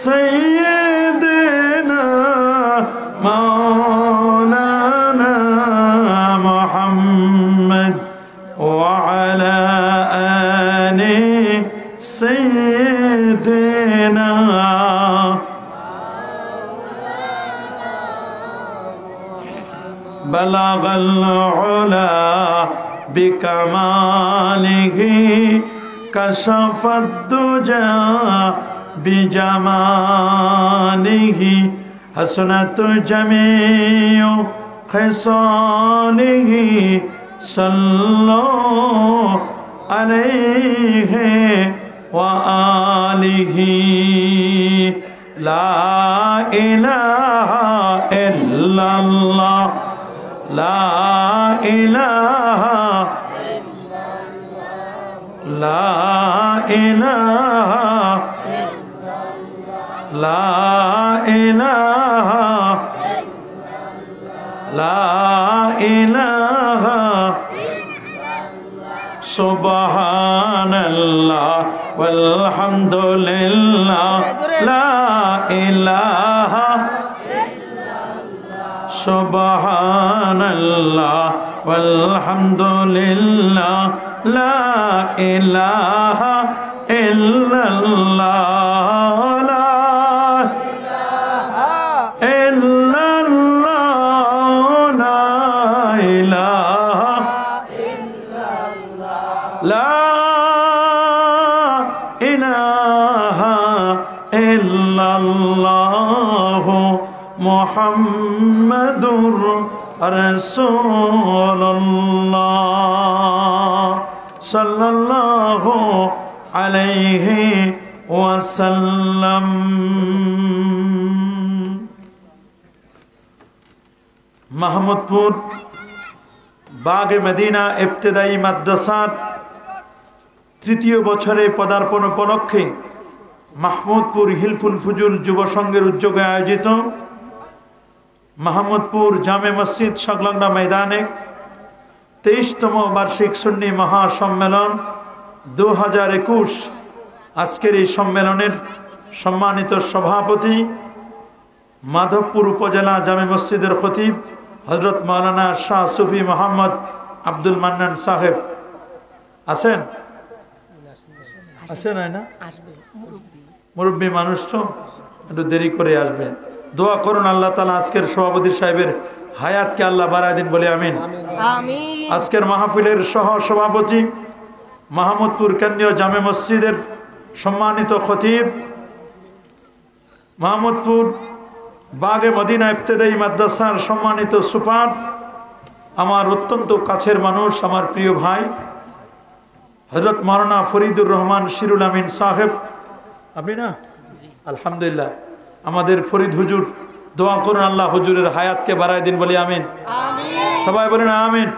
سيدنا مولانا محمد وعلى آل سيدنا بلغ العلا بكماله كشف الدجى بجماله حسنت جميع خصاله صلوا عليه وآله لا إله إلا الله لا إله لا إله لا إله لا إله سبحان الله والحمد لله لا إله سبحان الله والحمد لله لا إله إلا الله لا إلا الله لا إله لا إله إلا الله محمد رسول الله صلى الله عليه وسلم মাহমুদপুর বাগে মদিনা ইবতেদায়ী মাদ্রাসার তৃতীয় বছরে পদার্পণ উপলক্ষে মাহমুদপুর হিলফুল ফুজুল যুব সংঘের উদ্যোগে আয়োজিত মাহমুদপুর জামে মসজিদ সংলগ্ন ময়দানে 23তম বার্ষিক সুন্নি মহাসম্মেলন 2021। আজকের এই সম্মেলনের সম্মানিত সভাপতি মাধবপুর উপজেলা জামে মসজিদের খতিব হযরত মাওলানা শাহ সুফি মোহাম্মদ আব্দুল মান্নান সাহেব আছেন? আসেন না, মুরব্বী মানুষ তো একটু দেরি করে আসবে। দোয়া করুন আল্লাহ তাআলা আজকের সভাপতি সাহেবের হায়াতকে আল্লাহ বাড়ায় দিন বলে আমিন। আজকের মাহফিলের সহ সভাপতি মাহমুদপুর কেন্দ্রীয় জামে মসজিদের সম্মানিত খতিব, মাহমুদপুর বাগে মদিনা ইবতেদায়ী মাদ্রাসার সম্মানিত সুপার, আমার অত্যন্ত কাছের মানুষ, আমার প্রিয় ভাই হযরত মাওলানা ফরিদুর রহমান শিরুল আমিন সাহেব। আপনি না? আলহামদুলিল্লাহ। আমাদের ফরিদ হুজুর, দোয়া করুন আল্লাহ হুজুরের হায়াতকে বাড়ায় দিন বলি আমিন। সবাই বলেন আমিন।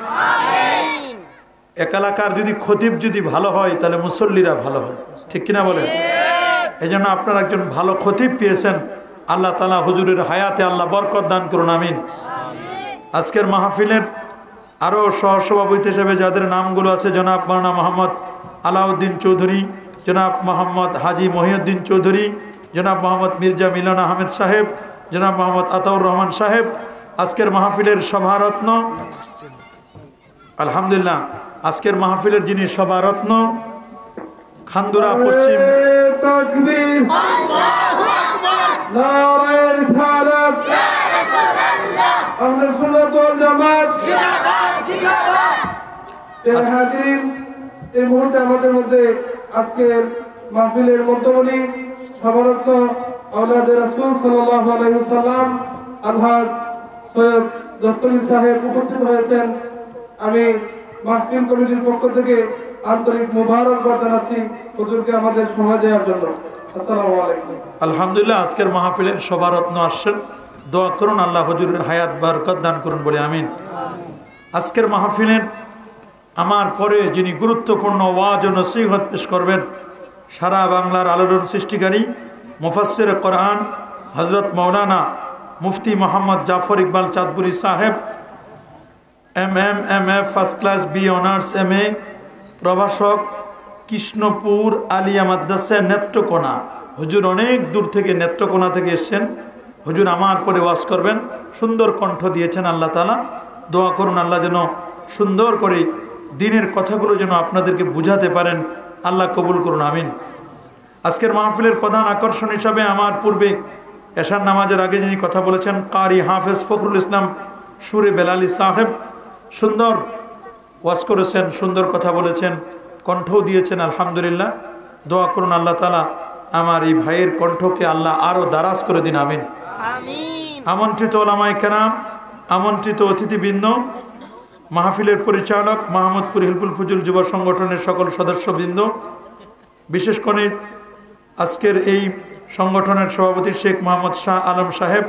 এক এলাকার যদি খতিব যদি ভালো হয় তাহলে মুসল্লিরা ভালো হয়, ঠিক কিনা বলেন? এই জন্য আপনারা একজন ভালো খতিব পেয়েছেন, আল্লাহ তাআলা হুজুরের হায়াতে আল্লাহ বরকত দান করুন আমিন। আজকের মাহফিলের আরও সহসভাপতি হিসেবে যাদের নামগুলো আছে, জনাব মাওলানা মোহাম্মদ আলাউদ্দিন চৌধুরী, জনাব মোহাম্মদ হাজি মহিউদ্দিন চৌধুরী, জনাব মোহাম্মদ মির্জা মিলন আহমেদ সাহেব, জনাব মোহাম্মদ আতাউর রহমান সাহেব। আজকের মাহফিলের সভারত্ন, আলহামদুলিল্লাহ, আজকের মাহফিলের যিনি সভারত্ন খান্দুরা পশ্চিম এই মুহূর্তে আমাদের মধ্যে আজকের মাহফিলের মধ্যমণি সভারত্ন আওলাদে রাসূল সাল্লাল্লাহু আলাইহি ওয়াসাল্লাম আলহাজ সৈয়দ দস্তগীর সাহেব উপস্থিত হয়েছেন। আমি মাহফিল কমিটির পক্ষ থেকে আন্তরিক মোবারকবাদ জানাচ্ছি হুজুরকে আমাদের সময় দেওয়ার জন্য। আসসালামু আলাইকুম। আলহামদুলিল্লাহ, আজকের মাহফিলের সভারত্ন আসছেন, দোয়া করুন আল্লাহ হুজুরের হায়াত বরকত দান করুন বলে আমিন। আজকের মাহফিলের আমার পরে যিনি গুরুত্বপূর্ণ ওয়াজ ও নসিহত পেশ করবেন, সারা বাংলার আলোড়ন সৃষ্টিকারী মুফাসসির কোরআন হযরত মাওলানা মুফতি মোহাম্মদ জাফর ইকবাল চাঁদপুরি সাহেব, MM, MA first class, B honours, MA, প্রভাষক, কৃষ্ণপুর আলিয়া মাদ্রাসা নেত্রকোনা, হুজুর অনেক দূর থেকে নেত্রকোনা থেকে এসছেন, হুজুর আমার পরে ওয়াজ করবেন, সুন্দর কণ্ঠ দিয়েছেন আল্লাহ তাআলা। দোয়া করুন আল্লাহ যেন সুন্দর করে দিনের কথাগুলো যেন আপনাদেরকে বুঝাতে পারেন, আল্লাহ কবুল করুন, আমিন। আজকের মাহফিলের প্রধান আকর্ষণ হিসাবে আমার পূর্বে এশার নামাজের আগে যিনি কথা বলেছেন কারি হাফেজ ফখরুল ইসলাম সুরে বেলালি সাহেব, সুন্দর ওয়াজ করেছেন, সুন্দর কথা বলেছেন, কণ্ঠও দিয়েছেন, আলহামদুলিল্লাহ। দোয়া করুন আল্লাহ তাআলা আমার এই ভাইয়ের কণ্ঠকে আল্লাহ আরো দারাজ করে দিন, আমিন। আমন্ত্রিত ওলামায়ে কেরাম, আমন্ত্রিত অতিথিবৃন্দ, মাহফিলের পরিচালক মাহমুদপুর হিলফুল ফুজুল যুব সংগঠনের সকল সদস্যবৃন্দ, বিশেষ করে আজকের এই সংগঠনের সভাপতি শেখ মোহাম্মদ শাহ আলম সাহেব,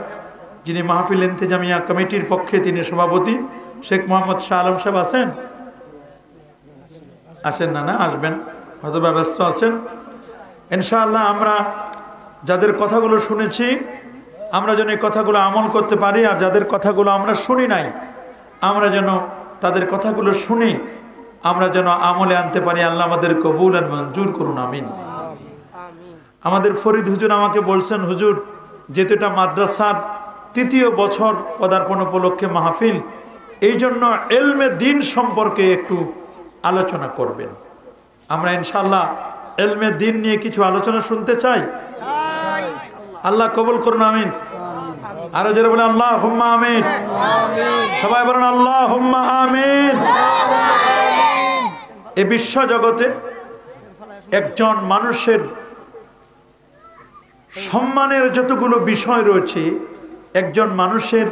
যিনি মাহফিল ইন্তেজামিয়া কমিটির পক্ষে তিনি সভাপতি। শেখ মোহাম্মদ শাহ আলম সাহেব আছেন? আসেন না? না আসবেন, হয়তো ব্যস্ত আছেন। ইনশাআল্লাহ আমরা যাদের কথাগুলো শুনেছি আমরা যেন এই কথাগুলো আমল করতে পারি, আর যাদের কথাগুলো আমরা শুনি নাই আমরা যেন তাদের কথাগুলো শুনি আমরা যেন আমলে আনতে পারি। আল্লাহ আমাদের কবুল আর মঞ্জুর করুন, আমিন। আমাদের ফরিদ হুজুর আমাকে বলছেন, হুজুর যেহেতু এটা মাদ্রাসার ৩য় বছর পদার্পণ উপলক্ষে মাহফিল, এই জন্য এলমে দ্বীন সম্পর্কে একটু আলোচনা করবেন। আমরা ইনশাআল্লাহ এলমে দ্বীন নিয়ে কিছু আলোচনা শুনতে চাই। আল্লাহ কবুল করুন, আমিন। আরো যারা বলে আল্লাহুম্মা আমিন, সবাই বলেন আল্লাহুম্মা আমিন। এই বিশ্ব জগতে একজন মানুষের সম্মানের যতগুলো বিষয় রয়েছে, একজন মানুষের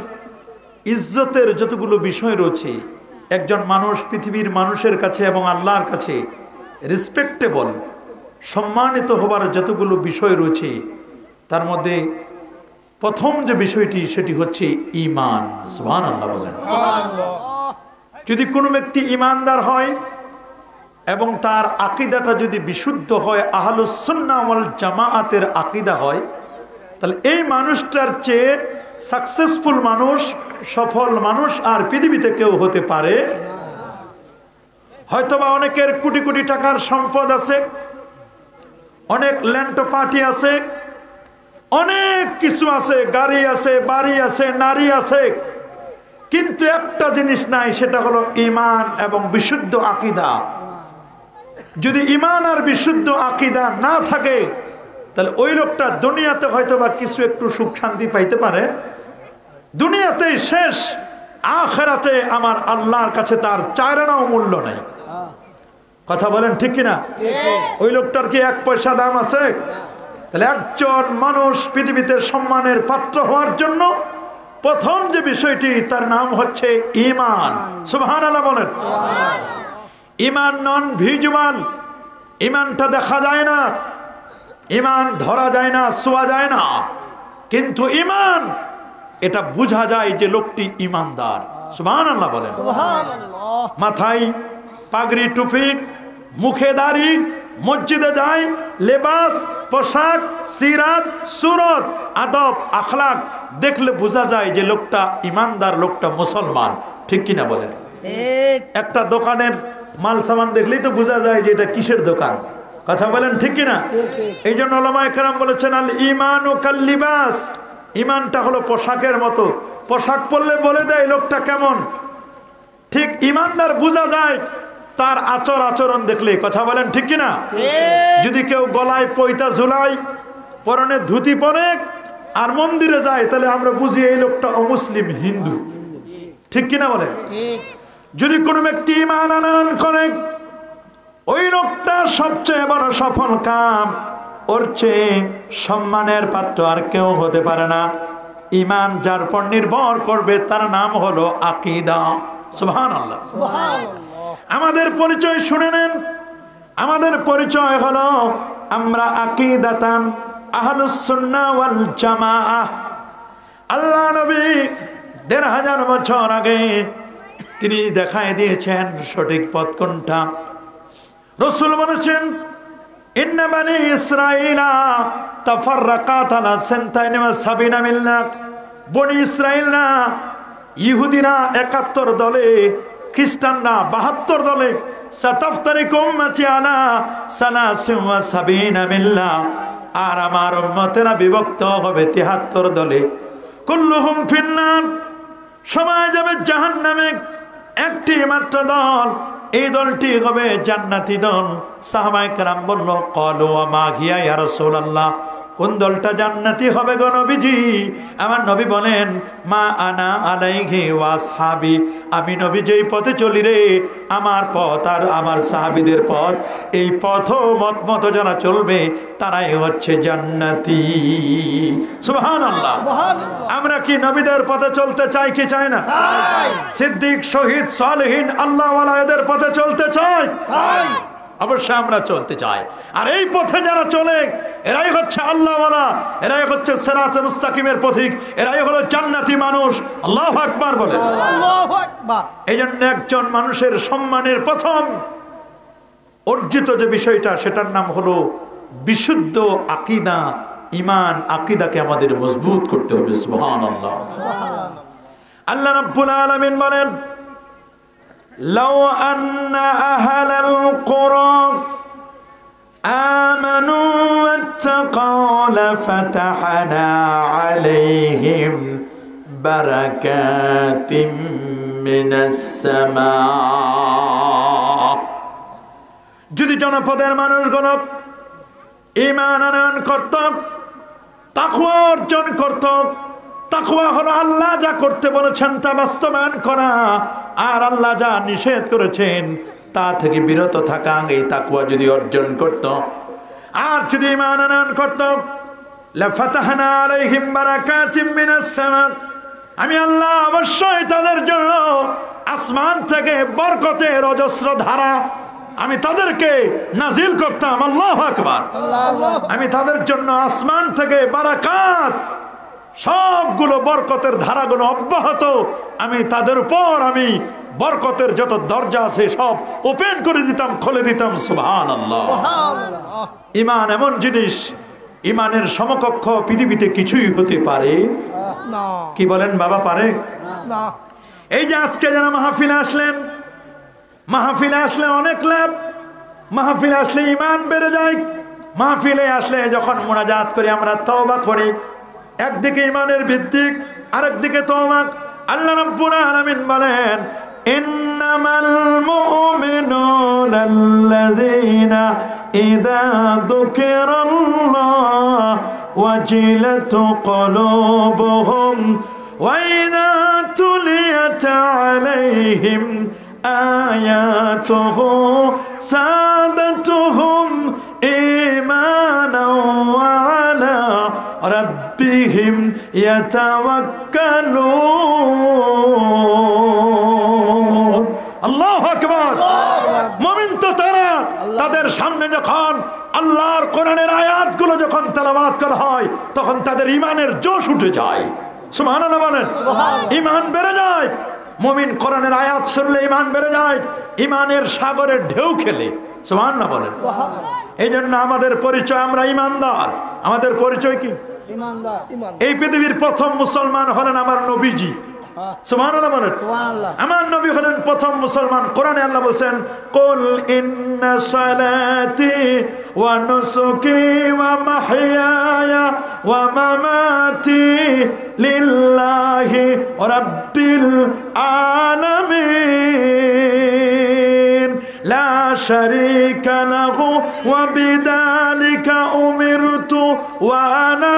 ইজ্জতের যতগুলো বিষয় রয়েছে, একজন মানুষ পৃথিবীর মানুষের কাছে এবং আল্লাহর কাছে রেসপেক্টেবল, সম্মানিত হবার যতগুলো বিষয় রয়েছে, তার মধ্যে প্রথম যে বিষয়টি সেটি হচ্ছে ঈমান। সুবহানাল্লাহ বলেন। যদি কোনো ব্যক্তি ঈমানদার হয় এবং তার আকীদাটা যদি বিশুদ্ধ হয়, আহলুস সুন্নাহ ওয়াল জামাআতের আকীদা হয়, তাহলে এই মানুষটার চেয়ে সাকসেসফুল মানুষ, সফল মানুষ আর পৃথিবীতে কেউ হতে পারে। হয়তোবা অনেকের কোটি কোটি টাকার সম্পদ আছে, অনেক ল্যান্ড পার্টি আছে, অনেক কিছু আছে, গাড়ি আছে, বাড়ি আছে, নারী আছে, কিন্তু একটা জিনিস নাই, সেটা হলো ঈমান এবং বিশুদ্ধ আকীদা। যদি ঈমান আর বিশুদ্ধ আকীদা না থাকে তাহলে ওই লোকটা দুনিয়াতে হয়তোবা কিছু একটু সুখ শান্তি পাইতে পারে, দুনিয়াতেই শেষ, আখিরাতে আমার আল্লাহর কাছে তার চারানাও মূল্য নেই। কথা বলেন ঠিক কিনা? ওই লোকটার কি এক পয়সা দাম আছে? তাহলে একজন মানুষ পৃথিবীতে সম্মানের পাত্র হওয়ার জন্য প্রথম যে বিষয়টি, তার নাম হচ্ছে ঈমান। সুবহানাল্লাহ বলেন। ঈমান নন ভিজুয়াল, ঈমানটা দেখা যায় না, ঈমান ধরা যায় না, ছোঁয়া যায় না, কিন্তু ঈমান এটা বোঝা যায় যে লোকটি ঈমানদার। সুবহানাল্লাহ বলেন। মাথায় পাগড়ি, টুপি, মুখে দাড়ি, মসজিদে যায়, লেবাস, পোশাক, সিরাত, সুরত, আদব, আখলাক দেখলে বোঝা যায় যে লোকটা ঈমানদার, লোকটা মুসলমান। ঠিক কিনা বলেন? একটা দোকানের মাল সামান দেখলেই তো বোঝা যায় যে এটা কিসের দোকান। কথা বলেন ঠিক কিনা? এই জন্য উলামায়ে কেরাম বলেছেন আল ঈমানু কাল লিবাস, ঈমানটা হলো পোশাকের মতো, পোশাক পরলে বলে দেয় লোকটা কেমন। ঠিক ঈমানদার বোঝা যায় তার আচরণ দেখলে। কথা বলেন ঠিক কিনা? যদি কেউ গলায় পয়তা ঝুলায়, পরনে ধুতি পরে আর মন্দিরে যায়, তাহলে আমরা বুঝি এই লোকটা অমুসলিম, হিন্দু। ঠিক কিনা বলেন? যদি কোনো ব্যক্তি ঈমান আনয়ন করে, ওই লোকটা সবচেয়ে বড় সফল কাম, ওর চেয়ে সম্মানের পাত্র আর কেউ হতে পারে না। ঈমান যার পর নির্ভর করবে তার নাম হলো আকীদা। সুবহানাল্লাহ। আমাদের পরিচয় শুনে নেন। আমাদের পরিচয় হলো আমরা আকীদাতান আহলুস সুন্নাহ ওয়াল জামাআহ। আল্লাহ নবী ১৫০০ বছর আগে তিনি দেখায় দিয়েছেন সঠিক পথ কোনটা। রাসূল বলেছেন ইন্না বানি ইসরাঈলা তাফাররাকাত আলা ৭২ মিল্লাত। বনি ইসরাঈলরা, ইহুদিরা ৭১ দলে, খ্রিস্টানরা ৭২ দলে। সাতাফতারিকু উম্মতি আলা ৭৩ মিল্লাহ। আর আমার উম্মতেরা বিভক্ত হবে 73 দলে। কুল্লুহুম ফিন্নার, সবাই যাবে জাহান্নামে। একটি মাত্র দল, এই দলটি হবে জান্নাতি দল। সাহাবায়ে কেরাম বলল, ক্বালু ওয়া মা হিয়া ইয়া রাসূলুল্লাহ, কোন দলটা জান্নাতি হবে গো নবীজি? আমার নবী বলেন, মা আনা আলাইহি ওয়া আসহাবি, আমি নবী যেই পথে চলি রে, আমার পথ আর আমার সাহাবীদের পথ, এই পথ মত মত যারা চলবে তারাই হচ্ছে জান্নাতি। সুবহানাল্লাহ। আমরা কি নবীদের পথে চলতে চাই কি চাই না? সিদ্দিক, শহীদ, সালেহিন, আল্লাহওয়ালা এদের পথে চলতে চাই? অবশ্যই আমরা চলতে চাই। আর এই পথে যারা চলে এরাই হচ্ছে আল্লাহওয়ালা, এরাই হচ্ছে সিরাতে মুস্তাকিমের পথিক, এরাই হলো জান্নাতি মানুষ। আল্লাহু আকবার বলে। আল্লাহু আকবার। এই জন্য একজন মানুষের সম্মানের প্রথম অর্জিত যে বিষয়টা, সেটার নাম হলো বিশুদ্ধ আকীদা, ঈমান। আকীদাকে আমাদের মজবুত করতে হবে। সুবহানাল্লাহ। আল্লাহ রাব্বুল আলামিন বলেন, লাউ আন্না আহলাল কুরা আমানু ওয়াত্তাকাউ লাফাতাহনা আলাইহিম বারাকাতিম মিনাস সামা। যদি জনপদের মানুষগুলো ঈমান আনয়ন করত, তাকওয়া অর্জন করত, তাকওয়া হলো আল্লাহ যা করতে বলেছেন তা বাস্তবায়ন করা, আর আল্লাহ যা নিষেধ করেছেন তা থেকে বিরত থাকা, এই তাকওয়া যদি অর্জন করত আর যদি ঈমান আনয়ন করত, লাফাতাহনা আলাইহিম বারাকাতিম মিনাস সামা, আমি আল্লাহ অবশ্যই তাদের জন্য আসমান থেকে বরকতের অজস্র ধারা আমি তাদেরকে নাজিল করতাম। আল্লাহু আকবার। আমি তাদের জন্য আসমান থেকে বারাকাত, সবগুলো বরকতের ধারাগুলো অব্যাহত আমি তাদের উপর, আমি বরকতের যত দরজা আছে সব ওপেন করে দিতাম, খুলে দিতাম। সুবহানাল্লাহ। ঈমান এমন জিনিস, ঈমানের সমকক্ষ পৃথিবীতে কিছুই হতে পারে না। কি বলেন বাবা, পারে না। এই যে আজকে যারা মাহফিলে আসলেন, মাহফিলে আসলে অনেক লাভ, মাহফিলে আসলে ঈমান বেড়ে যায়। মাহফিলে আসলে যখন মুনাজাত করি, আমরা তওবা করি, একদিকে ঈমানের বৃদ্ধি, আরেকদিকে তওবা। আল্লাহ রাব্বুল আলামিন বলেন, ইন্নামাল মুমিনুনা আল্লাযীনা ইযা যুকিরাল্লাহ ওয়াজিলাত কুলুবুহুম ওয়া ইযা তুলিয়াত আলাইহিম আয়াতুহু সাদাতুহুম ঈমানাও ওয়া আলা রাব্বিহিম ইয়াতাওয়াক্কালুন। আল্লাহু আকবার। মুমিন তো তারা, তাদের সামনে যখন আল্লাহর কোরআনের আয়াতগুলো যখন তেলাওয়াত করা হয় তখন তাদের ঈমানের জোশ উঠে যায়। সুবহানাল্লাহ বলেন। ঈমান বেড়ে যায়। মুমিন কোরআনের আয়াত শুনলে ঈমান বেড়ে যায়, ঈমানের সাগরের ঢেউ খেলে। সুবহানাল্লাহ বলেন। এই জন্য আমাদের পরিচয়, আমরা ঈমানদার। আমাদের পরিচয় কি? ঈমানদার। এই পৃথিবীর প্রথম মুসলমান হলেন আমার নবীজি। সুবহানাল্লাহ বলেন। আমার নবী হলেন প্রথম মুসলমান। কোরআনে আল্লাহ বলেন, কুল ইন্না সালাতি ওয়া নুসুকি ওয়া মাহইয়ায়া ওয়া মামাতি লিল্লাহি রাব্বিল আলামিন লা শারীকা লাহু ওয়া বিযালিকা উমিরতু ওয়া আনা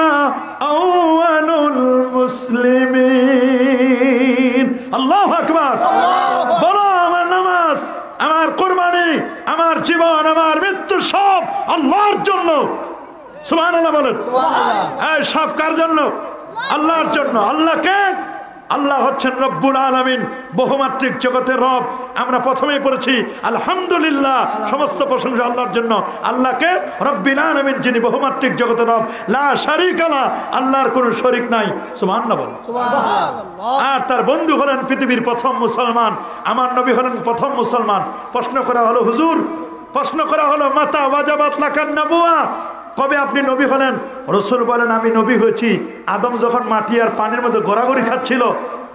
আউয়ালুল মুসলিমিন। আল্লাহু আকবার। বলো, আমার নামাজ, আমার কুরবানি, আমার জীবন, আমার মৃত্যু সব আল্লাহর জন্য। সুবহানাল্লাহ বলেন। এই সব কার জন্য? আল্লাহর জন্য। আল্লাহকে, আল্লাহ হচ্ছেন রব্বুল আলামিন, বহুমাত্রিক জগতের রব। আমরা প্রথমেই পড়েছি আলহামদুলিল্লাহ, সমস্ত প্রশংসা আল্লাহর জন্য। আল্লাহকে রব্বুল আলামিন, যিনি বহুমাত্রিক জগতের রব। লা শারীকা লা, আল্লাহর কোনো শরীক নাই। সুবহানাল্লাহ বলেন। আর তার বন্ধু হলেন পৃথিবীর প্রথম মুসলমান, আমার নবী হলেন প্রথম মুসলমান। প্রশ্ন করা হলো, হুজুর, প্রশ্ন করা হলো, মাতা ওয়াজাবাত লাকান নবুয়া, কবে আপনি নবী হলেন? রাসূল বলেন আমি নবী হয়েছি আদম যখন মাটি আর পানির মধ্যে গড়াগড়ি খাচ্ছিল।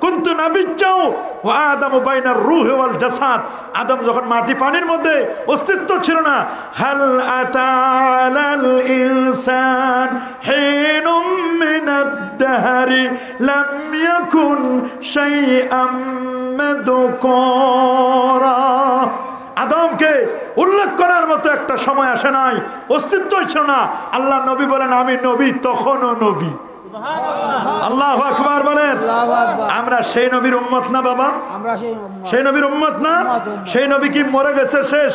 কুনতু নাবিয়্যাও ওয়া আদামু বাইনার রূহি ওয়াল জাসাদ, আদম যখন মাটি পানির মধ্যে অস্তিত্ব ছিল না। হাল আতালাল ইনসান হিনুম মিনাদ দাহরি লাম ইয়াকুন শাইআম মাযকুরা, আদমকে উল্লেখ করার মতো একটা সময় আসে নাই, অস্তিত্বই ছিল না। আল্লাহ নবী বলেন আমি নবী তখনও নবী। আল্লাহু আকবার বলেন। আমরা সেই নবীর উম্মত না বাবা? আমরা সেই নবীর উম্মত না? সেই নবী কি মরে গেছে শেষ?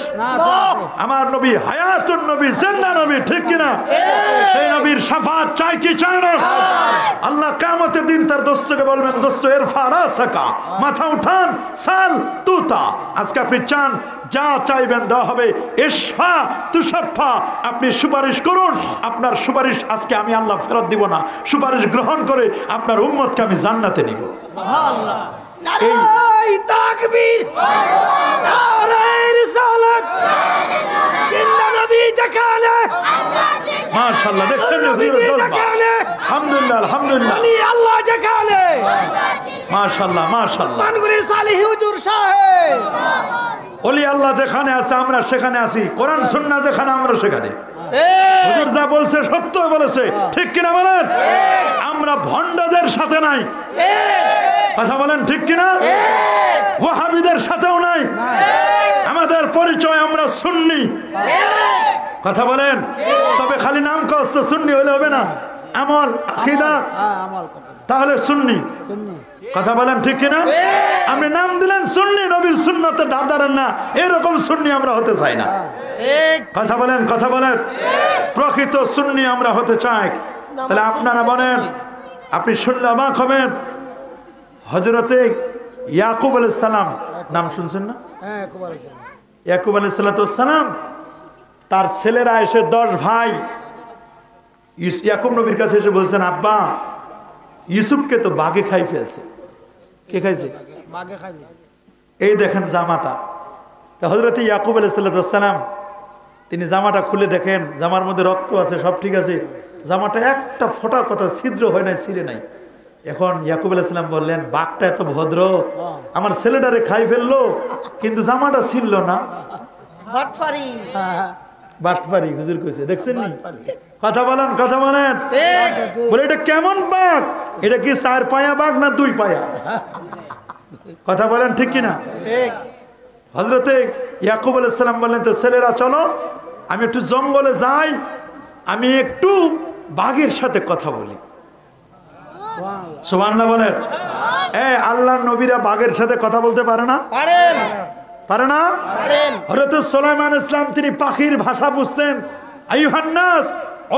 আমার নবী হায়াতুন নবী, জিন্দা নবী, ঠিক কিনা? সেই নবীর শাফাত চাই কি চাই না? আল্লাহ কিয়ামতের দিন তার দোস্তকে বলবেন দোস্ত ইরফা রাসাকা, মাথা উঠান, সাল তুতা। আজকে আপনি চান যা চাইবেন দেওয়া হবে। ইশফা তুশাফা, আপনি সুপারিশ করুন, আপনার সুপারিশ আজকে আমি আল্লাহ ফেরত দিব না। সুপারিশ গ্রহণ করে আপনার উম্মতকে আমি জান্নাতে নিব। সুবহানাল্লাহ। নারায়ে তাকবীর, নারায়ে রিসালাত, জিন্দা নবী যেখানে, মাশাআল্লাহ, দেখছেন নবীর জজবা। আলহামদুলিল্লাহ আলহামদুলিল্লাহ, ওলি আল্লাহ যেখানে, মাশাআল্লাহ মাশাআল্লাহ, মানগুরি সালিহ হুজুর সাহেব, ওলি আল্লাহ যেখানে আছে আমরা সেখানে আছি, কোরআন সুন্নাহ যেখানে আমরা সেখানে। হুজুর যা বলছে সত্য বলেছে, ঠিক কিনা বলেন? আমরা ভণ্ডদের সাথে নাই, কথা বলেন ঠিক কিনা? ওয়াহাবিদের সাথেও নাই, আমাদের পরিচয় আমরা সুন্নি, কথা বলেন। তবে খালি নাম কষ্ট সুন্নি হইলে হবে না, আমল আকীদা তাহলে সুন্নি, কথা বলেন ঠিক কিনা? আপনি নাম দিলেন সুন্নি, নবীর সুন্নতে ধার ধারেন না, এরকম সুন্নি আমরা হতে চাই না, কথা বলেন কথা বলেন। প্রকৃত সুন্নি আমরা হতে চাই। তাহলে আপনারা বলেন, আপনি শুনলে অবাক হবেন, হযরতে ইয়াকুব আলাইহিস সালাম নাম শুনছেন না? ইয়াকুব আলাইহিস সালাম তার ছেলেরা এসে 10 ভাই ইয়াকুব নবীর কাছে এসে বলছেন আব্বা ইউসুফকে তো বাঘে খাই ফেলছে। কে খাইছে? বাঘে খাইছে। এই দেখেন জামাটা। তা হযরত ইয়াকুব আলাইহিস সালাম তিনি জামাটা খুলে দেখেন, জামার মধ্যে রক্ত আছে, সব ঠিক আছে, জামাটা একটা ফোঁটা কথা ছিদ্র হয় নাই, ছিঁড়ে নাই। এখন ইয়াকুব আলাইহিস সালাম বললেন বাঘটা এত ভদ্র, আমার ছেলেটারে খাই ফেললো কিন্তু জামাটা ছিঁড়লো না। বাটফারি, বাটফারি হুজুর কইছে, দেখছেন নি? কথা বলেন কথা বলেন। বলে এটা কেমন বাঘ? এটা কি 4 পায়া বাঘ না 2 পায়া? কথা বলেন ঠিক কিনা? হযরতে ইয়াকুব আলাইহিস সালাম বললেন তো ছেলেরা চলো আমি একটু জঙ্গলে যাই, আমি একটু বাঘের সাথে কথা বলি। সুবহানাল্লাহ বলেন। আল্লাহর নবীরা বাঘের সাথে কথা বলতে পারে না? পারেন, পারে না? পারেন। হযরত সুলাইমান ইসলাম তিনি পাখির ভাষা বুঝতেন। আইয়ুহান নাস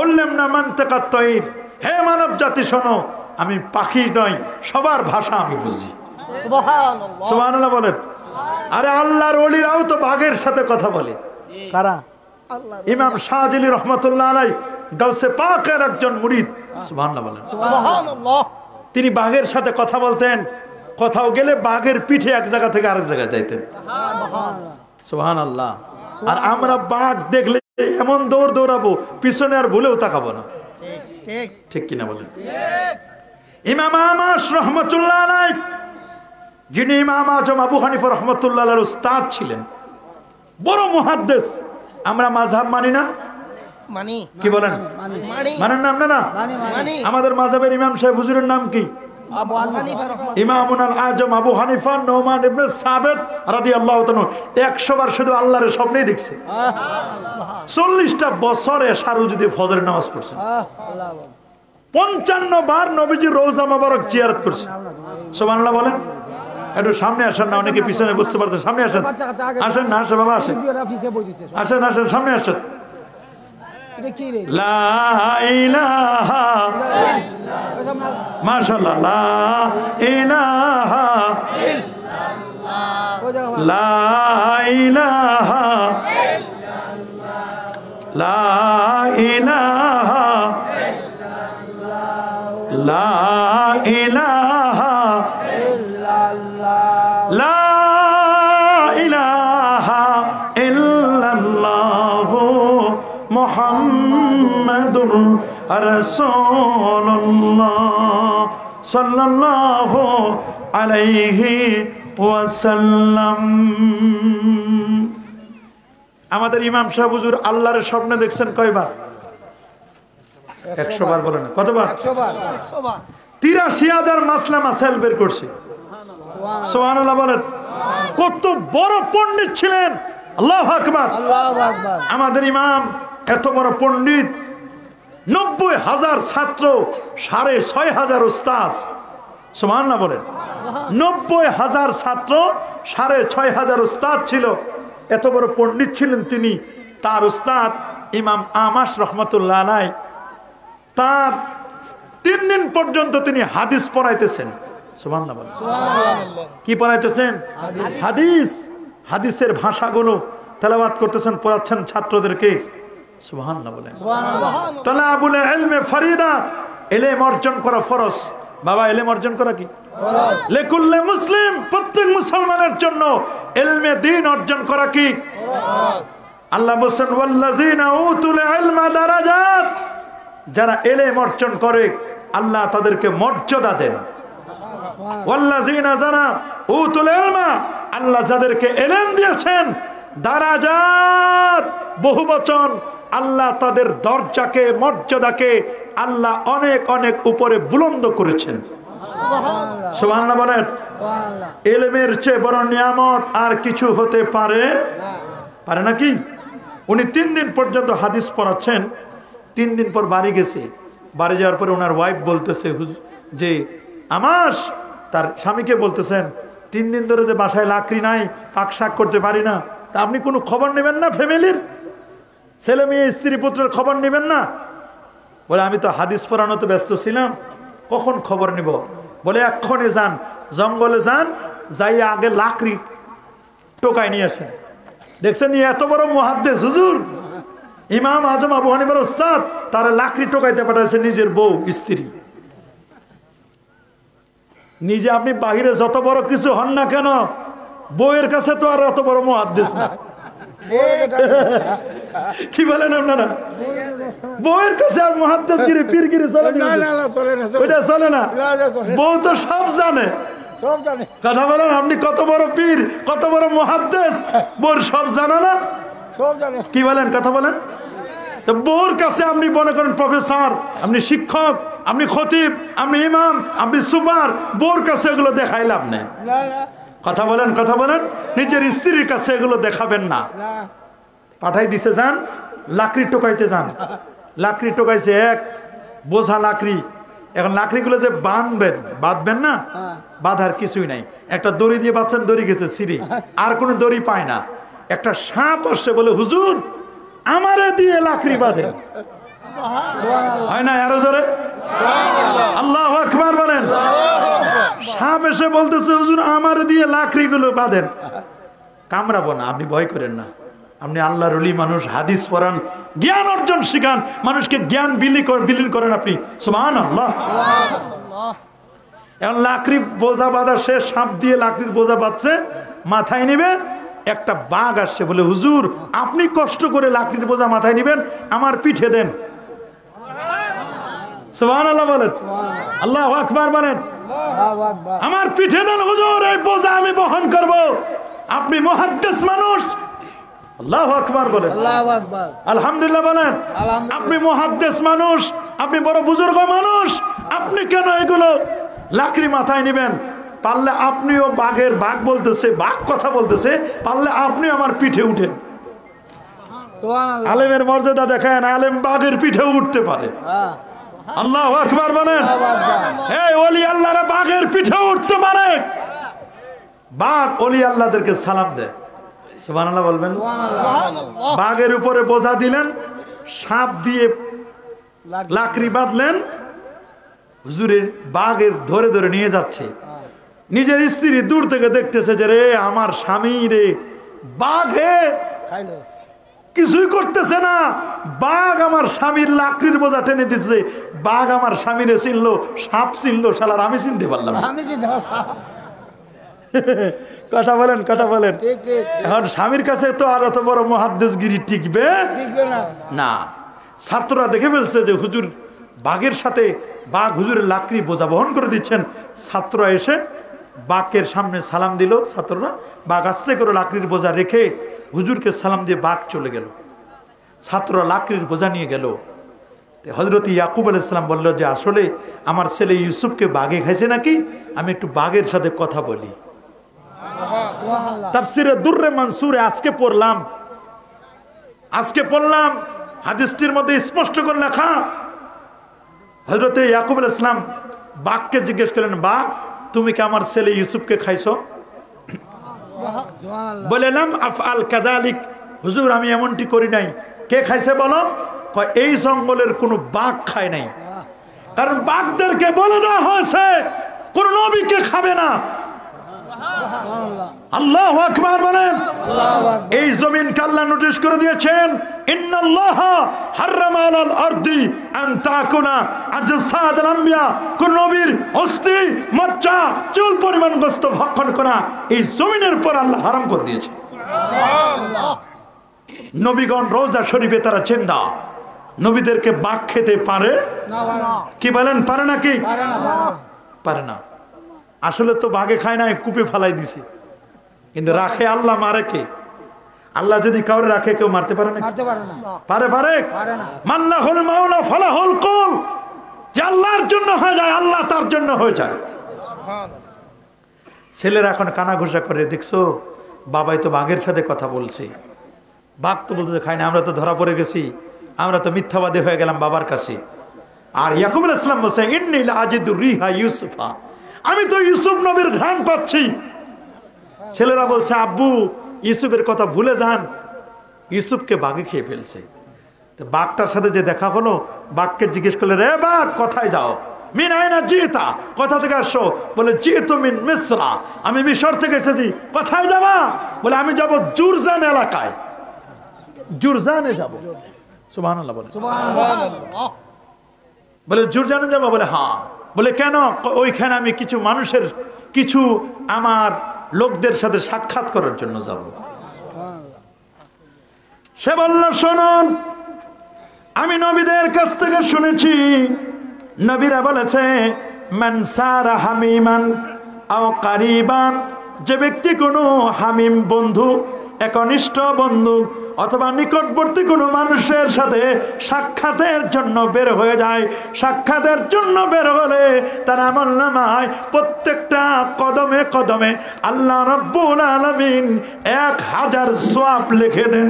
উল্লিমনা মানতাকাত তায়র, হে মানব জাতি শোনো, আমি পাখি নই, সবার ভাষা আমি বুঝি। সুবহানাল্লাহ, সুবহানাল্লাহ বলেন। আরে আল্লাহর ওলিরাও তো বাঘের সাথে কথা বলে। কারা? আল্লাহ। ইমাম শাহজিলি রহমাতুল্লাহ আলাইহি গাউসে পাকের একজন মুরিদ। সুবহানাল্লাহ বলেন। সুবহানাল্লাহ। তিনি বাঘের সাথে কথা বলতেন, কোথাও গেলে বাঘের পিঠে এক জায়গা থেকে আরেক জায়গায় যাইতেন। সুবহানাল্লাহ। আর আমরা বাঘ দেখলে এমন দৌড় দৌড়াবো, পিছনে আর ভুলেও তাকাবো না, ঠিক ঠিক কিনা বলেন? ইমাম আমাশ রহমাতুল্লাহ আলাইহি, যিনি ইমাম আজম আবু হানিফা রহমাতুল্লাহ আলাইহির উস্তাদ ছিলেন, বড় মুহাদ্দিস। আমরা মাযহাব মানি না? মানি। কি বলেন? মানি। মানেন না আপনারা? মানি। আমাদের মাযহাবের ইমাম সাহেব হুজুরের নাম কি? আবু হানিফা রাহমাতুল্লাহ। ইমামুল আজম আবু হানিফা নোমান ইবনে সাবিত রাদিয়াল্লাহু তাআলা 100 বার শুধু আল্লাহর স্বপ্নেই দেখছে। 40টা বছরে সারুজুদি ফজরের নামাজ পড়ছে, 55 বার নবীজির রওজা মোবারক জিয়ারত করছে। সুবহানাল্লাহ বলেন। একটু সামনে আসেন না, অনেকে পিছনে বুঝতে পারতেন, সামনে আসেন। আসেন না, আসেন বাবা, আসেন আসেন আসেন, সামনে আসেন। লা ইলাহা মাশাআল্লাহ, লা ইলাহা লা ইলাহা লা ইলাহা লা ইলাহা লা ইলাহা ইল্লাল্লাহু মুহাম্মাদুর রাসূলুল্লাহ সাল্লাল্লাহু আলাইহি ওয়াসাল্লাম। আমাদের ইমাম সাহেব হুজুর আল্লাহর স্বপ্নে দেখছেন কয়বার? 100 বার। বলেন কতবার? 100 বার। ৮৩,০০০ মাসলা মাসাইল বের করছে। সুবহানাল্লাহ বলেন। কত বড় পণ্ডিত ছিলেন। আল্লাহু আকবার। আমাদের ইমাম এত বড় পণ্ডিত, ৯০,০০০ ছাত্র, ৬,৫০০ উস্তাদ। সুবহানাল্লাহ বলেন। ৯০,০০০ ছাত্র, ৬,৫০০ উস্তাদ ছিল। এত বড় পণ্ডিত ছিলেন তিনি। তার উস্তাদ ইমাম আমাশ রহমতুল্লাহ আলাইহি, তার ৩ দিন পর্যন্ত তিনি হাদিস পড়াইতেছেন। সুবহানাল্লাহ বলেন। কি পড়াইতেছেন? হাদিস। হাদিসের ভাষাগুলো তেলাওয়াত করতেছেন, পড়াচ্ছেন ছাত্রদেরকে। সুবহানাল্লাহ বলেন। তালাবুল ইলমে ফরিদা, ইলম অর্জন করা ফরজ। বাবা, ইলম অর্জন করা কি ফরজ? লিকুল্লি মুসলিম, প্রত্যেক মুসলমানের জন্য ইলমে দ্বীন অর্জন করা কি ফরজ। আল্লাহ বলেন ওয়াল্লাযিনা উতুল ইলমা দারাজাত, যারা ইলম অর্জন করে আল্লাহ তাদেরকে মর্যাদা দেন। ওয়াল্লাযিনা যারা উতুল ইলমা, আল্লাহ যাদেরকে ইলম দিয়েছেন, দারাজাত বহুবচন, আল্লাহ তাদের দরজাকে, মর্যাদাকে আল্লাহ অনেক অনেক উপরে বুলন্দ করেছেন। সুবহানাল্লাহ বলেন। ইলমের চেয়ে বড় নিয়ামত আর কিছু হতে পারে পারে নাকি? উনি ৩ দিন পর্যন্ত হাদিস পড়াচ্ছেন। ৩ দিন পর বাড়ি গেছে। বাড়ি যাওয়ার পরে ওনার ওয়াইফ বলতেছে যে আমার, তার স্বামীকে বলতেছেন, ৩ দিন ধরে যে বাসায় লাকড়ি নাই, পাক শাক করতে পারি না, তা আপনি কোনো খবর নেবেন না? ফ্যামিলির ছেলে মেয়ে স্ত্রী পুত্রের খবর নেবেন না? বলে আমি তো হাদিস পড়ানোতে ব্যস্ত ছিলাম, কখন খবর নিব? বলে এক্ষণে যান, জঙ্গলে যান, যাই আগে লাকড়ি টোকায় নিয়ে আসেন। দেখছেন এত বড় মুহাদ্দিস হুজুর, ইমাম আজম আবু হানিফার উস্তাদ, তারা লাকড়ি টোকাইতে পাঠাইছে নিজের বউ স্ত্রী। নিজে আপনি বাহিরে যত বড় কিছু হন না কেন, বউয়ের কাছে তো আর এত বড় মুহাদ্দিস না। কি বলেন আপনারা? বউয়ের কাছে আর মুহাদ্দিসগিরি পীরগিরি চলে না, ওইটা চলে না। বউ তো সব জানে। কথা বলেন, আপনি কত বড় পীর, কত বড় মুহাদ্দিস, বউর সব জানে না? কি বলেন? কথা বলেন। বউর কাছে আপনি মনে করেন প্রফেসর, আপনি শিক্ষক, আপনি খতিব, আপনি ইমাম, আপনি সুপার, বউর কাছে এগুলো দেখাই লাভ নেই। কথা বলেন, কথা বলেন। নিজের স্ত্রীর কাছে এগুলো দেখাবেন না। পাঠাই দিছে, যান লাকড়ি টোকাইতে যান। লাকড়ি টোকাইছে, এক বোঝা লাকড়ি। এখন লাকড়িগুলো যে বাঁধবেন না, বাঁধার কিছুই নাই। একটা দড়ি দিয়ে বাঁধছেন, দড়ি গেছে ছিঁড়ে, আর কোনো দড়ি পায় না। একটা সাপ আসছে, বলে হুজুর আমারে দিয়ে লাকড়ি বাঁধে। হয় না? আরো জোরে আল্লাহু আকবার বলেন। সাপ এসে বলতেছে হুজুর আমারে দিয়ে লাকড়িগুলো বাঁধেন। কামড়াবো না, আপনি ভয় করেন না। আপনি আল্লাহর ওলি মানুষ, হাদিস পড়ান, জ্ঞান অর্জন শিখান, মানুষকে জ্ঞান বিলীন করেন আপনি। সুবহানাল্লাহ। এখন লাকড়ি বোঝা বাঁধা শেষ, সাপ দিয়ে লাকড়ির বোঝা বাঁধছে, মাথায় নিবে। একটা বাঘ আসছে, বলে হুজুর আপনি কষ্ট করে লাকড়ির বোঝা মাথায় নিবেন, আমার পিঠে দেন। সুবহানাল্লাহ বলেন। আল্লাহু আকবার বলেন। আমার পিঠে দেন হুজুর, এই বোঝা আমি বহন করব। আপনি মুহাদ্দিস মানুষ, আল্লাহু আকবার বলেন। আলহামদুলিল্লাহ বলেন। আপনি মুহাদ্দিস মানুষ, আপনি বড় বুজুর্গ মানুষ, আপনি কেন এগুলো লাকড়ি মাথায় নেবেন? পারলে আপনিও বাঘের, বাঘ বলতেছে, বাঘ কথা বলতেছে, পারলে আপনি আমার পিঠে উঠেন। আলেমের মর্যাদা দেখেন, আলেম বাঘের পিঠেও উঠতে পারে। আল্লাহু আকবার বলেন। এই ওলি আল্লাহরা বাঘের পিঠেও উঠতে পারে। বাঘ ওলি আল্লাহদেরকে সালাম দেয়। সুবহানাল্লাহ বলবেন। বাঘের উপরে বোঝা দিলেন, সাপ দিয়ে লাকড়ি বাঁধলেন, হুজুরের বাঘের ধরে ধরে নিয়ে যাচ্ছে। নিজের স্ত্রী দূর থেকে দেখতেছে যে রে আমার স্বামী রে, বাঘে কিছুই করতেছে না, বাঘ আমার স্বামীর লাকড়ির বোঝা টেনে দিচ্ছে। বাঘ আমার স্বামীরে চিনলো, সাপ চিনলো, শালার আমি চিনতে পারলাম না। কথা বলেন, কথা বলেন। এখন স্বামীর কাছে তো আর এত বড় মুহাদ্দিসগিরি টিকবে না। ছাত্ররা দেখে ফেলছে যে হুজুর বাঘের সাথে, বাঘ হুজুরের লাকড়ি বোঝা বহন করে দিচ্ছেন। ছাত্ররা এসে বাঘের সামনে সালাম দিল। ছাত্ররা বাঘ আস্তে করে লাকড়ির বোঝা রেখে হুজুরকে সালাম দিয়ে বাঘ চলে গেল। ছাত্ররা লাকড়ির বোঝা নিয়ে গেল। হযরত ইয়াকুব আলাইহিস সালাম বলল যে আসলে আমার ছেলে ইউসুফকে বাঘে খাইছে নাকি, আমি একটু বাঘের সাথে কথা বলি। তাফসীরে দুররে মানসুরে আজকে পড়লাম হাদিসটির মধ্যে স্পষ্ট করে লেখা, হযরত ইয়াকুব আলাইহিস সালাম বাঘকে জিজ্ঞেস করলেন, বাঘ তুমি কি আমার ছেলে ইউসুফকে খাইছো? বললাম আফআল কাযালিক, হুজুর আমি এমনটি করি নাই। কে খাইছে বলো? কয় এই জঙ্গলের কোনো বাঘ খায় নাই, কারণ বাঘদেরকে বলে দেওয়া হয়েছে কোন নবীকে খাবে না। আল্লাহু আকবার বলেন। এই জমিনকে আল্লাহ নোটিশ করে দিয়েছেন, ইন্নাল্লাহা হারামা আলাল আরদি আন তাকুনা আজসাদুল আমবিয়া, কোন নবীর অস্থি মজ্জা চুল পরিমাণ গোশত ভক্ষণ করা এই জমিনের উপর আল্লাহ হারাম করে দিয়েছে। নবীগণ রওজা শরীফে তারা চিন্তা, নবীদেরকে বাঘ খেতে পারে কি বলেন? পারে নাকি? পারে না। আসলে তো বাঘে খায় না, কূপে ফালাই দিছে, কিন্তু রাখে আল্লাহ, মারে কে? আল্লাহ যদি কাউরে রাখে কেউ মারতে পারে না? পারে? মাল্লাহুল মাওলা ফালাহুল কুল, যে আল্লাহর জন্য হয়ে যায় আল্লাহ তার জন্য হয়ে যায়। ছেলেরা এখন কানাঘুষা করে, দেখছো বাবাই তো বাঘের সাথে কথা বলছে, বাঘ তো বলতে খায় না, আমরা তো ধরা পড়ে গেছি, আমরা তো মিথ্যাবাদী হয়ে গেলাম বাবার কাছে। আর ইয়াকুব আলাইহিস সালাম বলছে, ইন্নী লা আজিদু রিহা ইউসুফা, আমি তো ইউসুফ নবীর ঘ্রাণ পাচ্ছি। ছেলেরা বলছে, আব্বু ইউসুফের কথা ভুলে যান, ইউসুফকে বাঘে খেয়ে ফেলছে। তো বাঘটার সাথে যে দেখা হলো, বাঘকে জিজ্ঞেস করলে, রে বাঘ কোথায় যাও? মিন আইনা জিতা, কোথা থেকে আসো? বলে জিতু মিন মিসরা, আমি মিশর থেকে এসেছি। কোথায় যাবা? বলে আমি যাব জুরজান এলাকায়, জুরজানে যাব। সুবহানাল্লাহ বলে। বলে জুরজানে যাবো? বলে হ্যাঁ। বলে কেন? ওইখানে আমি কিছু আমার লোকদের সাথে সাক্ষাৎ করার জন্য যাব। সে বলল, শুনুন, আমি নবীদের কাছ থেকে শুনেছি, নবীরা বলেছে, মান সারা হামিমান আও কারিবান, যে ব্যক্তি কোনো হামিম বন্ধু, একনিষ্ঠ বন্ধু অথবা নিকটবর্তী কোনো মানুষের সাথে সাক্ষাতের জন্য বের হয়ে যায়, সাক্ষাতের জন্য বের হলে তার আমলনামায় প্রত্যেকটা কদমে কদমে আল্লাহ রাব্বুল আলামিন 1000 সওয়াব লিখে দেন।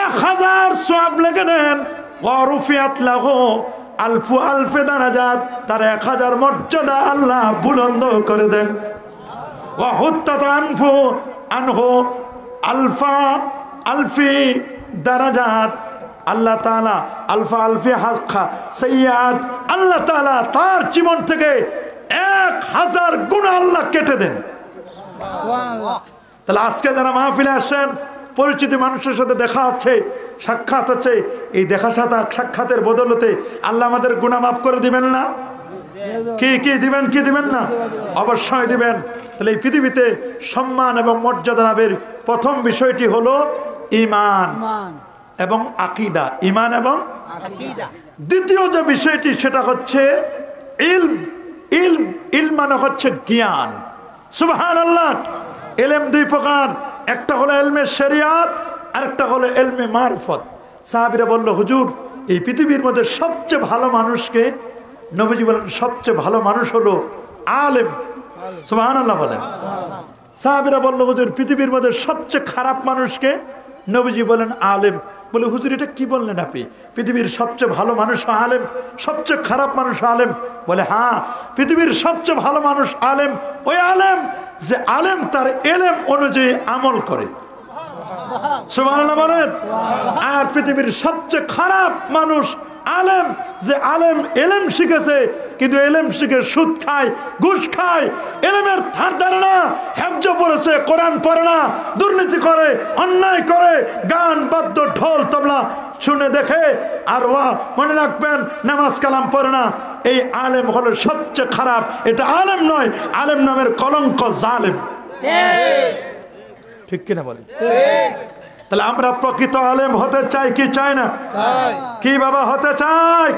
1000 সওয়াব লিখে দেন। ওয়া রুফিয়াত লাহু আলফে দারাজাত, তার 1000 মর্যাদা আল্লাহ বুলন্দ করে দেন। ওয়া হুত্তাত আনহু আলফি দারাজাত, আল্লাহ তাআলা আলফি হাক্কা সাইয়্যাত, আল্লাহ তাআলা তার জীবন থেকে 1000 গুনাহ আল্লাহ কেটে দেন। তাহলে আজকে যারা মাহফিলে আসেন, পরিচিত মানুষের সাথে দেখা হচ্ছে, সাক্ষাৎ হচ্ছে, এই দেখা সাক্ষাতের বদলতে আল্লাহ আমাদের গুনাহ মাফ করে দিবেন না? কি দিবেন না? অবশ্যই দিবেন। তাহলে এই পৃথিবীতে সম্মান এবং মর্যাদা লাভের প্রথম বিষয়টি হলো ঈমান এবং আকীদা। ঈমান এবং আকীদা। দ্বিতীয় যে বিষয়টি সেটা হচ্ছে ইলম মানে হচ্ছে জ্ঞান। সুবহানাল্লাহ। ইলম দুই প্রকার, একটা হলো ইলমে শরিয়াত, আরেকটা হলো ইলমে মারিফত। সাহাবীরা বলল, হুজুর এই পৃথিবীর মধ্যে সবচেয়ে ভালো মানুষকে? নবীজি বলেন, সবচেয়ে ভালো মানুষ হলো আলেম। সুবহানাল্লাহ বলেন। সাহাবীরা বলল, হুজুর পৃথিবীর মধ্যে সবচেয়ে খারাপ মানুষকে? নবীজি বলেন আলেম। বলে, হুজুর এটা কি বললেন আপনি? পৃথিবীর সবচেয়ে ভালো মানুষ আলেম, সবচেয়ে খারাপ মানুষ আলেম? বলে হ্যাঁ, পৃথিবীর সবচেয়ে ভালো মানুষ আলেম, ওই আলেম যে আলেম তার ইলম অনুযায়ী আমল করে। সুবহানাল্লাহ বলেন। আর পৃথিবীর সবচেয়ে খারাপ মানুষ আলেম, যে আলেম ইলম শিখেছে কিন্তু ইলম শিখে সুদ খায়, ঘুষ খায়, ইলমের ধার ধারে না, হেফজ পড়েছে, কোরআন পড়ে না, দুর্নীতি করে, অন্যায় করে, গান বাদ্য ঢোল তবলা শুনে দেখে, আর মনে রাখবেন নামাজ কালাম পড়ে না। এই আলেম হলো সবচেয়ে খারাপ। এটা আলেম নয়, আলেম নামের কলঙ্ক, জালেম। ঠিক কিনা বলেন? তাহলে আমরা প্রকৃত আলেম হতে চাই কি চাই না? কি বাবা হতে চাই?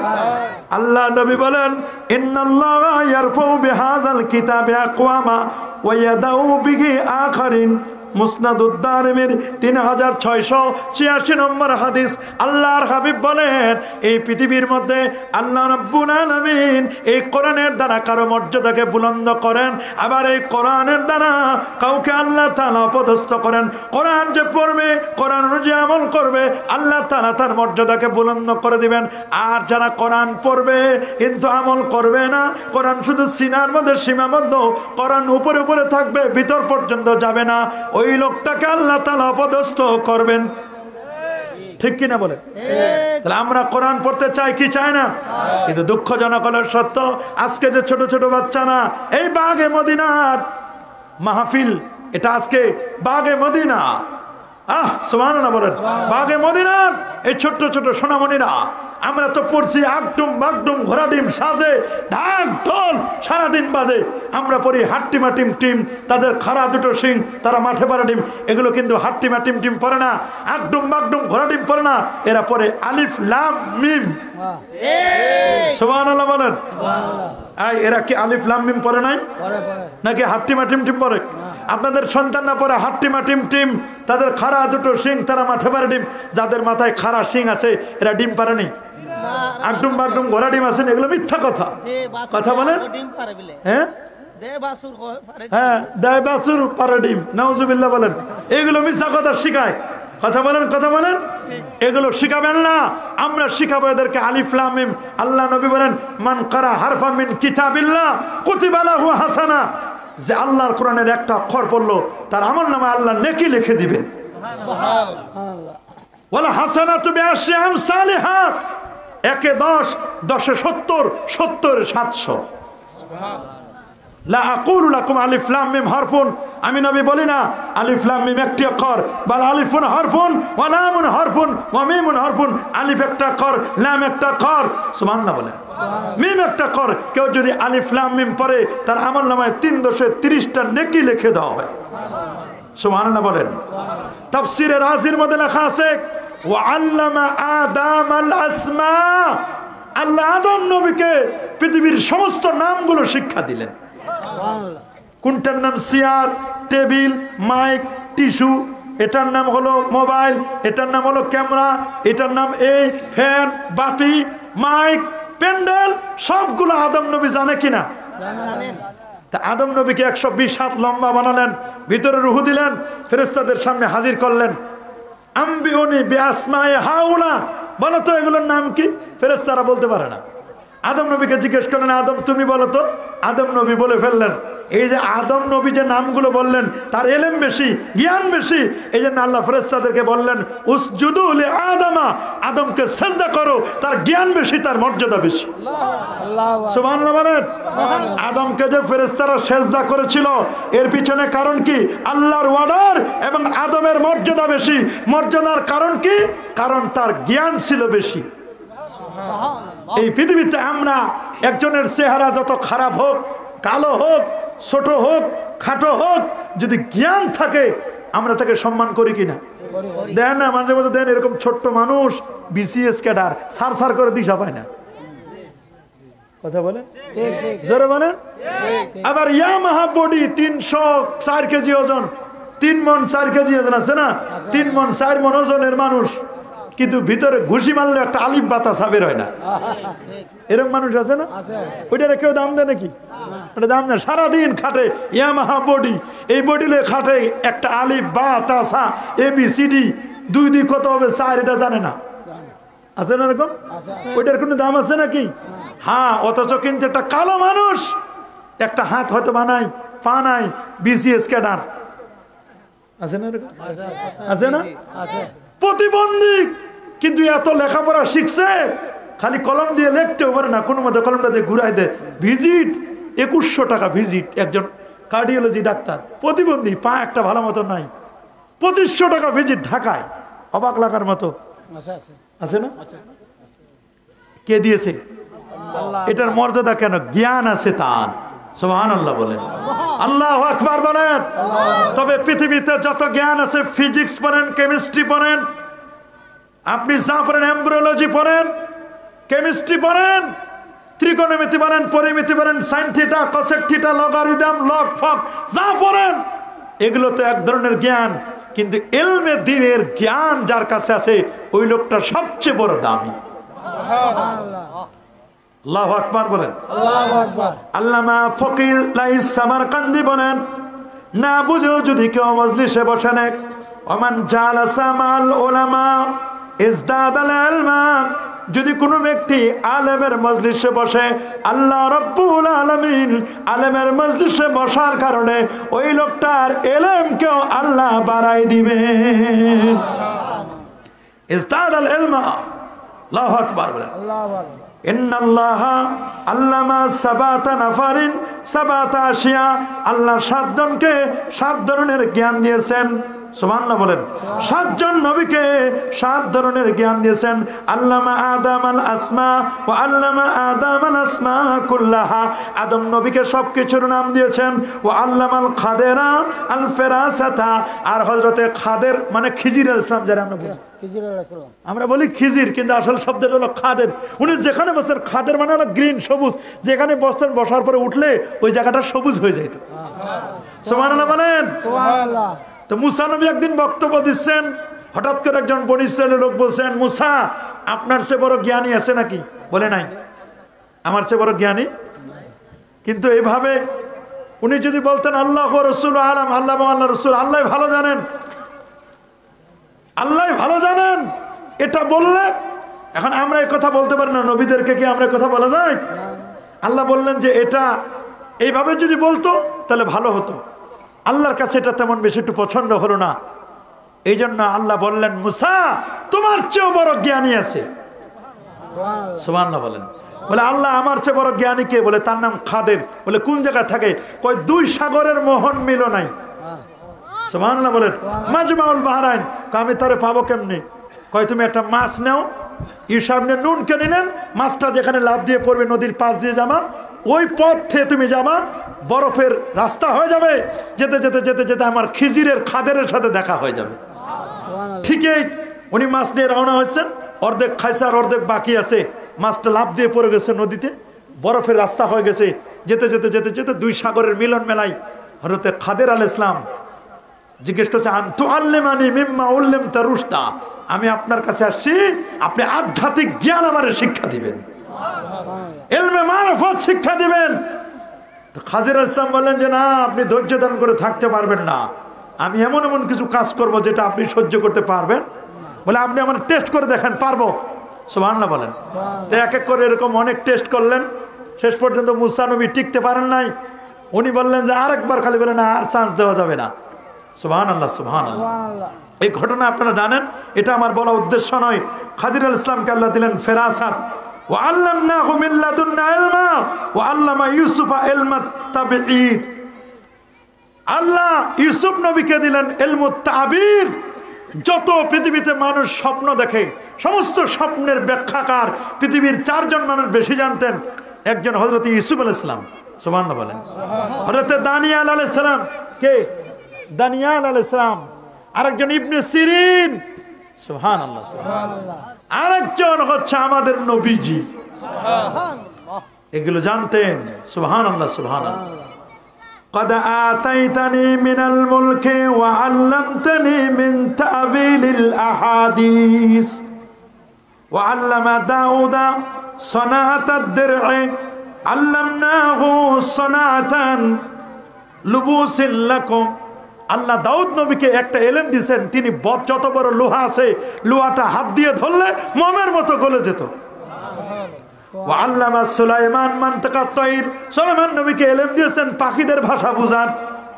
আল্লাহ নবী বলেন ইন্নাল্লাহা ইয়ারফাউ বিহাযাল কিতাবি আকওয়ামা ওয়া ইয়াদাউ বিহি আখারিন। মুসনাদুদ দারিমির 3686 নম্বর হাদিস। আল্লাহর হাবিব বলেন এই পৃথিবীর মধ্যে আল্লাহ রাব্বুল আলামিন এই কোরআনের দ্বারা কারো মর্যাদাকে বুলন্দ করেন, আবার এই কোরআনের দ্বারা কাউকে আল্লাহ তাআলা অপদস্থ করেন। কোরআন যে পড়বে, কোরআন অনুযায়ী আমল করবে, আল্লাহ তাআলা তার মর্যাদাকে বুলন্দ করে দিবেন। আর যারা কোরআন পড়বে কিন্তু আমল করবে না, কোরআন শুধু সিনার মধ্যে সীমাবদ্ধ, কোরআন উপরে উপরে থাকবে, ভিতর পর্যন্ত যাবে না, ওই লোকটাকে আল্লাহ তাআলা অপদস্থ করবেন। ঠিক কিনা বলে? তাহলে আমরা কোরআন পড়তে চাই কি চাই না? কিন্তু দুঃখজনক হলো সত্য, আজকে যে ছোট ছোট বাচ্চারা এই বাগে মদিনার মাহফিল, এটা আজকে বাগে মদিনা, সুবহানাল্লাহ বলেন, বাগে মদিনার এই ছোট্ট ছোট সোনামণিরা, আমরা তো পড়ছি আগডুম বাগডুম ঘোড়া ডিম সাজে, ঢাক ঢোল সারাদিন বাজে, আমরা পড়ি হাট্টিমা টিম টিম, তাদের খাড়া দুটো শিং, তারা মাঠে পাড়া ডিম। এগুলো কিন্তু হাট্টিমা টিম টিম পড়ে না, আগডুম বাগডুম ঘোড়া ডিম পড়ে না, এরা পড়ে আলিফ লাম মিম। সুবহানাল্লাহ বলেন। এরা কি আলিফ লাম মিম পড়ে নাই নাকি হাট্টিমা টিম টিম পড়ে? আপনাদের সন্তানরা পড়ে হাট্টিমা টিম টিম, তাদের খাড়া দুটো শিং, তারা মাঠে পারে ডিম। যাদের মাথায় খাড়া শিং আছে এরা ডিম পারেনি, আগডুম বাগডুম ঘোড়া ডিম আছেন, এগুলো মিথ্যা কথা। কথা বলেন? হ্যাঁ হ্যাঁ, দেয় বাছুর পারে ডিম, নাউজুবিল্লাহ বলেন। এগুলো মিথ্যা কথা শিখায়। কথা বলেন, কথা বলেন। এগুলো শিখাবেন না, আমরা শিখাবো এদেরকে আলিফ লাম মিম। আল্লাহ নবী বলেন মান কারা হারফা মিন কিতাবিল্লাহ কুতিবা লাহু হাসানা। যে আল্লাহর কোরআনের একটা অক্ষর পড়লো তার আমলনামায় আল্লাহ নেকি লিখে দিবেন। সুবহানাল্লাহ। ওয়ালা হাসানাতু বিআশরি আমসালিহা, 1 এ 10, 10 এ 70, 70 এ 700। সুবহানাল্লাহ। লা আকুলু লাকুম আলিফ লাম মিম হারফুন, আমি নবী বলি না আলিফ লাম মিম একটি অক্ষর, বাল আলিফুন হারফুন ওয়া লামুন হারফুন ওয়া মিমুন হারফুন। আলিফ একটা অক্ষর, লাম একটা অক্ষর। সুবহানাল্লাহ বলেন। মিম একটা অক্ষর। কেউ যদি আলিফ লাম মিম পড়ে তার আমলনামায় 330টা নেকি লিখে দেওয়া হয়। সুবহানাল্লাহ বলেন। তাফসীরে রাজির মধ্যে লেখা আছে ওয়া আল্লামা আদামাল আসমা, আল্লাহ আদম নবীকে পৃথিবীর সমস্ত নামগুলো শিক্ষা দিলেন। কোনটার নাম চেয়ার, টেবিল, মাইক, টিস্যু, এটার নাম হলো মোবাইল, এটার নাম হলো ক্যামেরা, এটার নাম এই ফ্যান, বাতি, মাইক, প্যান্ডেল, সবগুলো আদম নবী জানে কিনা? তা আদম নবীকে 120 হাত লম্বা বানালেন, ভিতরে রুহু দিলেন, ফেরেশতাদের সামনে হাজির করলেন। আম্বিউনি বিআসমায়ে হাউলা, বলো তো এগুলোর নাম কি? ফেরেশতারা বলতে পারে না। আদম নবীকে জিজ্ঞেস করলেন আদম তুমি বলো তো। আদম নবী বলে ফেললেন। এই যে আদম নবী যে নামগুলো বললেন তার ইলম বেশি, জ্ঞান বেশি, এই জন্য আল্লাহ ফেরেশতাদেরকে বললেন উসজুদু লি আদমা, আদমকে সিজদা করো, তার জ্ঞান বেশি, তার মর্যাদা বেশি। সুবহানাল্লাহ বলেন। আদমকে যে ফেরেশতারা সিজদা করেছিল এর পিছনে কারণ কি? আল্লাহর ওয়ার্ডার এবং আদমের মর্যাদা বেশি। মর্যাদার কারণ কি? কারণ তার জ্ঞান ছিল বেশি। এই পৃথিবীতে আমরা একজনের চেহারা যত খারাপ হোক, কালো হোক, ছোট হোক, খাটো হোক, যদি জ্ঞান থাকে আমরা তাকে সম্মান করি কিনা? দেন না মাঝে মাঝে দেন, এরকম ছোট্ট মানুষ বিসিএস ক্যাডার সার সার করে দিশা পায় না। কথা বলেন, জোরে বলেন। আবার ইয়ামাহা বডি 304 কেজি ওজন, 3 মণ 4 কেজি ওজন আছে না, 3 মণ 4 মণ ওজনের মানুষ, কিন্তু ভিতরে ঘুষি মারলে একটা আলিফ বাতাস বের হয় না। এরকম মানুষ আছে না? ওইটারে কেউ দাম দেয় নাকি? ওটা দাম দেয়। সারাদিন খাটে, ইয়ামাহা বডি, এই বডিলে খাটে একটা আলিফ বাতাসা ABCD 2 2 কত হবে 4 এটা জানে না। আছে না এরকম? ওইটার কোনো দাম আছে নাকি? হ্যাঁ, অথচ কিন্তু একটা কালো মানুষ একটা হাত হয়তো বানাই, পা নাই, BCS ক্যাডার আছে না এরকম? আছে না? প্রতিবন্ধী, কিন্তু এত লেখাপড়া শিখছে, খালি কলম দিয়ে লিখতেও পারে না, কোনো মতে কলমটা দিয়ে ঘুরাই দেয়। ভিজিট 2100 টাকা ভিজিট, একজন কার্ডিওলজি ডাক্তার, প্রতিবন্ধী, পা একটা ভালো মতো নাই, 2500 টাকা ভিজিট ঢাকায়। অবাক লাগার মতো। আছে না? কে দিয়েছে? এটার মর্যাদা কেন? জ্ঞান আছে তার। সুবহানাল্লাহ বলেন। আল্লাহু আকবার বলেন। তবে পৃথিবীতে যত জ্ঞান আছে, ফিজিক্স পড়েন, কেমিস্ট্রি পড়েন, আপনি যা পড়েন, এমব্রিওলজি পড়েন, কেমিস্ট্রি পড়েন, ত্রিকোণমিতি পড়েন, পরিমিতি পড়েন, sine theta, cosec theta, logarithm, log fog যা পড়েন, এগুলো তো এক ধরনের জ্ঞান। কিন্তু ইলমে দ্বীনের জ্ঞান যার কাছে আছে, ওই লোকটা সবচেয়ে বড় দামি। আল্লাহু আকবার বলেন। আল্লামা ফকির লাইস সামারকান্দি বলেন, না বুঝেও যদি কেউ মজলিসে বসে নেয়, ওমান জালাসা মাল উলামা ইজদাদাল ইলমা, যদি কোনো ব্যক্তি আলেমের মজলিসে বসে, আল্লাহ রাব্বুল আলামিন আলেমের মজলিসে বসার কারণে ওই লোকটার ইলমকেও আল্লাহ বাড়াই দিবে। ইজদাদাল ইলমা, আল্লাহু আকবার বলেন। ইন্নাল্লাহা আল্লামা সাবাতা নাফারিন সাবাতা আশিয়া, আল্লাহ 7 জনকে 7 ধরনের জ্ঞান দিয়েছেন। সুবহানাল্লাহ বলেন। 7 জন নবীকে 7 ধরনের জ্ঞান দিয়েছেন। আল্লামা আদম আল আসমা ওয়া আল্লামা আদম আল আসমা কুল্লাহা, আদম নবীকে সবকিছুর নাম দিয়েছেন। ওয়া আল্লামাল খাদেরা আল ফিরাসাতা, আর হযরতে খাদের মানে খিজির আলাইহিস সালাম, যারা আমরা বলি খিজির, কিন্তু আসল শব্দটা হলো খাদের। উনি যেখানে বসতেন, খাদের মানে হলো গ্রিন, সবুজ, যেখানে বসতেন বসার পরে উঠলে ওই জায়গাটা সবুজ হয়ে যেত। সুবহানাল্লাহ বলেন। সুবহানাল্লাহ। তো মুসা নবী একদিন বক্তব্য দিচ্ছেন, হঠাৎ করে একজন বনী ইসরাইলের লোক বলছেন, মুসা আপনার চেয়ে বড় জ্ঞানী আছে নাকি? বলে নাই, আমার চেয়ে বড় জ্ঞানী। কিন্তু এইভাবে উনি যদি বলতেন আল্লাহ রাসূল আলাম, আল্লাহ এবং আল্লাহ রাসূল আল্লাহ ভালো জানেন, আল্লাহ ভালো জানেন, এটা বললে, এখন আমরা এই কথা বলতে পারি না, নবীদেরকে কি আমরা কথা বলা যায়? আল্লাহ বললেন যে এটা এইভাবে যদি বলতো তাহলে ভালো হতো। আল্লাহর কাছে এটা তেমন বেশি একটু পছন্দ হলো না, এই জন্য আল্লাহ বললেন, মুসা তোমার চেয়েও বড় জ্ঞানী আছে। সুবহানাল্লাহ বলেন। বলে আল্লাহ আমার চেয়ে বড় জ্ঞানী কে? বলে তার নাম খাদের। বলে কোন জায়গায় থাকে? কয় 2 সাগরের মোহন মিল নাই। সুবহানাল্লাহ বলেন। মাজমাউল বাহরাইন, আমি তারে পাবো কেমনি? কয় তুমি একটা মাছ নাও, সামনে নুনকে নিলেন, মাছটা যেখানে লাফ দিয়ে পড়বে নদীর পাশ দিয়ে যাবা, ওই পথে তুমি যাবা, বরফের রাস্তা হয়ে যাবে, যেতে যেতে যেতে যেতে আমার খিজিরের খাদেরের সাথে দেখা হয়ে যাবে। ঠিকই উনি মাছ নিয়ে রওনা হয়েছেন, অর্ধেক খাইছে আর অর্ধেক বাকি আছে, মাছটা লাফ দিয়ে পড়ে গেছে নদীতে, বরফের রাস্তা হয়ে গেছে, যেতে যেতে যেতে যেতে 2 সাগরের মিলন মেলায় হযরতে খাদের আলাইহিস সালাম জিজ্ঞেস করছে, আনতু আল্লিমানি মিম্মা উল্লিমতা রুশদা, আমি আপনার কাছে আসছি, আপনি আধ্যাত্মিক জ্ঞান আমারে শিক্ষা দিবেন, ইলমে মারিফত শিক্ষা দিবেন। তো খাজির আলাইহিস সালাম বললেন যে না, আপনি ধৈর্য ধারণ করে থাকতে পারবেন না, আমি এমন এমন কিছু কাজ করব যেটা আপনি সহ্য করতে পারবেন। বলে আপনি আমার টেস্ট করে দেখেন, পারবো। সুবহানাল্লাহ বলেন। তো এক এক করে এরকম অনেক টেস্ট করলেন, শেষ পর্যন্ত মুসা নবী টিকতে পারেন নাই। উনি বললেন যে আরেকবার, খালি বলেন না, আর চান্স দেওয়া যাবে না। সুবহানাল্লাহ সুবহানাল্লাহ। এই ঘটনা আপনারা জানেন, এটা আমার বলা উদ্দেশ্য নয়। খাদির আলাইহিস সালামকে আল্লাহ দিলেন ফেরাসাত, ওয়া আল্লামনাহু মিন লাদুন্না ইলমা ওয়া আল্লামা ইউসুফা ইলমাত তাবিঈদ। আল্লাহ ইউসুফ নবীকে দিলেন ইলমুত তাবির। যত পৃথিবীতে মানুষ স্বপ্ন দেখে, সমস্ত স্বপ্নের ব্যাখ্যাকার পৃথিবীর 4 জন মানুষ বেশি জানতেন। একজন হযরত ইউসুফ আলাইহিস সালাম, সুবহানাল্লাহ বলেন। হযরত দানিয়াল আলাইহিস সালাম, কে? দানিয়াল আলাইহিস সালাম। আরেকজন ইবনে সিরিন, সুবহানাল্লাহ সুবহানাল্লাহ। আরেকজন হচ্ছে আমাদের নবীজি, সুবহানাল্লাহ, এগুলো জানতেন। সুবহানাল্লাহ সুবহানাল্লাহ। قد آتيتني من الملك وعلمتني من تأويل الأحاديث وعلم داود صناعة الدرع علمناه صناعة لبوس لكم। আল্লাহ দাউদ নবীকে একটা ইলম দিয়েছেন, তিনি যত বড় লোহা আছে, লোহাটা হাত দিয়ে ধরলে মোমের মতো গলে যেত। ওয়াল্লামা সুলাইমান মানতাকাত তাইর, সুলাইমান নবীকে ইলম দিয়েছেন পাখিদের ভাষা বুঝার।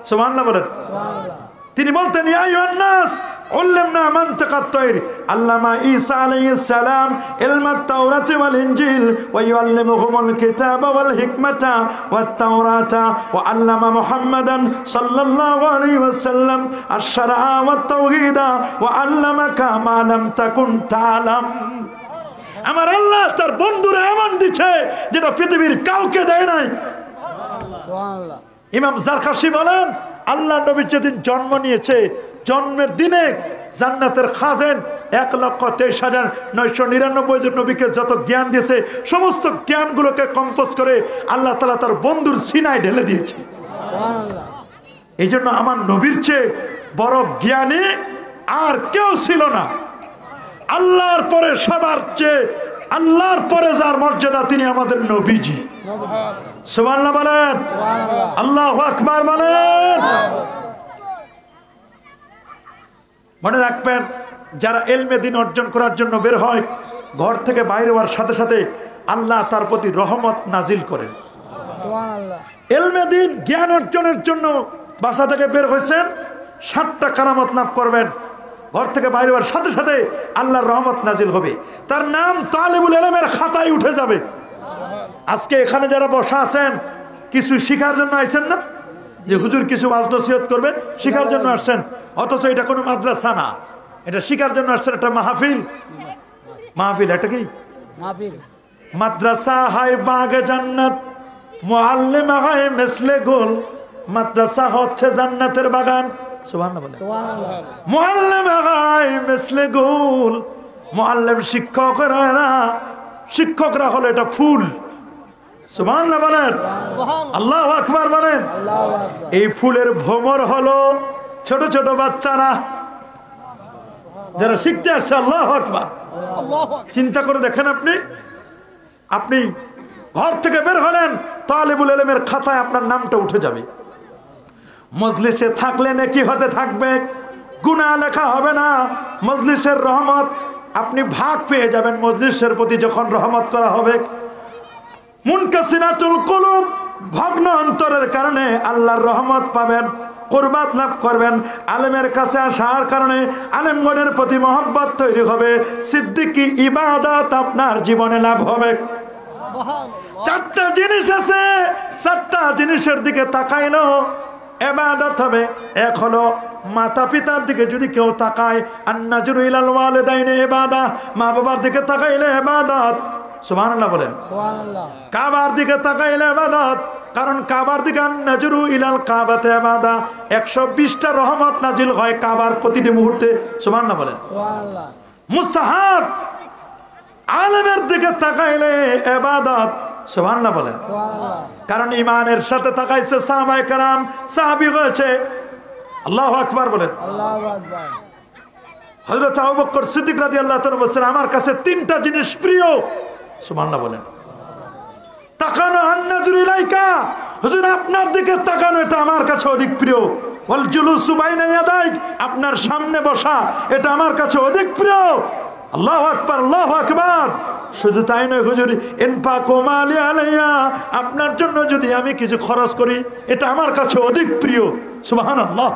সুবহানাল্লাহ বলেন। তিনি বলতেন ইয়া আইয়ুহান নাস উল্লিমনা মানতাকাত তাইর। আল্লামা ঈসা আলাইহিস সালাম ইলমাত তাওরাত ওয়াল ইনজিল ওয়া ইউআল্লিমুহুমুল কিতাবা ওয়াল হিকমাতা ওয়াত তাওরাতা ওয়া আল্লামা মুহাম্মাদান সাল্লাল্লাহু আলাইহি ওয়াসাল্লাম আশ-শারআ ওয়াত তাওহীদা ওয়া আল্লামাকা মা লাম তাকুন তা'লাম। আমার আল্লাহ তার বন্ধুরা এমন দিচ্ছে যেটা পৃথিবীর কাউকে দেয় নাই। ইমাম জারকাশি বলেন আল্লাহ নবী যেদিন জন্ম নিয়েছে জন্মের দিনে জান্নাতের খাজেন 1,23,999 জন নবীকে যত জ্ঞান দিয়েছে সমস্ত জ্ঞানগুলোকে কম্পোজ করে আল্লাহ তাআলা তার বন্ধুর সিনায় ঢেলে দিয়েছে। এই জন্য আমার নবীর চেয়ে বড় জ্ঞানী আর কেউ ছিল না। আল্লাহর পরে সবার চেয়ে আল্লাহর পরে যার মর্যাদা তিনি আমাদের নবীজি। সুবহানাল্লাহ বলেন, আল্লাহু আকবার বলেন। মনে রাখবেন যারা ইলমে দ্বীন অর্জন করার জন্য বের হয় ঘর থেকে বাইরে হওয়ার সাথে সাথে আল্লাহ তার প্রতি রহমত নাজিল করেন। ইলমে দ্বীন জ্ঞান অর্জনের জন্য বাসা থেকে বের হয়েছেন 7টা কারামত লাভ করবেন। ঘর থেকে বাইরে হওয়ার সাথে সাথে আল্লাহর রহমত নাজিল হবে, তার নাম তালিবুল ইলমের খাতায় উঠে যাবে। আজকে এখানে যারা বসা আছেন কিছু শিখার জন্য আইছেন না, যে হুজুর কিছু ওয়াজ নসিহত করবে শিখার জন্য আসছেন, অথচ এটা কোনো মাদ্রাসা না, এটা শিখার জন্য আসছেন, এটা মাহফিল। মাহফিল এটা কি মাহফিল? মাদ্রাসা হায় বাগে জান্নাত, মুআল্লিম হায় মিসলে গুল। মাদ্রাসা হচ্ছে জান্নাতের বাগান। সুবহানাল্লাহ বলেন। মুআল্লিম হায় মিসলে গুল। মুআল্লিম শিক্ষকরা, শিক্ষকরা হলো এটা ফুল। সুবহানাল্লাহ বলেন, আল্লাহু আকবার বলেন। এই ফুলের ভ্রমর হলো ছোট ছোট বাচ্চারা যারা শিখতে আসছে। আল্লাহু আকবার। চিন্তা করে দেখেন, আপনি ঘর থেকে বের হলেন তালিবুল ইলমের খাতায় আপনার নামটা উঠে যাবে। মজলিসে থাকলে নেকি হতে থাকবে, গুনাহ লেখা হবে না। মজলিসের রহমত আপনি ভাগ পেয়ে যাবেন মজলিসের প্রতি যখন রহমত করা হবে। মুনকাসিরাতুল কুলুব, ভগ্ন অন্তরের কারণে আল্লাহর রহমত পাবেন, কুরবাত লাভ করবেন। আলেমের কাছে আসার কারণে আলেমগণের প্রতি মহব্বত তৈরি হবে। সিদ্দিকি ইবাদত আপনার জীবনে লাভ হবে। 4টা জিনিস আছে, 4টা জিনিসের দিকে তাকাইলো ইবাদত হবে। এক হলো মাতা পিতার দিকে যদি কেউ তাকায়, আন্নাজুরু ইলাল ওয়ালিদাইনি ইবাদা, মা বাবার দিকে তাকাইলে ইবাদত। সুবহানাল্লাহ বলেন। সুবহানাল্লাহ। কাবার দিকে তাকাইলে ইবাদত, কারণ কাবার দিকে আন্নাজুরু ইলাল কাবাতে ইবাদা। 120টা রহমত নাজিল হয় কাবার প্রতিটি মুহূর্তে। সুবহানাল্লাহ বলেন। সুবহানাল্লাহ। মুসাহাব, আলেমের দিকে তাকাইলে ইবাদত। সুবহানাল্লাহ বলেন। সুবহানাল্লাহ। কারণ ঈমানের সাথে তাকাইছে সাহাবায়ে কেরাম, সাহাবী হয়েছে। আল্লাহু আকবার বলেন। আল্লাহু আকবার। হযরত আবু বকর সিদ্দিক রাদিয়াল্লাহু তাআলা বলেন আমার কাছে 3টা জিনিস প্রিয়। সুবহানাল্লাহ বলেন। তাকানো, আন্নাজুরু ইলাইকা, হুজুর আপনার দিকে তাকানো এটা আমার কাছে অধিক প্রিয়। ওয়াল জুলুসু বাইনা ইয়াদাইক, আপনার সামনে বসা এটা আমার কাছে অধিক প্রিয়। আল্লাহু আকবার, আল্লাহু আকবার। শুধু তাই নয় হুজুর, ইনফাকু মালি আলাইয়া, আপনার জন্য যদি আমি কিছু খরচ করি এটা আমার কাছে অধিক প্রিয়। সুবহানাল্লাহ,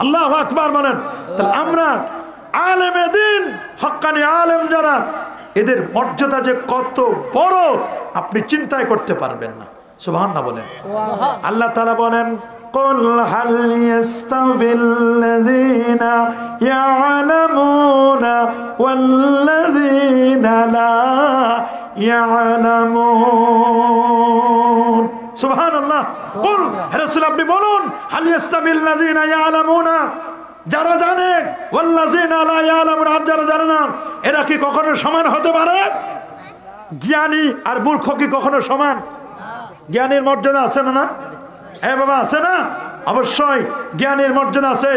আল্লাহু আকবার বলেন। তাহলে আমরা আলেমে দ্বীন, হক্কানি আলেম যারা, এদের মর্যাদা যে কত বড় আপনি চিন্তাই করতে পারবেন না। সুবহানাল্লাহ বলেন। আল্লাহ তাআলা বলেন, কুল হাল ইয়াস্তাবিল্লাযীনা ইয়ালামুনা ওয়াল্লাযীনা লা ইয়ালামুন। সুবহানাল্লাহ। কুল, হে রাসূল আপনি বলুন, হাল ইয়াস্তাবিল্লাযীনা ইয়ালামুনা, যারা জানে, ওয়াল্লাযীনা লা ইয়ালামুন, আর যারা জানে না, এরা কি কখনো সমান হতে পারে? জ্ঞানী আর মূর্খ কি কখনো সমান? জ্ঞানীর মর্যাদা আছে না? হ্যাঁ বাবা, আছে না? অবশ্যই জ্ঞানীর মর্যাদা আছে।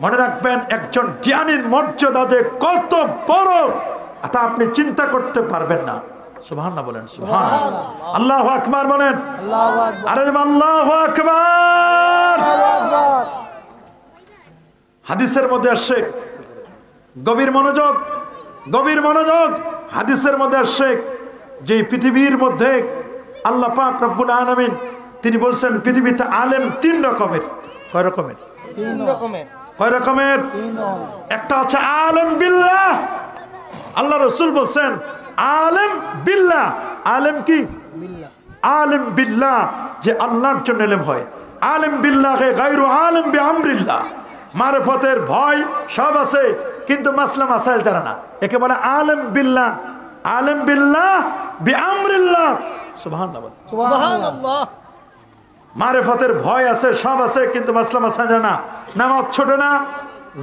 মনে রাখবেন একজন জ্ঞানীর মর্যাদা যে কত বড় তা আপনি চিন্তা করতে পারবেন না। সুবহানাল্লাহ বলেন। সুবহানাল্লাহ। আল্লাহু আকবার বলেন। আল্লাহু আকবার। আরে আল্লাহু আকবার। হাদিসের মধ্যে আসছে, গভীর মনোযোগ, গভীর মনোযোগ। হাদিসের মধ্যে আসছে যে পৃথিবীর মধ্যে আল্লাহ পাক রব্বুল আলামিন তিনি বলছেন পৃথিবীতে আলেম 3 রকমের। কয় রকমের? 3 রকমের। কয় রকমের? একটা হচ্ছে আলেম বিল্লাহ। আল্লাহ রাসূল বলছেন আলেম বিল্লাহ। আলেম কি? বিল্লাহ। আলেম বিল্লাহ, যে আল্লাহর জন্য ইলম হয়। আলেম বিল্লাহ গায়রু আলেম বিআমরিল্লাহ, মারিফতের ভয় সব আছে কিন্তু মাসলা মাসাইল জানে না, একে বলে আলেম বিল্লাহ। আলেম বিল্লাহ বিআমরিল্লাহ। সুবহানাল্লাহ। সুবহানাল্লাহ। মারেফতের ভয় আছে, সব আছে, কিন্তু মাসলা মাসা জানে না। নামাজ ছোটে না,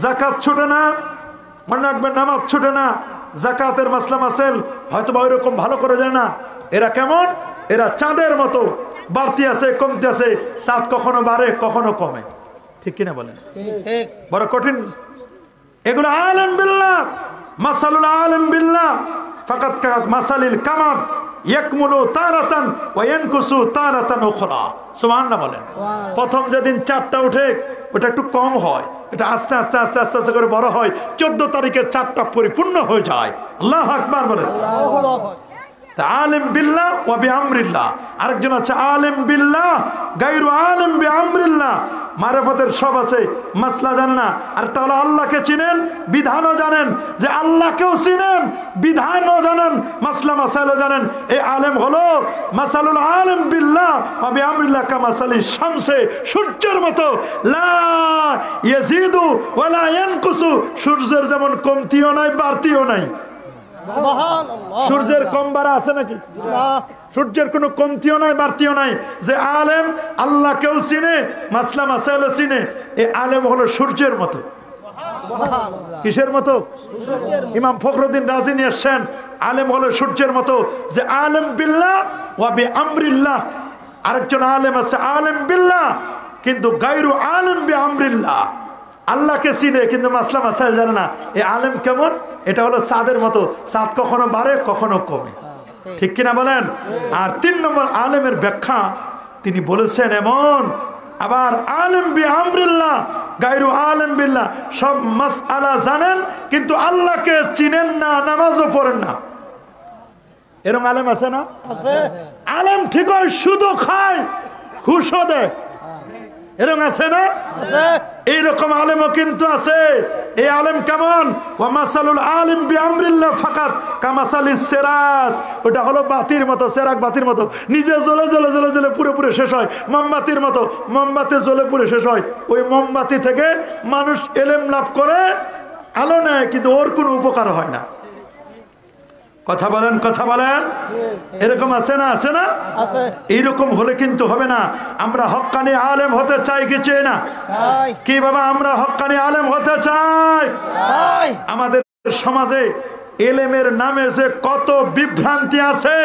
জাকাত ছোটে না, মনে রাখবেন নামাজ ছোটে না, জাকাতের মাসলা মাসেল হয়তো বা ওইরকম ভালো করে জানে না। এরা কেমন? এরা চাঁদের মতো, বাড়তি আছে কমতে আছে, চাঁদ কখনো বাড়ে কখনো কমে, ঠিক কিনা বলেন? ঠিক। বড় কঠিন এগুলো। আলেম বিল্লাহ, মাসালুল আলেম বিল্লাহ ফাকাত কাত মাসালিল কামাব ইয়াকমুলু তারাতান ওয়া ইয়ানকুসু তারাতান উখরা। সুবহানাল্লাহ বলেন। প্রথম যেদিন চাঁদটা উঠে ওটা একটু কম হয়, এটা আস্তে আস্তে আস্তে আস্তে আস্তে করে বড় হয়, 14 তারিখে চাঁদটা পরিপূর্ণ হয়ে যায়। আল্লাহু আকবার বলেন। আলেম বিল্লাহ ওয়া বিআমরিল্লাহ। আরেকজন আছে আলেম বিল্লাহ গায়রু আলেম বিআমরিল্লাহ। মারিফতের সব আছে, মাসলা জানে না। আরেকটা হলো আল্লাহকে চিনেন, বিধানও জানেন, যে আল্লাহকেও চিনেন, বিধানও জানেন, মাসলা মাসাইলও জানেন। এই আলেম হলো মাসালুল আলেম বিল্লাহ ওয়া বিআমরিল্লাহ কামাসালি শামসে, সূর্যের মতো, লা ইয়াজিদু ওয়া লা ইয়ানকুসু। সূর্যের যেমন কমতিও নাই বাড়তিও নাই। সূর্যের কম বাড়া আছে নাকি? সূর্যের কোনো কমতিও নাই বাড়তিও নাই। যে আলেম আল্লাহকেও চিনে, মাসলা মাসাইলও চিনে, এই আলেম হলো সূর্যের মতো। কিসের মতো? ইমাম ফখরুদ্দিন রাজি নিয়ে আসছেন, আলেম হলো সূর্যের মতো। যে আলেম বিল্লাহ ওয়া বিআমরিল্লাহ। আরেকজন আলেম আছে আলেম বিল্লাহ কিন্তু গায়রু আলেম বিআমরিল্লাহ। আল্লাহকে চিনে কিন্তু মাসলা মাসাইল জানে না। এই আলেম কেমন? এটা হলো চাঁদের মতো, চাঁদ কখনো বাড়ে কখনো কমে, ঠিক কিনা বলেন? আর 3 নম্বর আলেমের ব্যাখ্যা তিনি বলেছেন এমন। আবার আলেম বিআমরিল্লাহ গায়রু আলেম বিল্লাহ, সব মাসআলা জানেন কিন্তু আল্লাহকে চিনেন না, নামাজও পড়েন না। এরকম আলেম আছে না? আলেম ঠিক হয়, সুদও খায়, ঘুষও দেয়, এরকম আছে না? এইরকম আলেমও কিন্তু আছে। এই আলেম কেমন? ওয়া মাসালুল আলিম বিআমরিল্লাহ ফাকাত কামাসালিস সিরাজ। ওটা হলো বাতির মতো, সেরাক বাতির মতো, নিজে জ্বলে জ্বলে জ্বলে জ্বলে পুরো পুরো শেষ হয়। মোমবাতির মতো, মোমবাতি জ্বলে পুরো শেষ হয়। ওই মোমবাতি থেকে মানুষ এলেম লাভ করে, আলো নেয়, কিন্তু ওর কোনো উপকার হয় না। কথা বলেন, কথা বলেন। এরকম আছে না? আছে না? এইরকম হলে কিন্তু হবে না। আমরা হক্কানি আলেম হতে চাই কি চাই না? কি বাবা, আমরা হক্কানি আলেম হতে চাই। আমাদের সমাজে এলেমের নামে যে কত বিভ্রান্তি আছে,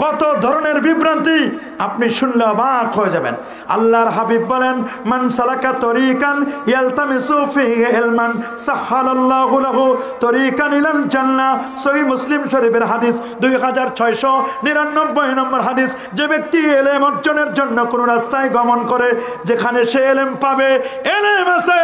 কত ধরনের বিভ্রান্তি, আপনি শুনলে অবাক হয়ে যাবেন। আল্লাহর হাবিব বলেন, মান সালাকা তরিকান ইয়ালতামিসু ফিহি ইলমান সাহালাল্লাহু লাহু তরিকান ইলাল জান্নাহ। সহিহ মুসলিম শরীফের হাদিস 2699 নম্বর হাদিস। যে ব্যক্তি এলেম অর্জনের জন্য কোন রাস্তায় গমন করে, যেখানে সে এলেম পাবে, এলেম আছে,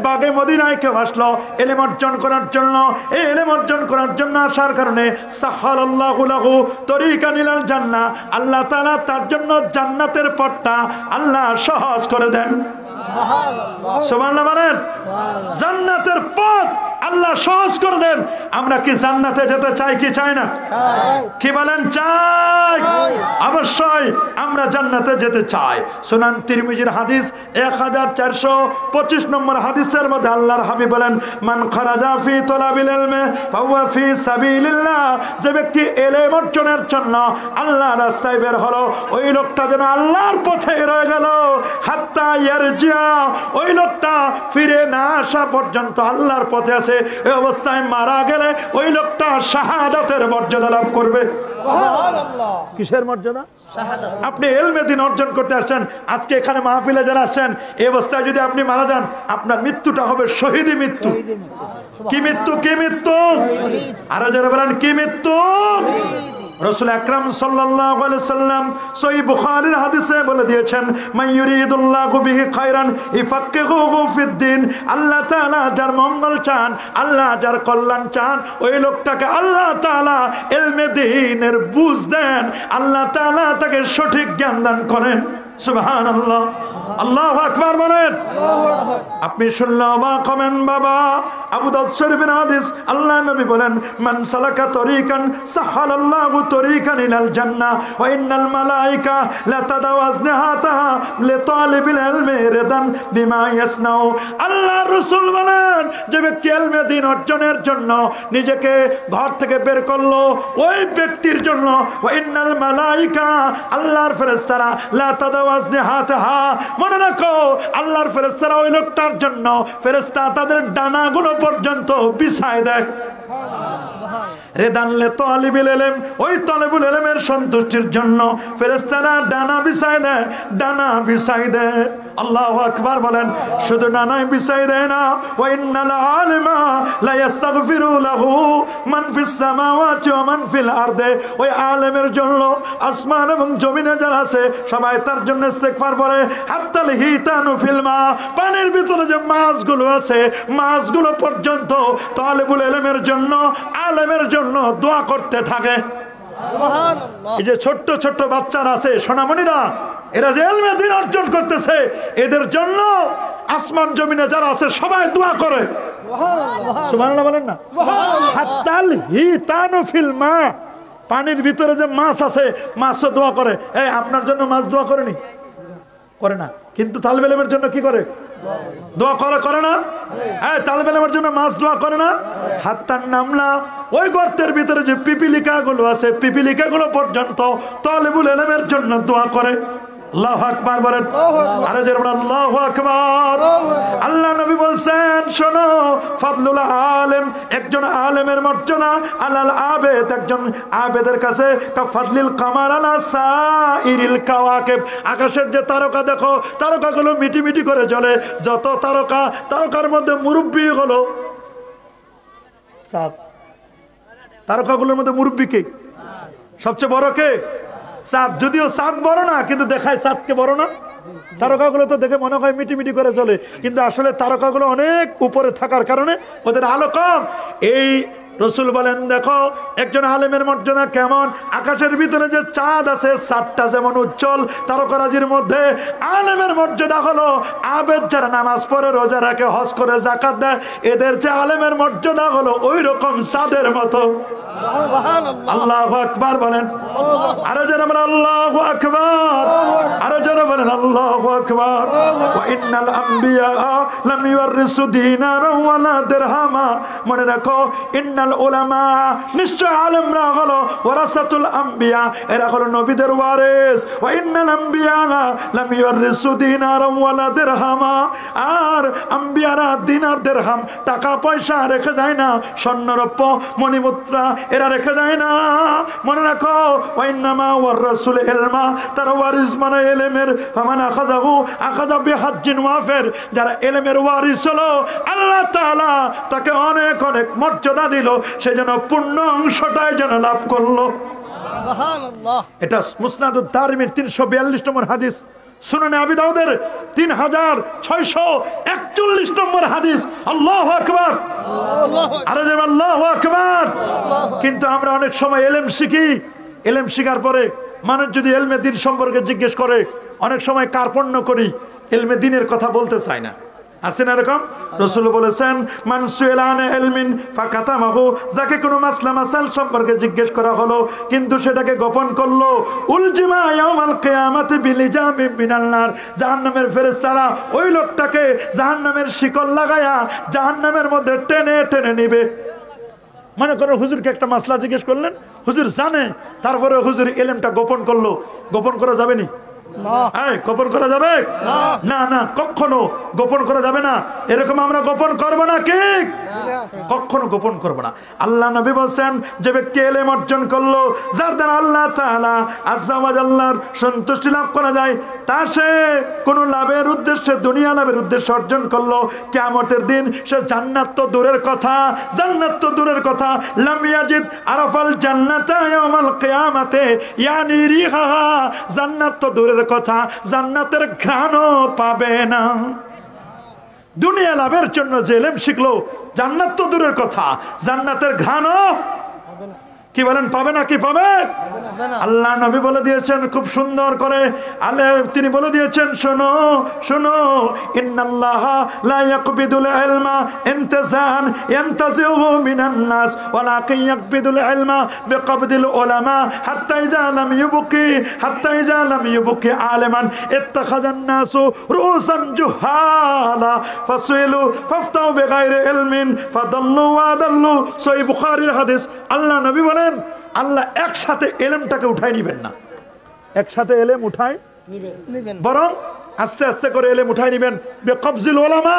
বাগে মদিনায় কেউ আসলো এলেম অর্জন করার জন্য, এই এলেম অর্জন করার জন্য আসার কারণে সাহালাল্লাহু লাহু তরিকান ইলাল জান্নাহ, আল্লাহ তাআলা তার জন্য জান্নাতের পথটা আল্লাহ সহজ করে দেন। সুবহানাল্লাহ বলেন। জান্নাতের পথ আল্লাহ সহজ করে দেন। আমরা কি জান্নাতে যেতে চাই কি চাই না? কি বলেন? চাই। অবশ্যই আমরা জান্নাতে যেতে চাই। সুনান তিরমিজির হাদিস 1425 নম্বর হাদিসের মধ্যে আল্লাহর হাবিব বলেন, মান খারাজা ফি তালাবিল ইলমি ফাহুয়া ফি সাবিলিল্লাহ। যে ব্যক্তি ইলম অর্জনের জন্য আল্লাহর রাস্তায় বের হলো, ওই লোকটা যেন আল্লাহর পথে রয়ে গেল, হাত্তা ইয়ারজিয়া, ওই লোকটা ফিরে না আসা পর্যন্ত আল্লাহর পথে আছে। এই অবস্থায় মারা গেলে ওই লোকটা শাহাদাতের মর্যাদা লাভ করবে। সুবহানাল্লাহ। কিসের মর্যাদা? শাহাদাত। আপনি ইলমে দ্বীন অর্জন করতে আসছেন, আজকে এখানে মাহফিলে যারা আসছেন, এই অবস্থায় যদি আপনি মারা যান, আপনার মৃত্যুটা হবে শহীদি মৃত্যু। কি মৃত্যু? কি মৃত্যু? আরো যারা বলেন কি মৃত্যু? রাসূল আকরাম সাল্লাল্লাহু আলাইহি সাল্লাম সহিহ বুখারীর হাদিসে বলে দিয়েছেন, মাইয়ুরিদুল্লাহু বিহি খায়রান ইফাক্কিহুহু ফিদ্দিন। আল্লাহ তাআলা যার মঙ্গল চান, আল্লাহ যার কল্যাণ চান, ওই লোকটাকে আল্লাহ তাআলা ইলমে দ্বীনের বুঝ দেন, আল্লাহ তাআলা তাকে সঠিক জ্ঞান দান করেন। সুবহানাল্লাহ। আল্লাহু আকবার বলেন। আপনি শুনলে অবাক হবেন বাবা। আবু দাউদ শরীফের হাদিস, আল্লাহ নবী বলেন, মান সালাকা তরিকান সাহালাল্লাহু তরিকান ইলাল জান্নাহ ওয়া ইন্নাল মালায়েকা লা তাদাওয়াজনাহাতাহা লিতালিবিল ইলমি রিদান বিমা ইয়াসনাউ। আল্লাহর রাসূল বলেন, যে ব্যক্তি ইলমে দ্বীন অর্জনের জন্য নিজেকে ঘর থেকে বের করলো, ওই ব্যক্তির জন্য ওয়া ইন্নাল মালায়েকা, আল্লাহর ফেরেশতারা, লা তাদাওয়াজনাহাতাহা, মনে রাখো আল্লাহর ফেরেশতারা ওই লোকটার জন্য, ফেরেশতা তাদের ডানাগুলো পর্যন্ত বিছায় দেয়। রেদান লিতালিবিল ইলম, ওই তালিবুল ইলমের সন্তুষ্টির জন্য ফেরেশতারা ডানা বিছায় দেয়, ডানা বিছায় দেয়। আল্লাহু আকবার বলেন। শুধু ডানাই বিছায় দেয় না, ওয়া ইন্নাল আলিমা লা ইস্তাগফিরু লাহু মান ফিস সামাওয়াতি ওয়া মান ফিল আরদি, ওই আলেমের জন্য আসমান এবং জমিনে যারা আছে সবাই তার জন্য ইস্তেগফার করে। হাত্তাল হিতানু ফিল মা, পানির ভিতরে যে মাছগুলো আছে মাছগুলো পর্যন্ত তালিবুল ইলমের জন্য, আলেমের জন্য দোয়া করতে থাকে। সুবহানাল্লাহ। এই যে ছোট্ট ছোট্ট বাচ্চারা আছে সোনামণিরা, এরা যে ইলমে দ্বীন অর্জন করতেছে, এদের জন্য আসমান জমিনে যারা আছে সবাই দোয়া করে। সুবহানাল্লাহ বলেন না। হাত্তাল হিতানু ফিল মা, পানির ভিতরে যে মাছ আছে মাছও দোয়া করে। এই আপনার জন্য মাছ দোয়া করেনি? করে না, কিন্তু তালিব ইলমের জন্য কি করে? দোয়া করে না? হ্যাঁ, তালিব ইলমের জন্য মাছ দোয়া করে না? হাত্তান নামলা, ওই গর্তের ভিতরে যে পিপিলিকা গুলো আছে পিপিলিকা গুলো পর্যন্ত তালিবুল ইলমের জন্য দোয়া করে। আল্লাহু আকবার বলেন। আরে জোরে বলেন আল্লাহু আকবার। আল্লাহ নবী বলেন, শোনো, ফাদলুল আলেম, একজন আলেমের মর্যাদা, আলাল আবেদ, একজন আবেদের কাছে কা ফাদলিল কামার আলা সাইরিল কাওয়াকিব, আকাশের যে তারকা দেখো, তারকাগুলো মিটি মিটি করে জ্বলে, যত তারকা, তারকার মধ্যে মুরব্বি হলো চাঁদ। তারকাগুলোর মধ্যে মুরব্বি কে? সবচেয়ে বড় কে? চাঁদ। যদিও চাঁদ বড় না, কিন্তু দেখায় চাঁদকে বড় না। তারকাগুলো তো দেখে মনে হয় মিটি মিটি করে চলে, কিন্তু আসলে তারকাগুলো অনেক উপরে থাকার কারণে ওদের আলো কম। এই রসুল বলেন, দেখো একজন আলেমের মর্যাদা কেমন। আকাশের ভিতরে যে চাঁদ আছে, চাঁদটা যেমন উজ্জ্বল, তারকারাজির মধ্যে আলেমের মর্যাদা হলো আবেদ যারা নামাজ পড়ে, রোজা রাখে, হজ করে, যাকাত দেয়, এদের যে আলেমের মর্যাদা হলো ওই রকম চাঁদের মতো। আল্লাহু আকবার বলেন। আরো যারা বলেন আল্লাহু আকবার, আরো যারা বলেন আল্লাহু আকবার। ওয়া ইন্নাল আম্বিয়া লাম ইওয়ারিসু দিনারা ওয়ালা দিরহামা, মনে রাখো ইন্নাল উলামা, নিশ্চয় আলেমরা হলো ওয়ারাসাতুল আম্বিয়া, এরা হলো নবীদের ওয়ারিস। ওয়া ইন্নাল আম্বিয়া লাম ইওয়ারিসু দিনারা ওয়ালা দিরহামা, আর আম্বিয়ারা দিনার দিরহাম টাকা পয়সা রেখে যায় না, স্বর্ণরৌপ্য মণিমুদ্রা এরা রেখে যায় না। মনে রাখো ওয়া ইন্নামা ওয়ারাসুল ইলমা, তারা ওয়ারিস মানে ইলমের। ফামান আখাযাহু আখাযা বিহাজ্জিন ওয়াফির, যারা ইলমের ওয়ারিস হলো আল্লাহ তাআলা তাকে অনেক অনেক মর্যাদা দিল, সেজন্য পূর্ণ অংশটাই যেন লাভ করলো। সুবহানাল্লাহ। এটা মুসনাদুদ দারিমির 342 নম্বর হাদিস, সুনানে আবি দাউদের 3641 নম্বর হাদিস। আল্লাহু আকবার, আরে যে আল্লাহু আকবার। কিন্তু আমরা অনেক সময় ইলম শিখি, ইলম শিখার পরে মানুষ যদি ইলমে দ্বীন সম্পর্কে জিজ্ঞেস করে, অনেক সময় কার্পণ্য করি, ইলমে দ্বীনের কথা বলতে চাই না। আছে না এরকম? রাসূল বলেছেন, মান সুইলা আন ইলমিন ফাকাতামাহু, যাকে কোনো মাসলা মাসাল সম্পর্কে জিজ্ঞেস করা হলো কিন্তু সেটাকে গোপন করলো, উলজিমা ইয়াউমাল কিয়ামাতি বিলিজামি মিনাল নার, জাহান্নামের ফেরেশতারা ওই লোকটাকে জাহান্নামের শিকল লাগায়া জাহান্নামের মধ্যে টেনে টেনে নিবে। মনে করো হুজুরকে একটা মাসলা জিজ্ঞেস করলেন, হুজুর জানে, তারপরে হুজুর ইলমটা গোপন করলো, গোপন করা যাবে না? গোপন করা যাবে না? না, কখনো গোপন করা যাবে না। এরকম আমরা গোপন করবো না, কি কখনো গোপন করবো না। আল্লাহ নবী বলছেন, যে ব্যক্তি ইলম অর্জন করলো যার দ্বারা আল্লাহ তাআলা আযজা ওয়া জাল্লার সন্তুষ্টি লাভ করা যায়, তা সে কোনো লাভের উদ্দেশ্যে, দুনিয়া লাভের উদ্দেশ্যে অর্জন করলো, কিয়ামতের দিন সে জান্নাত তো দূরের কথা, জান্নাত তো দূরের কথা, লাম ইয়াজিদ আরাফাল জান্নাতা ইয়াউমাল কিয়ামাতে ইয়ানি রিহাহা, জান্নাত তো দূরের কথা, জান্নাতের ঘ্রাণও পাবে না। দুনিয়া লাভের জন্য যে ইলম শিখলো, জান্নাত তো দূরের কথা, জান্নাতের ঘ্রাণও কি বলেন, পাবে না কি পাবে? আল্লাহ নবী বলে দিয়েছেন খুব সুন্দর করে, তিনি বলে দিয়েছেন, শোনো শোনো, ইন্নাল্লাহা লা ইয়াকবিদুল ইলমা ইনতিজান ইয়ানতাজিহু মিনান নাস ওয়ালাকিন ইয়াকবিদুল ইলমা বিকবদিল উলামা হাত্তা ইযা লাম ইউবকি আলিমান ইত্তাখাযান নাসু রুসান জুহালা ফাসইলু ফাফতাউ বিগাইরি ইলমিন ফাদাল্লু ওয়া আদাল্লু। সহিহ বুখারীর হাদিস। আল্লাহ নবী বলেন, আল্লাহ একসাথে এলেমটাকে উঠাই নিবেন না, একসাথে এলেম উঠাই নিবেন, বরং আস্তে আস্তে করে এলেম উঠাই নিবেন। বেকবজিল ওলামা,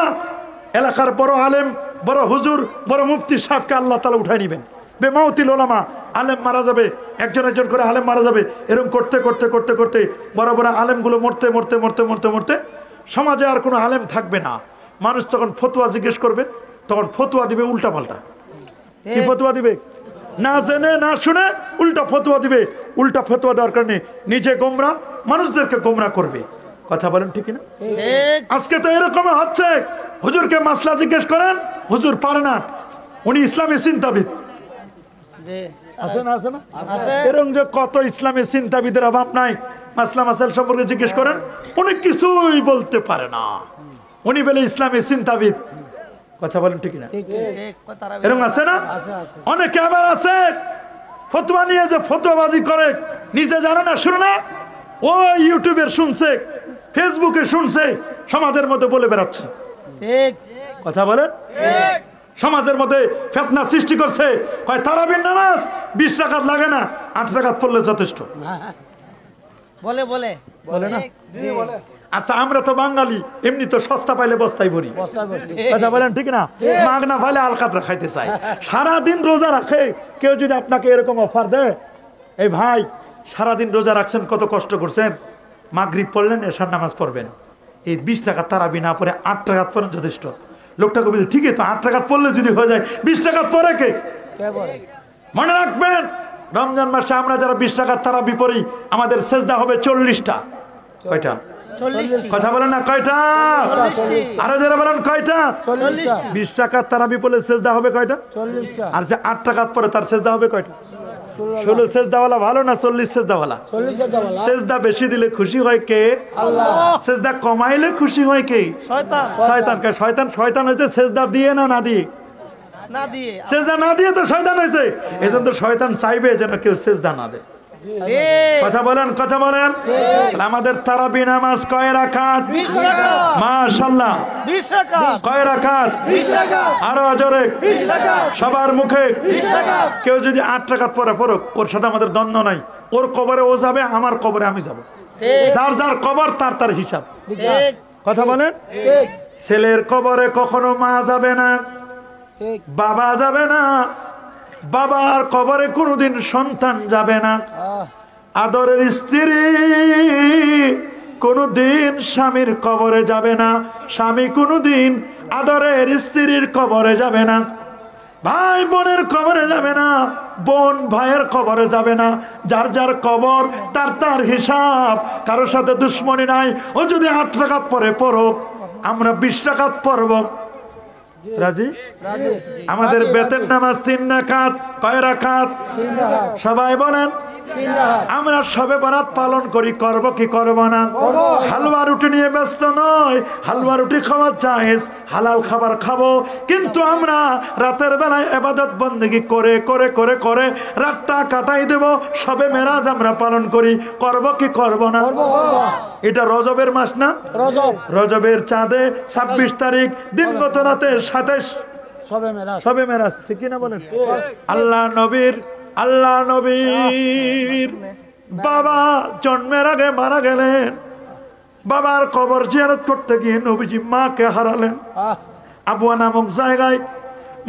এলাকার বড় আলেম, বড় হুজুর, বড় মুফতি সাহেবকে আল্লাহ তাআলা উঠাই নিবেন। বেমাউতিল ওলামা, আলেম মারা যাবে, একজন একজন করে আলেম মারা যাবে। এরকম করতে করতে করতে করতে বড় বড় আলেমগুলো মরতে মরতে মরতে মরতে মরতে সমাজে আর কোনো আলেম থাকবে না। মানুষ যখন ফতোয়া জিজ্ঞেস করবে তখন ফতোয়া দিবে উল্টা পাল্টা। কি ফতোয়া দিবে? না জেনে না শুনে উল্টা ফতোয়া দিবে। উল্টা ফতোয়া দেওয়ার কারণে নিজে গোমরা, মানুষদেরকে গোমরা করবে। কথা বলেন ঠিক না? আজকে তো এরকম হচ্ছে, হুজুরকে মাসলা জিজ্ঞেস করেন, হুজুর পারে না, উনি ইসলামী চিন্তাবিদ। আছে না? আছে না? এরকম যে কত ইসলামী চিন্তাবিদের অভাব নাই। মাসলা মাসাইল সম্পর্কে জিজ্ঞেস করেন, উনি কিছুই বলতে পারে না, উনি বলে ইসলামী চিন্তাবিদ। কথা বলেন ঠিক না? এরকম আছে না? অনেকে আবার আছে ফতোয়া নিয়ে যে ফতোয়াবাজি করে, নিজে জানে না, শুনে না, ও ইউটিউবে শুনছে, ফেসবুকে শুনছে, সমাজের মধ্যে বলে বেড়াচ্ছে। কথা বলেন, সমাজের মধ্যে ফিতনা সৃষ্টি করছে। কয় তারাবির নামাজ 20 রাকাত লাগে না, 8 রাকাত পড়লে যথেষ্ট। বলে বলে বলে না? আচ্ছা, আমরা তো বাঙালি, এমনি তো সস্তা পাইলে বস্তায় ভরি। কথা বলেন ঠিক না? মাগনা পাইলে আলকাতরা খাইতে চাই। সারাদিন রোজা রাখে কেউ যদি আপনাকে এরকম অফার দেয়, এই ভাই সারাদিন রোজা রাখছেন, কত কষ্ট করছেন, মাগরিব পড়লেন, এশার নামাজ পড়বেন, এই 20 টাকা তারাবি না পড়ে 8 রাকাত পড়েন যথেষ্ট। লোকটাকে বলছে ঠিকই তো, 8 রাকাত পড়লে যদি হয়ে যায়, 20 টাকা পরে কে? মনে রাখবেন, রমজান মাসে আমরা যারা 20 টাকার তারাবি পড়ি, আমাদের সেজদা হবে 40টা। কয়টা? কথা বলেন না, কয়টা? আরো যারা বলেন কয়টা? 20 টাকার তারাবি পড়লে সেজদা হবে কয়টা? 40টা। আর যে 8 টাকা পরে তার সেজদা হবে কয়টা? 16 সেজদাওয়ালা ভালো না 40 সেজদাওয়ালা? সেজদা বেশি দিলে খুশি হয় কে? আল্লাহ। সেজদা কমাইলে খুশি হয় কে? শয়তান। শয়তান কে? শয়তান হয়েছে সেজদা দিয়ে না দিয়ে? না দিয়ে। সেজদা না দিয়ে তো শয়তান হয়েছে। এজন্য তো শয়তান চাইবে যেন কেউ সেজদা না দেয়। কথা বলেন, কথা বলেন। আমাদের তারাবি নামাজ কয় রাকাত? 20 রাকাত। মাশাআল্লাহ, 20 রাকাত। কয় রাকাত? 20 রাকাত। আরো জোরে। 20 রাকাত। সবার মুখে 20 রাকাত। কেউ যদি 8 রাকাত পরে পড়ুক, ওর সাথে আমাদের দ্বন্দ্ব নাই। ওর কবরে ও যাবে, আমার কবরে আমি যাব। যার যার কবর তার তার হিসাব। কথা বলেন। ছেলের কবরে কখনো মা যাবে না, বাবা যাবে না, বাবার কবরে কোনোদিন সন্তান যাবে না, আদরের স্ত্রী কোনোদিন স্বামীর কবরে যাবে না, স্বামী কোনোদিন আদরের স্ত্রীর কবরে যাবে না, ভাই বোনের কবরে যাবে না, বোন ভাইয়ের কবরে যাবে না। যার যার কবর তার তার হিসাব, কারোর সাথে দুশ্মনী নাই। ও যদি 8 রাকাত পরে পড়ো, আমরা 20 রাকাত পড়ব। রাজি? আমাদের বেতের নামাজ 3 রাকাত। কয় রাকাত? সবাই বলেন। আমরা সবে বরাত পালন করি, করব কি করব না? হালুয়া রুটি নিয়ে ব্যস্ত নয়, হালুয়া রুটি খাওয়া জায়েজ, হালাল খাবার খাবো, কিন্তু আমরা রাতের বেলায় ইবাদত বন্দেগী করে করে করে করে রাতটা কাটাই দেব। সবে মেরাজ আমরা পালন করি, করব কি করব না? এটা রজবের মাস না? রজবের চাঁদে 26 তারিখ দিনগত রাতে 27 সবে মেরাজ, ঠিক কি না বলেন? আল্লাহ নবীর বাবা জন্মের আগে মারা গেলেন। বাবার কবর জিয়ারত করতে গিয়ে নবীজি মাকে হারালেন। আবুয়া নামক জায়গায়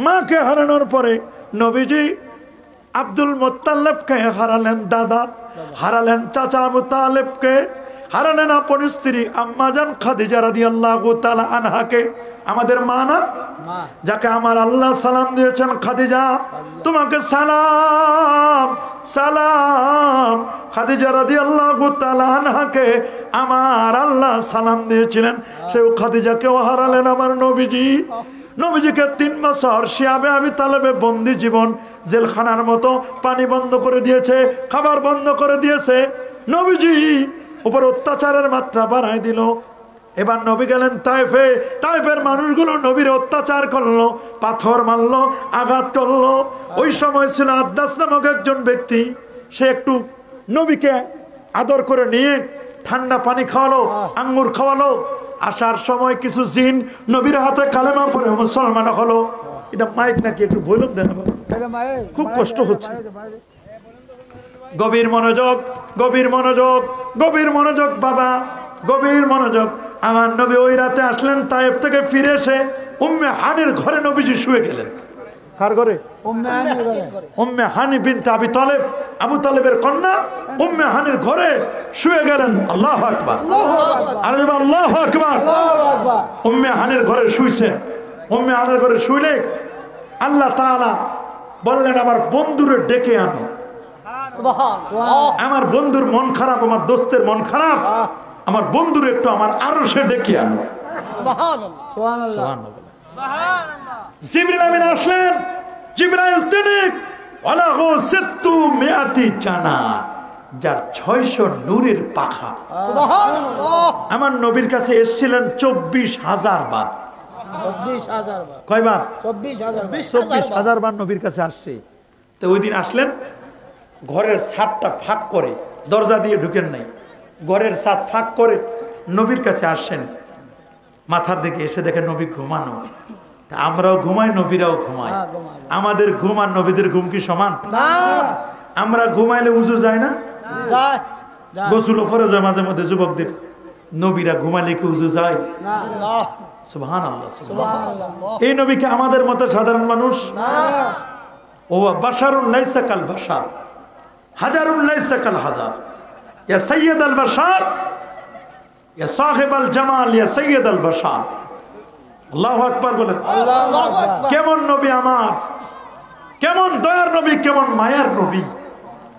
মাকে হারানোর পরে নবীজি আব্দুল মুত্তালিবকে হারালেন, দাদা হারালেন, চাচা আবু তালেবকে হারালেন, আপন স্ত্রী আম্মাজান খাদিজা রাদিয়াল্লাহু তাআলা আনহাকে। আমাদের মা না, যাকে আমার আল্লাহ সালাম দিয়েছেন, খাদিজা তোমাকে সালাম সালাম। খাদিজা রাদিয়াল্লাহু তাআলা আনহাকে আমার আল্লাহ সালাম দিয়েছিলেন, সেও খাদিজাকেও হারালেন আমার নবীজি। নবীজিকে 3 বছর শিয়াবে আবি তালেবে বন্দি জীবন, জেলখানার মতো পানি বন্ধ করে দিয়েছে, খাবার বন্ধ করে দিয়েছে। নবীজি উপর অত্যাচারের মাত্রা বাড়াই দিল। এবার নবী গেলেন তায়েফে। তায়েফের মানুষগুলো নবীর অত্যাচার করলো, পাথর মারলো, আঘাত করলো। ওই সময় ছিল আদ্দাস নামক একজন ব্যক্তি, সে একটু নবীকে আদর করে নিয়ে ঠান্ডা পানি খাওয়ালো, আঙ্গুর খাওয়ালো। আসার সময় কিছু জিন নবীর হাতে কালেমা পড়ে মুসলমান হলো। এটা মাইক নাকি একটু বলুন দেন, খুব কষ্ট হচ্ছে। গভীর মনোযোগ, গভীর মনোযোগ, গভীর মনোযোগ বাবা, গভীর মনোযোগ। আমার নবী ওই রাতে আসলেন তায়েফ থেকে ফিরে এসে উম্মে হানির ঘরে নবীজি শুয়ে গেলেন। কার ঘরে? উম্মে হানি বিনতে আবি তালেব, আবু তালেবের কন্যা উম্মে হানির ঘরে শুয়ে গেলেন। আল্লাহু আকবার, আর আল্লাহু আকবার। উম্মে হানির ঘরে শুইছে। উম্মে হানির ঘরে শুইলে আল্লাহ তাআলা বললেন, আমার বন্ধুরে ডেকে আনো। আমার বন্ধুর মন খারাপ, আমার দোস্তের মন খারাপ, আমার বন্ধুর একটু আমার আরশে ডেকে আনো। জিবরিল আমিন আসলেন। জিবরাইল তিনি ওয়ালাহু সিত্তু মিআতি জানা, যার 600 নূরের পাখা। আমার নবীর কাছে এসেছিলেন 24,000 বার। কয়বার? 24,000 বার নবীর কাছে আসছে। তো ওই দিন আসলেন, ঘরের ছাদটা ফাঁক করে, দরজা দিয়ে ঢুকেন নাই, ঘরের ছাদ ফাঁক করে নবীর কাছে আসছেন। মাথার দিকে এসে দেখে নবী ঘুমানো। আমরাও ঘুমাই, নবীরাও ঘুমায়। আমাদের ঘুম আর নবীদের ঘুম কি সমান? আমরা ঘুমাইলে উজু যায় না, গোসলও ফরজ হয় মাঝে মধ্যে যুবকদের। নবীরা ঘুমাইলে কি উজু যায়? সুবহানাল্লাহ, সুবহানাল্লাহ। এই নবীকে আমাদের মতো সাধারণ মানুষ, ও বাশারুন লাইসা কাল বাশার, হাজারুন লাইসা কাল হাজার, ইয়া সাইয়্যিদ আল বাশার, ইয়া সাহিব আল জামাল, ইয়া সাইয়্যিদ আল বাশার। আল্লাহু আকবার বলেন। কেমন নবী আমার, কেমন দয়ার নবী, কেমন মায়ার নবী,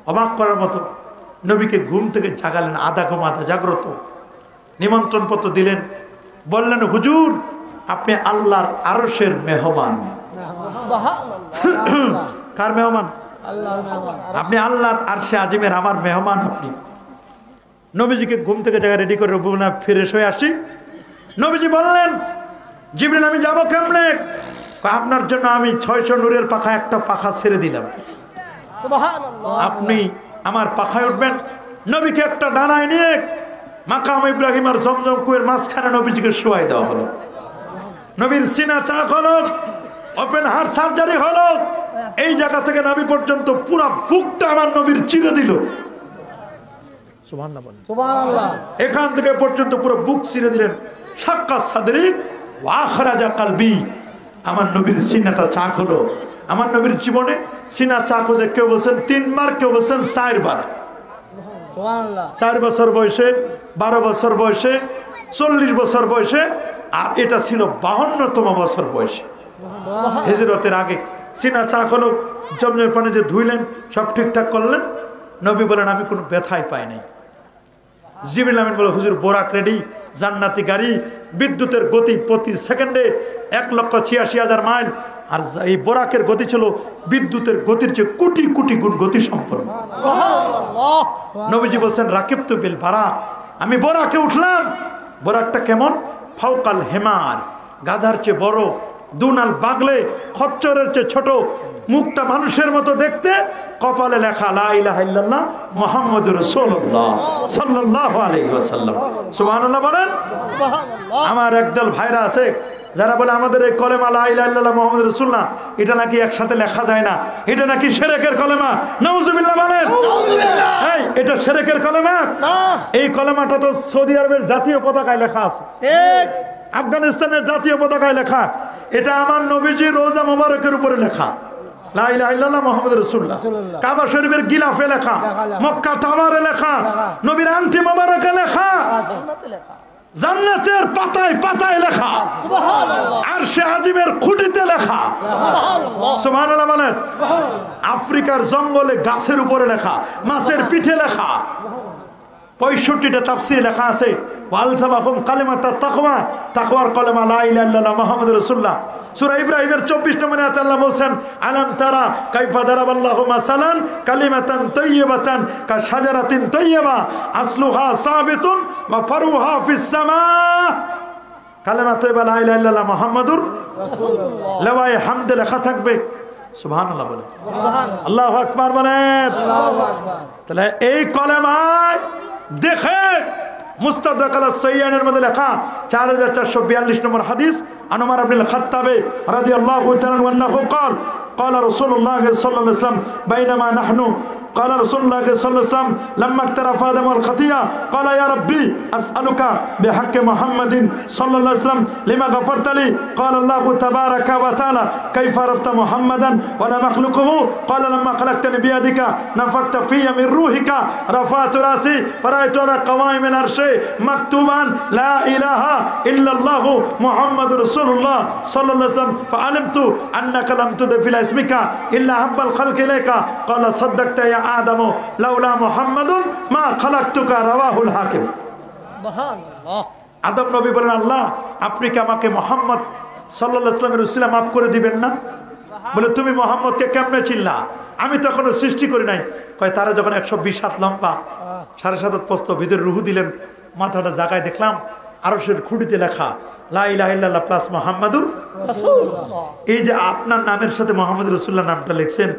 অবাক করার মতো। নবীকে ঘুম থেকে জাগালেন, আধা ঘুম আধা জাগ্রত। নিমন্ত্রণ পত্র দিলেন, বললেন, হুজুর আপনি আল্লাহর আরশের মেহমান। কার মেহমান? আপনি আল্লাহর আরশে আজিমের আমার মেহমান আপনি। নবীজিকে ঘুম থেকে জায়গা রেডি করে ফ্রেশ হয়ে আসি। নবীজি বললেন, জিবরিল আমি যাবো কেমনে? আপনার জন্য আমি 600 নূরের পাখা একটা পাখা ছেড়ে দিলাম, আপনি আমার পাখায় উঠবেন। নবীকে একটা ডানায় নিয়ে মাকাম ইব্রাহিম আর জমজম কুয়ের মাঝখানে নবীজিকে শোয়াই দেওয়া হলো। নবীর সিনা চাক হলো, ওপেন হার্ট সার্জারি হলো। এই জায়গা থেকে নবী পর্যন্ত পুরো বুকটা আমার নবীর চিরে দিল। সুবহানাল্লাহ। এখান থেকে পর্যন্ত পুরো বুক চিরে দিলেন। সাক্কা সাদরি ওয়া আখরাজা কলবি, আমার নবীর সিনাটা চাক হলো। আমার নবীর জীবনে সিনা চাক হয়েছে, কেউ বলছেন 3 বার, কেউ বলছেন 4 বার। 4 বছর বয়সে, 12 বছর বয়সে, 40 বছর বয়সে, আর এটা ছিল 52তম বছর বয়সে, হিজরতের আগে। সিনা চাক হলো, জমজমের পানি যে ধুইলেন, সব ঠিকঠাক করলেন। নবী বলেন, আমি কোনো ব্যথাই পাই নাই। জিবরিল আমিন বলে, হুজুর বোরাক রেডি, জান্নাতি গাড়ি, বিদ্যুতের গতি প্রতি সেকেন্ডে 1,86,000 মাইল। আর এই বোরাকের গতি ছিল বিদ্যুতের গতির চেয়ে কোটি কোটি গুণ গতি সম্পন্ন। নবীজি বলছেন, রাকিবতু বিল বারাক, আমি বোরাকে উঠলাম। বোরাকটা কেমন? ফাওকাল হেমার, গাধার চেয়ে বড়, দুনাল বাগলে, খচ্চরের চেয়ে ছোট, মুখটা মানুষের মতো দেখতে, কপালে লেখা লা ইলাহা ইল্লাল্লাহ মুহাম্মাদুর রাসূলুল্লাহ সাল্লাল্লাহু আলাইহি ওয়াসাল্লাম। সুবহানাল্লাহ বলেন। আমার একদল ভাইরা আছে যারা বলে আমাদের এই কলেমা লা ইলাহা ইল্লাল্লাহ মুহাম্মাদুর রাসূলুল্লাহ, এটা নাকি একসাথে লেখা যায় না, এটা নাকি শিরকের কলেমা। নাউজুবিল্লাহ বলেন। এই এটা শিরকের কলেমা না। এই কলেমাটা তো সৌদি আরবের জাতীয় পতাকায় লেখা আছে, ঠিক, আফগানিস্তানের জাতীয় পতাকায় লেখা। এটা আমার নবীজি রোজা মোবারকের উপরে লেখা, লা ইলাহা ইল্লাল্লাহ মুহাম্মাদুর রাসূলুল্লাহ। কাবা শরীফের গিলাফে লেখা, মক্কা টাওয়ারে লেখা, নবীর আংটি মোবারকে লেখা, জান্নাতের পাতায় পাতায় লেখা, সুবহানাল্লাহ, আরশে আজিমের খুঁটিতে লেখা, সুবহানাল্লাহ, সুবহানাল্লাহ বলেন। আফ্রিকার জঙ্গলে গাছের উপরে লেখা, মাছের পিঠে লেখা, 65টা তাফসীরে লেখা আছে ওয়ালসাবাকুম কালিমাতাত তাকওয়া, তাকওয়ার কলেমা লা ইলাহা ইল্লাল্লাহ মুহাম্মাদুর রাসূলুল্লাহ। সূরা ইব্রাহিমের 24 নম্বর আয়াতে আল্লাহ বলেন আলাম তারা কাইফা দারাবাল্লাহু মাসালান কালিমাতান তাইয়্যিবাতান কাশাজারাতিন তাইয়্যিবা আসলুহা সাবিতুন ওয়া ফারুহা ফিস সামা। কালেমা তাইয়্যিবা লা ইলাহা ইল্লাল্লাহ মুহাম্মাদুর রাসূলুল্লাহ, লাওয়ায়ে হামদে লেখা থাকবে সুবহানাল্লাহ বলে, আল্লাহু আকবার বলেন। তাহলে এই কলেমায় দেখে মুস্তাদরাক আলা সাইয়্যানের মধ্যে লেখা 4442 নম্বর হাদিস আন উমর ইবনে খাত্তাব রাদিয়াল্লাহু তাআলা আনহু قال قال رسول الله صلى الله عليه وسلم بينما نحن قال رسول الله صلى الله عليه وسلم لما اقترف آدم الخطيئة قال يا ربي أسألك بحق محمد صلى الله عليه وسلم لما غفرت لي قال الله تبارك وتعالى كيف عرفت محمدا ولا مخلوقه قال لما خلقتني بيدك نفخت في من روحك رفعت رأسي فرأيت على قوائم العرش مكتوبا لا إله إلا الله محمد رسول الله صلى الله عليه وسلم فعلمت أنك لم تضف إلى اسمك إلا حب الخلق إليك قال صدقت يا آدم لولا محمد ما خلقتك رواه الحاكم। আদম নবী বলেন আল্লাহ আপনি কি আমাকে মুহাম্মদ সাল্লাল্লাহু আলাইহি ওয়াসাল্লামের উসিলা মাফ করে দিবেন না? বলে তুমি মুহাম্মদকে কেমনে চিনলা? আমি তো এখনো সৃষ্টি করি নাই। কয় তারা যখন 120 হাত লম্বা 7.5 হাত প্রস্থ ভিতরে রুহু দিলেন, মাথাটা জায়গায় দেখলাম আরশের খুঁটিতে লেখা লা ইলাহা ইল্লাল্লাহ প্লাস মুহাম্মাদুর রাসূলুল্লাহ। এই যে আপনার নামের সাথে মুহাম্মদুর রাসূলুল্লাহ নামটা লিখছেন,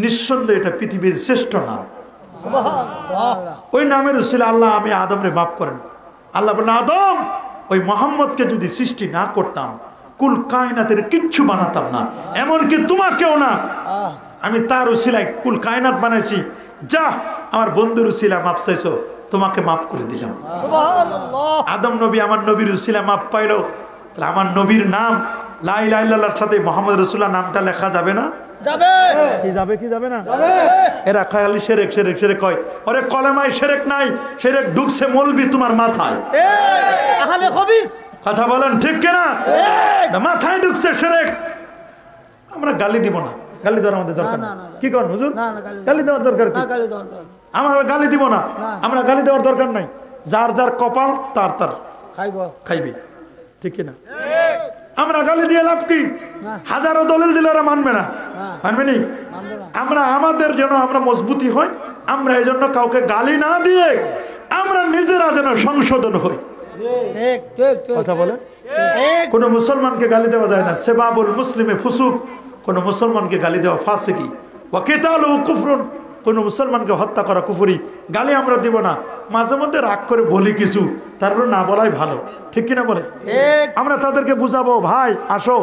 নিঃসন্দেহে এটা পৃথিবীর শ্রেষ্ঠ নাম। ওই নামের উসিলা আল্লাহ আমি আদমরে মাফ করেন। আল্লাহ বলেন আদম ওই মুহাম্মদকে যদি সৃষ্টি না করতাম কুল কায়নাতের কিচ্ছু বানাতাম না, এমনকি তোমাকেও না। আমি তার উসিলায় কুল কায়নাত বানাইছি। যা আমার বন্ধুর উসিলা মাফ চাইছো, তোমাকে মাফ করে দিলাম। আদম নবী আমার নবীর উসিলা মাফ পাইলো, তাহলে আমার নবীর নাম লা ইলাহা ইল্লাল্লাহর সাথে মুহাম্মদ রাসূলুল্লাহ নামটা লেখা যাবে না? যাবে। কি যাবে কি যাবে না? যাবে। এরা খালি শিরক শিরক শিরক কয়, আরে কলেমায় শিরক নাই, শিরক ঢুকছে মৌলবি তোমার মাথায়। আহলে খবিস কথা বলেন ঠিক কি না? মাথায় ঢুকছে শিরক। আমরা গালি দিব না, গালি দেওয়ার আমাদের দরকার না। কি করেন হুজুর? গালি দেওয়ার দরকার কি? আমরা গালি দিব না, আমরা গালি দেওয়ার দরকার নাই। যার যার কপাল তার তার খাইবে, ঠিক কিনা? আমরা গালি দিয়ে লাভ কি? হাজারো দলিল দিলে ওরা মানবে না, মানবে নি। আমরা আমাদের যেন আমরা মজবুতি হই, আমরা এই জন্য কাউকে গালি না দিয়ে আমরা নিজেরা যেন সংশোধন হই। কথা বলে কোন মুসলমানকে গালি দেওয়া যায় না। সেবাবুল মুসলিমে ফুসুক, কোন মুসলমানকে গালি দেওয়া ফাসিকি। ওয়া কিতালুহু কুফরুন, কোন মুসলমানকে হত্যা করা কুফরি। গালি আমরা দিব না, মাঝে মধ্যে রাগ করে বলি কিছু, তারপর না বলাই ভালো, ঠিক কিনা বলে? আমরা তাদেরকে বুঝাবো, ভাই আসো,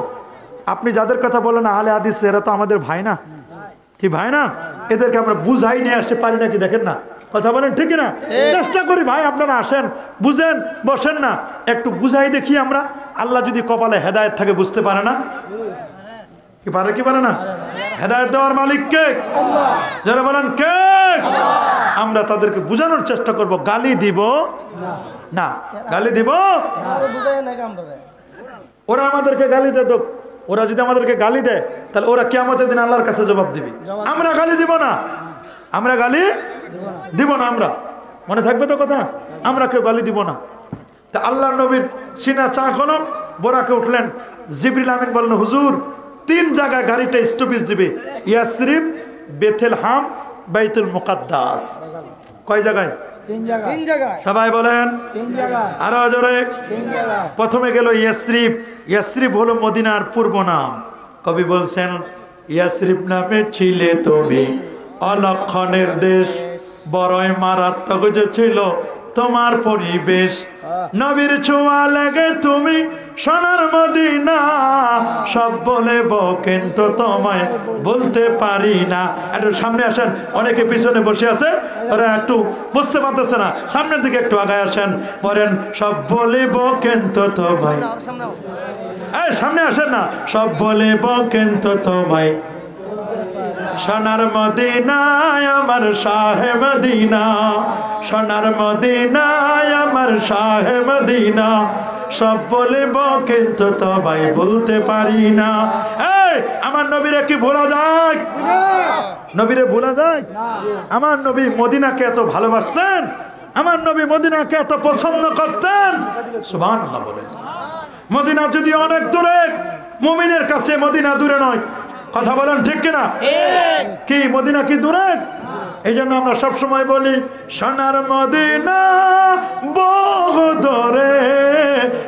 আপনি যাদের কথা বলেন আহলে হাদিস এরা তো আমাদের ভাই না, কি ভাই না? এদেরকে আমরা বুঝাই নিয়ে আসতে পারি নাকি দেখেন না? কথা বলেন ঠিক না? চেষ্টা করি ভাই আপনারা আসেন, বুঝেন, বসেন না, একটু বুঝাই দেখি আমরা। আল্লাহ যদি কপালে হেদায়েত থাকে বুঝতে পারে না? কি পারে কি পারে না? হেদায়েত দেওয়ার মালিক কে? আল্লাহ। যারা বলেন কে? আমরা তাদেরকে বোঝানোর চেষ্টা করব, গালি দিব না, গালি দিব না। ওরা আমাদেরকে গালি দেয়, ওরা যদি আমাদেরকে গালি দেয় তাহলে ওরা কিয়ামতের দিন আল্লাহর কাছে জবাব দিবে। আমরা গালি দিব না, আমরা গালি দিব না। আমরা মনে থাকবে তো কথা, আমরা কেউ গালি দিব না। তা আল্লাহর নবীর সিনা চা কোনো বোরাকে উঠলেন, জিবরিল আমিন বললেন হুজুর 3 জায়গায় গাড়িটা স্টপেজ দিবে, ইয়াসরিব, বেথেলহাম, বাইতুল মুকাদ্দাস। কয় জায়গায়? 3 জায়গায়। সবাই বলেন 3 জায়গায়। আরো জোরে। 3 জায়গায়। প্রথমে গেল ইয়াসরিব। ইয়াসরিব হলো মদিনার পূর্ব নাম। কবি বলছেন ইয়াসরিব নামে ছিলে তুমি অলক্ষণের দেশ, বড়ই মারাত্মক যে ছিল তোমার পরিবেশ। নবীর ছোঁয়া লেগে তুমি সোনার মদিনা, সব বলেব কিন্তু তোমায় বলতে পারি না। একটু সামনে আসেন, অনেকে পিছনে বসে আছে, ওরা একটু বুঝতে পারতেছে না, সামনের দিকে একটু আগায় আসেন, বলেন সব বলিব কিন্তু তোমায়। এই সামনে আসেন না, সব বলিব কিন্তু তোমায় সোনার মদিনায় আমার শাহে মদিনা, সোনার মদিনায় আমার শাহে মদিনা, সব বলিব কিন্তু তোমায় বলতে পারি না। এই আমার নবীরে কি ভোলা যায়? নবীরে ভোলা যায়? আমার নবী মদিনাকে এত ভালোবাসছেন, আমার নবী মদিনাকে এত পছন্দ করতেন, সুবহানাল্লাহ বলেন। মদিনা যদি অনেক দূরে, মুমিনের কাছে মদিনা দূরে নয়। কথা বলেন ঠিক কিনা? কি মদিনা কি দূরে? এই জন্য আমরা সবসময় বলি সোনার মদিনা বহু দূরে,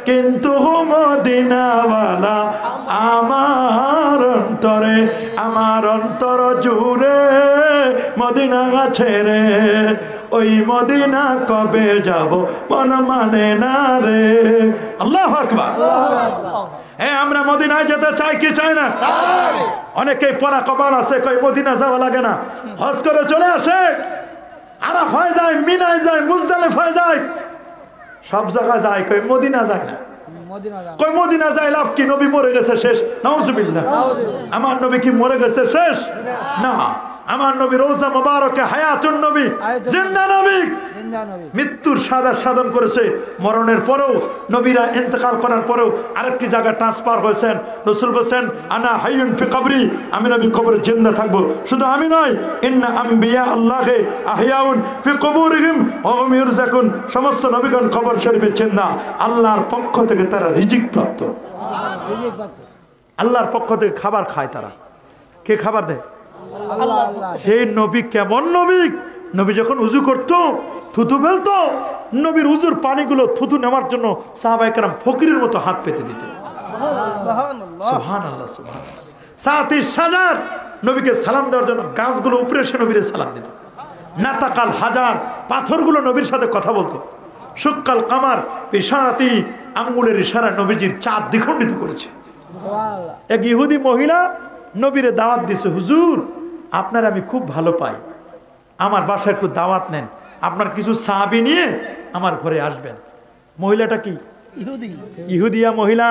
কিন্তু মদিনাওয়ালা আমার অন্তরে, আমার অন্তর জুড়ে মদিনা আছে রে, ওই মদিনা কবে যাব মন মানে না রে। আল্লাহু আকবার। আমরা মদিনায় যেতে চাই কি চাই না? অনেকেই পরা কপাল আছে, কই মদিনা যাওয়া লাগে না, হজ করে চলে আসে, আরাফায় যায়, মিনায় যায়, মুজদালিফায় যায়, সব জায়গায় যায়, কই মদিনা যায় না। কই মদিনা যায় লাভ কি? নবী মরে গেছে শেষ। নাউজুবিল্লাহ। আমার নবী কি মরে গেছে শেষ? না, আমার নবী রওজা মুবারকে হায়াতুন নবী, জিন্দা নবী, মৃত্যুর সাধন করেছে। মরণের পরেও, নবীরা ইন্তেকাল করার পরেও আরেকটি জায়গায় ট্রান্সফার হয়েছেন। রাসূল বলেন আনা হাইয়ুন ফি কবরি, আমি নবী কবরে জিন্দা থাকবো। শুধু আমি নয়, ইন্না আম্বিয়া আল্লাহে আহইয়াউন ফি কবুরিহিম ওয়া হুম ইরযাকুন, সমস্ত নবীগণ কবর শরীফে জিন্দা, আল্লাহর পক্ষ থেকে তারা রিজিক প্রাপ্ত। আল্লাহর পক্ষ থেকে খাবার খায় তারা। কে খাবার দেয়? সেই নবী কেমন নবী? নবী যখন উজু করতো, থুতু ফেলতো, নবীর উজুর পানিগুলো থুতু নেওয়ার জন্য সাহাবায়ে কেরাম ফকিরের মতো হাত পেতে দিতেন। সুবহানাল্লাহ, সুবহানাল্লাহ। সাথী সাজার নবীকে সালাম দেওয়ার জন্য গাছগুলো উপরে এসে নবীরে সালাম দিত। নাতাকাল হাজার পাথরগুলো নবীর সাথে কথা বলতো। সুক্কাল কামার ইশারাতি, আঙ্গুলের ইশারা নবীজির চাঁদ দ্বিখণ্ডিত করেছে। এক ইহুদি মহিলা নবীরে দাওয়াত দিছে, হুজুর আপনার আমি খুব ভালো পাই, আমার বাসায় একটু দাওয়াত নেন, আপনার কিছু সাহাবী নিয়ে আমার ঘরে আসবেন। মহিলাটা কি? ইহুদিয়া মহিলা।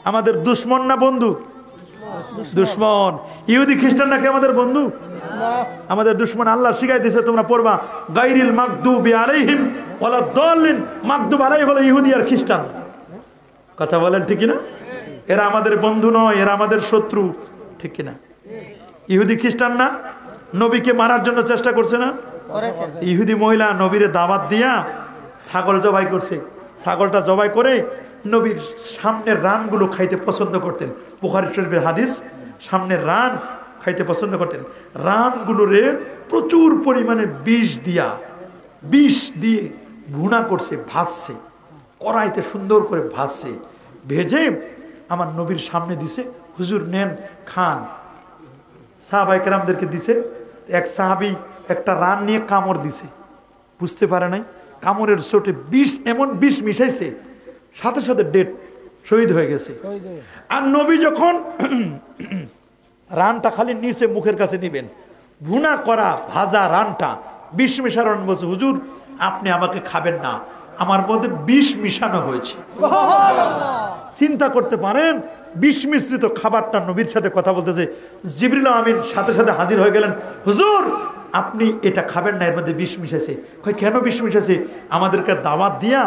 আমাদের দুশ্মন না বন্ধু? দুশ্মন। ইহুদি খ্রিস্টান নাকি আমাদের বন্ধু? আমাদের দুশ্মন। আল্লাহ শিখাই দিয়েছে তোমরা পড়বা গায়রিল মাগদুবি আলাইহিম ওয়ালা দাল্লিন। মাগদুব আলাইহি হলো ইহুদি আর খ্রিস্টান। কথা বলেন ঠিক না? এরা আমাদের বন্ধু নয়, এরা আমাদের শত্রু, ঠিক কিনা? ইহুদি খ্রিস্টান না? নবীকে মারার জন্য চেষ্টা করছে না? ইহুদি মহিলা নবীরে দাওয়াত দিয়া ছাগল জবাই করছে। ছাগলটা জবাই করে নবীর সামনের রানগুলো খাইতে পছন্দ করতেন। বুখারী শরীফের হাদিস, সামনের রান খাইতে পছন্দ করতেন। রানগুলোরে প্রচুর পরিমাণে বিষ দিয়ে ভুনা করছে, ভাজছে, কড়াইতে সুন্দর করে ভাজছে, ভেজে আমার নবীর সামনে দিছে, হুজুর নেন খান। সাহাবায়ে কেরামদেরকে দিছে। এক সাহাবী একটা রান নিয়ে কামড় দিছে, বুঝতে পারে নাই, কামড়ের চোটে বিষ, এমন বিষ মিশাইছে, সাথে সাথে ডেট, শহীদ হয়ে গেছে। আর নবী যখন রানটা খালি নিচে মুখের কাছে নিবেন, ভুনা করা ভাজা রানটা বিষ মিশানো, বলছে হুজুর আপনি আমাকে খাবেন না, আমার মধ্যে বিষ মিশানো হয়েছে। চিন্তা করতে পারেন, বিষ মিশ্রিত খাবারটা নবীর সাথে কথা বলতেছে। জিবরিল আমিন সাথে সাথে হাজির হয়ে গেলেন, হুজুর আপনি এটা খাবেন না, এর মধ্যে বিষ মিশাইছে। কই কেন বিষ মিশাইছে? আমাদেরকে দাওয়াত দিয়া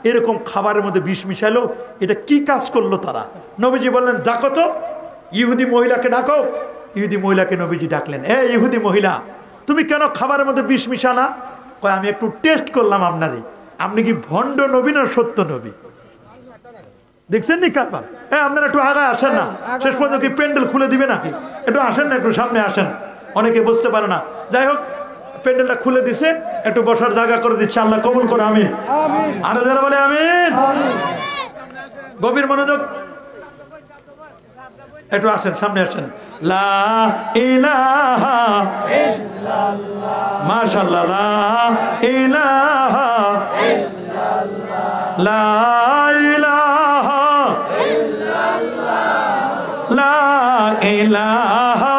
এরকম খাবারের মধ্যে বিষ মিশাইলো, এটা কি কাজ করলো তারা? নবীজি বললেন ডাকো তো, ইহুদি মহিলাকে ডাকো। ইহুদি মহিলাকে নবীজি ডাকলেন, এ ইহুদি মহিলা তুমি কেন খাবারের মধ্যে বিষ মিশালা? কয় আমি একটু টেস্ট করলাম আপনারই, আপনি কি ভণ্ড নবী না সত্য নবী? দেখছেন নি কারবার? আপনারা একটু আগায় আসেন না, শেষ পর্যন্ত কি প্যান্ডেল খুলে দিবে নাকি? একটু আসেন না, একটু সামনে আসেন, অনেকে বুঝতে পারে না। যাই হোক, প্যান্ডেলটা খুলে দিছে, একটু বসার জায়গা করে দিচ্ছে, আল্লাহ কবুল করে আমিন। আরো যারা বলে আমিন। গভীর মনোযোগ, একটু আসেন, সামনে আসেন। লা ইলাহা ইল্লাল্লাহ, মাশাআল্লাহ, লা ইলাহা ইল্লাল্লাহ, লা ইলাহা ইল্লাল্লাহ, লা ইলাহা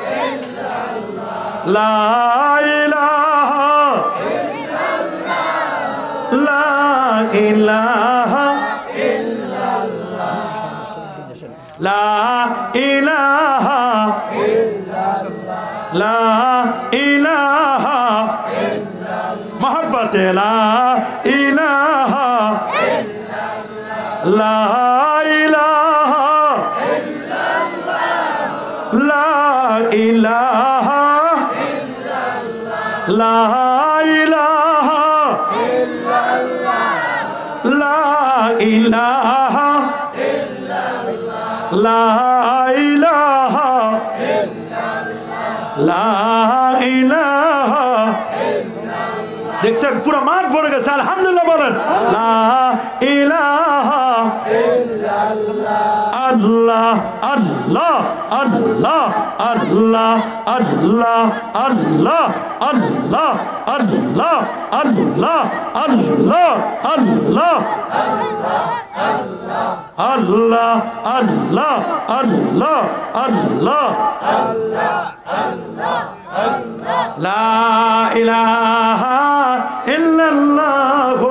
ইল্লাল্লাহ, লা ইলাহা ইল্লাল্লাহ, লা ইলাহা লা ইলাহা ইল্লাল্লাহ, লা ইলাহা ইল্লাল্লাহ, মোহাব্বতে লা ইলাহা ইল্লাল্লাহ, লা ইলাহা ইল্লাল্লাহ, লা ইলাহা ইল্লাল্লাহ, লা ইলাহা ইল্লাল্লাহ, লা ইলাহা লা ইলাহা লা ইলাহা। দেখছেন পুরো মাঠ ভরে গেছে, আলহামদুলিল্লাহ বলেন। লা ইলাহা আল্লাহ আল্লাহ আল্লাহ আল্লাহ আল্লাহ আল্লাহ আল্লাহ আল্লাহ আল্লাহ আল্লাহ আল্লাহ আল্লাহ আল্লাহ আল্লাহ আল্লাহ লা ইলাহা ইল্লাল্লাহু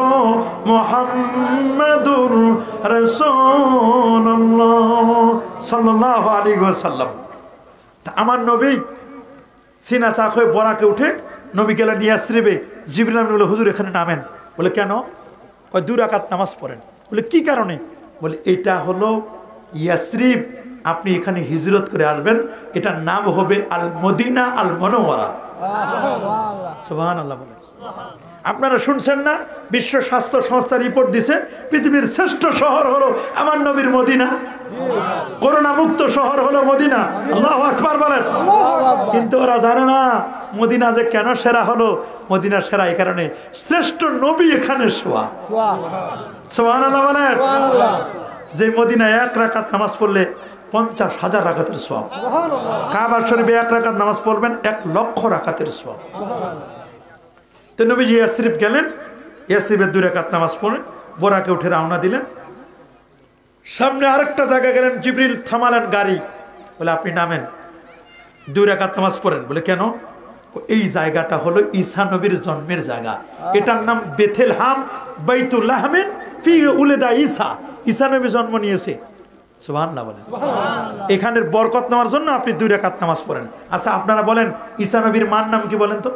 মুহাম্মাদুর রাসূলুল্লাহ সাল্লাল্লাহু আলাইহি ওয়াসাল্লাম। আমার নবী সিনা চাক হয়ে বরাকে উঠে নবী গেলেন ইয়াসরিবে। জিবরিল আমিন বলে হুজুর এখানে নামেন। বলে কেন? ওই 2 রাকাত নামাজ পড়েন। বলে কি কারণে? বলে এটা হলো ইয়াসরিব, আপনি এখানে হিজরত করে আসবেন, এটার নাম হবে আল মদিনা আল মুনাওয়ারা। সুবহানাল্লাহ বলে। আপনারা শুনছেন না, বিশ্ব স্বাস্থ্য সংস্থা রিপোর্ট দিছে পৃথিবীর শ্রেষ্ঠ শহর হলো আমার নবীর মদিনা, করোনা মুক্ত শহর হলো মদিনা। আল্লাহু আকবার বলেন। কিন্তু ওরা জানে না মদিনা যে কেন সেরা হলো। মদিনা সেরা এই কারণে শ্রেষ্ঠ নবী এখানে শোয়া। সুবহানাল্লাহ বলেন। যে মদিনায় 1 রাকাত নামাজ পড়লে 50,000 রাকাতের সওয়াব। কাবা শরীফে 1 রাকাত নামাজ পড়বেন 1,00,000 রাকাতের সওয়াব। তো নবীজি ইয়াসরিব গেলেন, ইয়াসরিবে 2 রাকাত নামাজ পড়ে বোরাকে উঠে রওনা দিলেন। সামনে আরেকটা জায়গা গেলেন, জিবরিল থামালেন গাড়ি। বলে আপনি নামেন, 2 রাকাত নামাজ পড়েন। বলে কেন? এই জায়গাটা হলো ঈসা নবীর জন্মের জায়গা, এটার নাম বেথেলহাম বাইতুল্লাহমিন ফি উলিদা ঈসা। ঈসা নবী জন্ম নিয়েছে। সুবহানাল্লাহ বলেন। এখানের বরকত নেওয়ার জন্য আপনি 2 রাকাত নামাজ পড়েন। আচ্ছা আপনারা বলেন ঈসা নবীর মার নাম কি বলেন তো?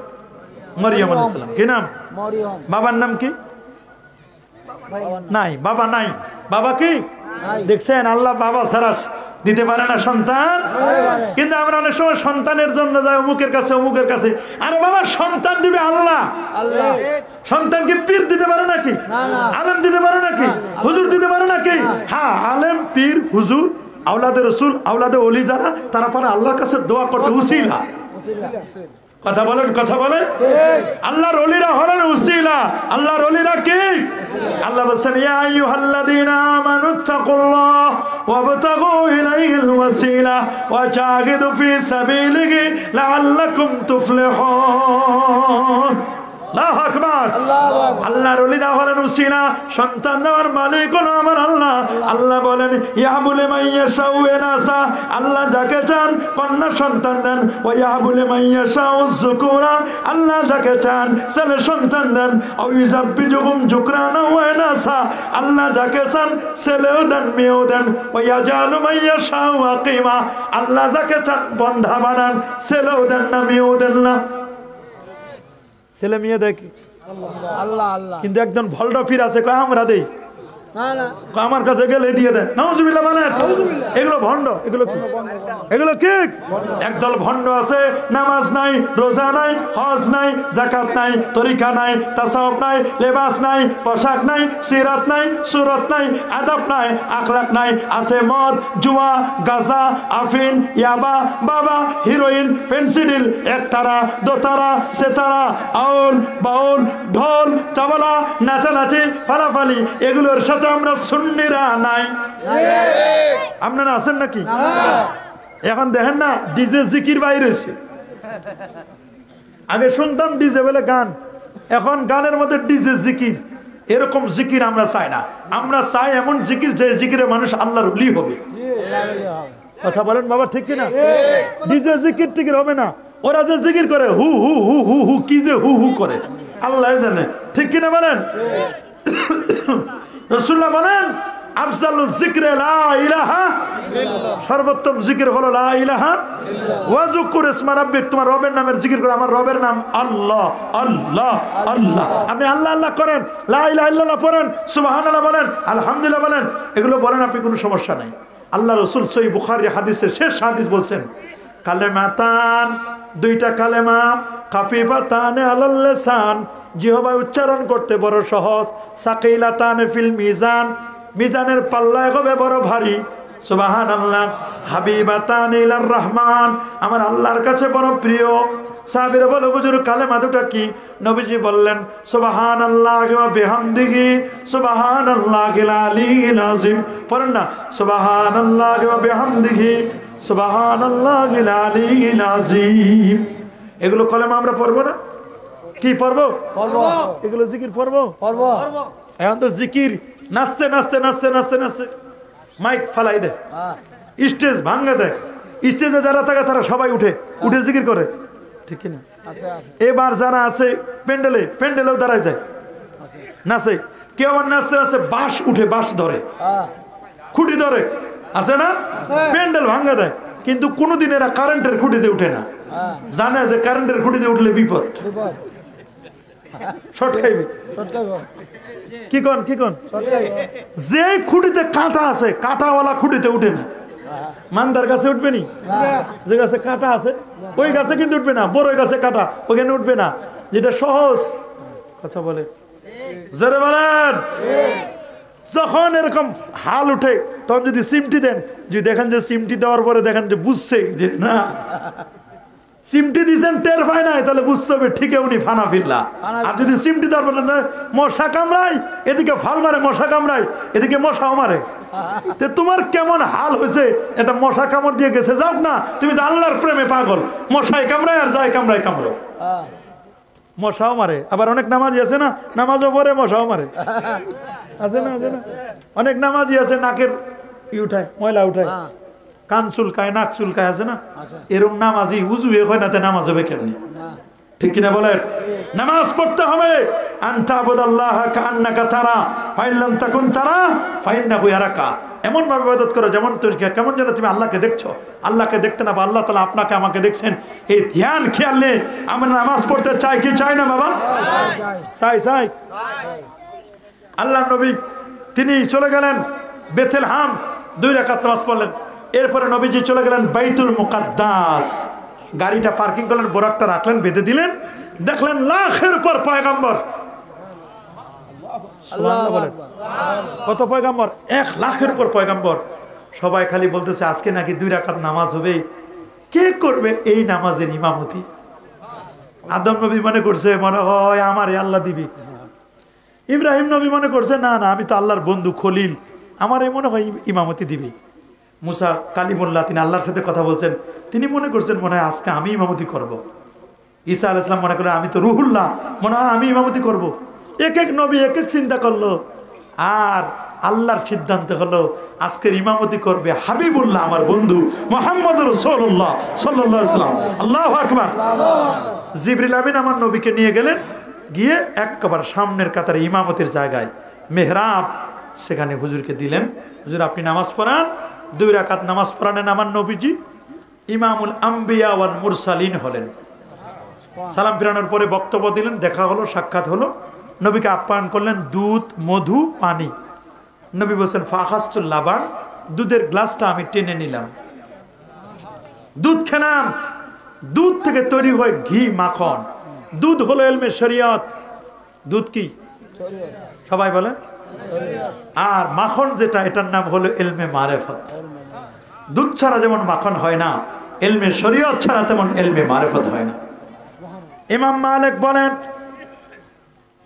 মরিয়ম আলাইহিস সালাম। কি নাম? মরিয়ম। বাবার নাম কি? নাই, বাবা নাই। বাবা কি? দেখছেন আল্লাহ বাবা ছাড়া দিতে পারে না সন্তান। কিন্তু আমরা অনেক সময় সন্তানের জন্য যাই অমুকের কাছে অমুকের কাছে। আরে বাবা সন্তান দিবে আল্লাহ। সন্তানকে পীর দিতে পারে নাকি? আলেম দিতে পারে নাকি? হুজুর দিতে পারে নাকি? হ্যাঁ, আলেম, পীর, হুজুর, আওলাদে রসুল, আওলাদে ওলি যারা, তারা পারে আল্লাহর কাছে দোয়া করতে উসিলা। কথা বলেন, কথা বলেন। আল্লাহর ওলিরা হলেন উসিলা। আল্লাহর ওলিরা কি? আল্লাহ বলেন ইয়া আইয়ুহাল্লাযীনা আমানুত্তাকুল্লাহ ওয়াবতাগু ইলাইহিল ওয়াসিলা ওয়া জাহিদু ফি সাবিলিহি লাআল্লাকুম তুফলিহুন। আল্লাহু আকবার। আল্লাহর ওলিরা হলেন উসিলা। সন্তান দেওয়ার মালিক হলো আমার আল্লাহ। আল্লাহ বলেন ইয়াহাবুলে মাইয়াশাউ ইনাসা, আল্লাহ যাকে চান কন্যা সন্তান দেন। ওয়া ইয়াহাবুলে মাইয়াশাউ যুকুরা, আল্লাহ যাকে চান ছেলে সন্তান দেন। আও ইযাব্বিজুহুম যুকরানা ওয়া ইনাসা, আল্লাহ যাকে চান ছেলেও দেন মেয়েও দেন। ওয়া ইয়াজালু মাইয়াশাউ আকিমা, আল্লাহ যাকে চান বন্ধা বানান, ছেলেও দেন না মেয়েও দেন না। ছেলে মেয়ে দেখি আল্লাহ আল্লাহ। কিন্তু একজন ভল্ড ফির আছে কয় আমরা দেই, আমার কাছে গেলে দিয়ে দেয়। নাউজুবিল্লাহ বলেন। এগুলো ভণ্ড। এগুলো কি? এগুলো কি? একদল ভণ্ড আছে, নামাজ নাই, রোজা নাই, হজ নাই, যাকাত নাই, তরিকা নাই, তাসাউফ নাই, লেবাস নাই, পোশাক নাই, সিরাত নাই, সুরত নাই, আদব নাই, আখলাক নাই। আছে মদ, জুয়া, গাঁজা, আফিন, ইয়াবা, বাবা, হিরোইন, ফেন্সিডিল, একতারা, দোতারা, সেতারা, আউল, বাউল, ঢোল, তবলা, নাচানাচি, ফালাফালি, এগুলোর সাথে আমরা সুন্নিরা নাই। আপনারা আছেন নাকি? এখন দেখেন না ডিজে জিকির বাইরেছে। আগে শুনতাম ডিজে বলে গান, এখন গানের মধ্যে ডিজে জিকির। এরকম জিকির আমরা চাই না। আমরা চাই এমন জিকির যে জিকিরে মানুষ আল্লাহর ওলি হবে। কথা বলেন বাবা, ঠিক কিনা? ডিজে জিকির টিকির হবে না। ওরা যে জিকির করে হু হু হু হু হু, কি যে হু হু করে আল্লাহ জানে, ঠিক কিনা বলেন? রাসূলুল্লাহ বলেন আফজালুজ যিকরি লা ইলাহা ইল্লাল্লাহ, সর্বোত্তম জিকির হলো লা ইলাহা ওয়া যুকুর ইসমা রাব্বিক, তোমার রবের নামের জিকির করো। আমার রবের নাম আল্লাহ আল্লাহ আল্লাহ। আপনি আল্লাহ আল্লাহ করেন, লা ইলাহা ইল্লাল্লাহ পড়েন, সুবহানাল্লাহ বলেন, আলহামদুলিল্লাহ বলেন, এগুলো বলেন, আপনি কোনো সমস্যা নাই। আল্লাহ রাসূল সহিহ বুখারী হাদিসের শেষ হাদিস বলছেন কালেমাতান, দুইটা কালেমা, খাফিফাতান আলাল লিসান, জিহ্বায় উচ্চারণ করতে বড় সহজ। সাকিলাতান ফিল মিজান, মিজানের পাল্লায় হবে বড় ভারী। সুবহানাল্লাহ। হাবিবাতান ইলার রহমান, আমার আল্লাহর কাছে বড় প্রিয়। সাহাবীরা বলে হুজুর কালেমা দুটো কি? নবীজি বললেন সুবহানাল্লাহি ওয়া বিহামদিহি সুবহানাল্লাহিল আলিয়্যিল আযীম। পড়েন না, সুবহানাল্লাহি ওয়া বিহামদিহি সুবহানাল্লাহিল আলিয়্যিল আযীম। এগুলো কলেমা আমরা পড়বো না? কি পড়বো? এগুলো জিকির পড়বো। এখন তো জিকির নাচতে নাচতে নাচতে নাচতে নাচতে মাইক ফালাই দেয়, স্টেজ ভাঙে দেয়। স্টেজে যারা থাকে তারা সবাই উঠে উঠে জিকির করে, ঠিক কিনা? এবার যারা আছে প্যান্ডেলেও দাঁড়ায় যায়, নাচে। কেউ আবার নাচতে নাচতে বাঁশ উঠে, বাঁশ ধরে, খুঁটি ধরে, আছে না? প্যান্ডেল ভাঙে দেয়। কিন্তু কোনোদিন এরা কারেন্টের খুঁটিতে উঠে না, জানে যে কারেন্টের খুঁটিতে উঠলে বিপদ, শর্ট খাইবে। কি কোন যে খুঁটিতে কাঁটা আছে, কাঁটাওয়ালা খুঁটিতে উঠে না। মান্দার গাছে উঠবে নি, যে গাছে কাঁটা আছে ওই গাছে কিন্তু উঠবে না। বড় গাছে কাঁটা, ওখানে উঠবে না, যেটা সহজ কথা বলে। জোরে বলেন। যখন এরকম হাল উঠে তখন যদি সিমটি দেন, যদি দেখেন যে সিমটি দেওয়ার পরে দেখেন যে বুঝছে যে না সিমটি দিয়েছেন, টের পায় নাই, তাহলে বুঝতে হবে ঠিক উনি ফানা ফিরলা। আর যদি সিমটি দেওয়ার পরে মশা কামড়ায়, এদিকে ফাল মারে, মশা কামড়ায়, এদিকে মশাও মারে, তোমার কেমন হাল হয়েছে? এটা মশা কামড় দিয়ে গেছে, যাও না, তুমি তো আল্লাহর প্রেমে পাগল। মশাই কামড়ায় আর যায় কামড়ায় কামড়ো, মশাও মারে। আবার অনেক নামাজি আছে না, নামাজও পড়ে মশাও মারে, আছে না? অনেক নামাজি আছে নাকের উঠায়, ময়লা উঠায়, কান চুলকায়, নাক চুলকায়, আছে না? এরকম নামাজি উজুয়ে হয় না, নামাজ হবে কেমনি? ঠিক কিনা বলেন? নামাজ পড়তে হবে আনতাবুদাল্লাহ কাআন্নাকা তারা ফাইন লাম তাকুন তারা ফাইন্নাহু ইয়ারাকা। এমন ভাবে ইবাদত করো যেমন কেমন যেন তুমি আল্লাহকে দেখছো। আল্লাহকে দেখতে না, আল্লাহ তাআলা আপনাকে আমাকে দেখছেন, এই ধ্যান খেয়াল নিয়ে আমরা নামাজ পড়তে চাই কি চাই না বাবা? চাই। আল্লাহ নবী তিনি চলে গেলেন বেথলেহেম, 2 রাকাত নামাজ পড়লেন। এরপরে নবীজি চলে গেলেন বাইতুল মুকাদ্দাস, গাড়িটা পার্কিং করলেন, বোরাকটা রাখলেন, বেঁধে দিলেন। দেখলেন লাখের পর পয়গম্বর। কত পয়গম্বর? 1 লাখের পর পয়গম্বর। সবাই খালি বলতেছে আজকে নাকি 2 রাকাত নামাজ হবে। কে করবে এই নামাজের ইমামতি? আদম নবী মনে করছে মনে হয় আমার আল্লাহ দিবি। ইব্রাহিম নবী মনে করছে না না, আমি তো আল্লাহর বন্ধু খলিল, আমার মনে হয় ইমামতি দিবি। মুসা কালিমুল্লাহ, তিনি আল্লাহর সাথে কথা বলছেন, তিনি মনে করছেন মনে হয় আজকে আমি ইমামতি করব। ঈসা আলাইহিস সালাম মনে করলেন আমি তো রুহুল্লাহ, মনে হয় আমি ইমামতি করব। এক এক নবী এক এক চিন্তা করলো, আর আল্লাহর সিদ্ধান্ত হলো আজকের ইমামতি করবে হাবিবুল্লাহ, আমার বন্ধু মুহাম্মদ রাসূলুল্লাহ সাল্লাল্লাহু আলাইহি ওয়াসাল্লাম। আল্লাহু আকবার। জিবরিল আমিন আমার নবীকে নিয়ে গেলেন, গিয়ে একবার সামনের কাতারে ইমামতির জায়গায় মেহরাব, সেখানে হুজুরকে দিলেন। হুজুর আপনি নামাজ পড়ান। 2 রাকাত নামাজ পড়ানেন আমার নবীজি। ইমামুল আম্বিয়া ওয়াল মুরসালিন হলেন। সালাম ফিরানোর পরে বক্তব্য দিলেন, দেখা হলো, সাক্ষাৎ হলো। নবীকে আপ্যায়ন করলেন, দুধ, মধু, পানি। নবী বলছেন ফাখাসতুল লাবান, দুধের গ্লাসটা আমি টেনে নিলাম, দুধ খেলাম। দুধ থেকে তৈরি হয় ঘি, মাখন। দুধ হলো ইলমে শরিয়ত। দুধ কি সবাই বলে? আর মাখন যেটা, এটার নাম হলো ইলমে মারিফত। দুধ ছাড়া যেমন মাখন হয় না, ইলমে শরিয়ত ছাড়া তেমন ইলমে মারিফত হয় না। ইমাম মালিক বলেন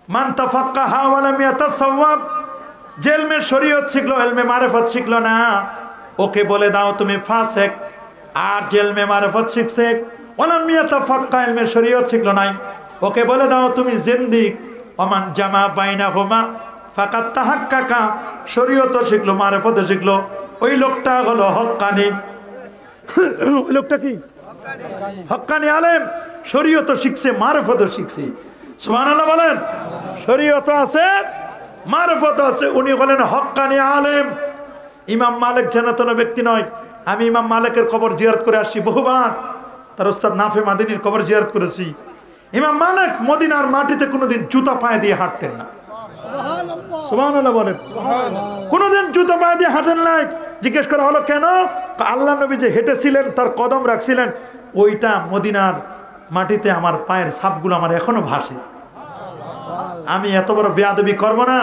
মান তাফাক্কাহা ওয়া লাম ইয়াতাসাওয়াব, যে ইলমে শরিয়ত শিখলো, ইলমে মারিফত শিখলো না, ওকে বলে দাও তুমি ফাসিক। আর যে ইলমে মারিফত শিখছে, ওয়া লাম ইয়াতাফাক্কা, ইলমে শরিয়ত শিখলো নাই, ওকে বলে দাও তুমি জিন্দিক। ওমান জামা বাইনাহুমা ফাকাত তাহাক্কাকা, শরিয়ত শিখলো, মারিফত শিখলো, ওই লোকটা হলো হক্কানি। ওই লোকটা কি? হক্কানি আলেম। শরিয়ত শিখছে, মারিফত শিখছে। সুবহানাল্লাহ বলেন। শরিয়ত আছে, মারিফত আছে, উনি হলেন হক্কানি আলেম। ইমাম মালিক জানাতন ব্যক্তি নয়। আমি ইমাম মালিকের কবর জিয়ারত করে আসছি বহুবার, তার ওস্তাদ নাফে মাদিনীর কবর জিয়ারত করেছি। ইমাম মালিক মদিনার মাটিতে কোনোদিন জুতা পায়ে দিয়ে হাঁটতেন না। সুবহানাল্লাহ বলেন। কোনোদিন জুতা পায়ে দিয়ে হাঁটেন নাই। জিজ্ঞেস করা হলো কেন? আল্লাহ নবী যে হেঁটেছিলেন, তার কদম রাখছিলেন, ওইটা মদিনার মাটিতে আমার পায়ের ছাপগুলো আমার এখনো ভাসে। আমি এত বড় বেয়াদবি করব না।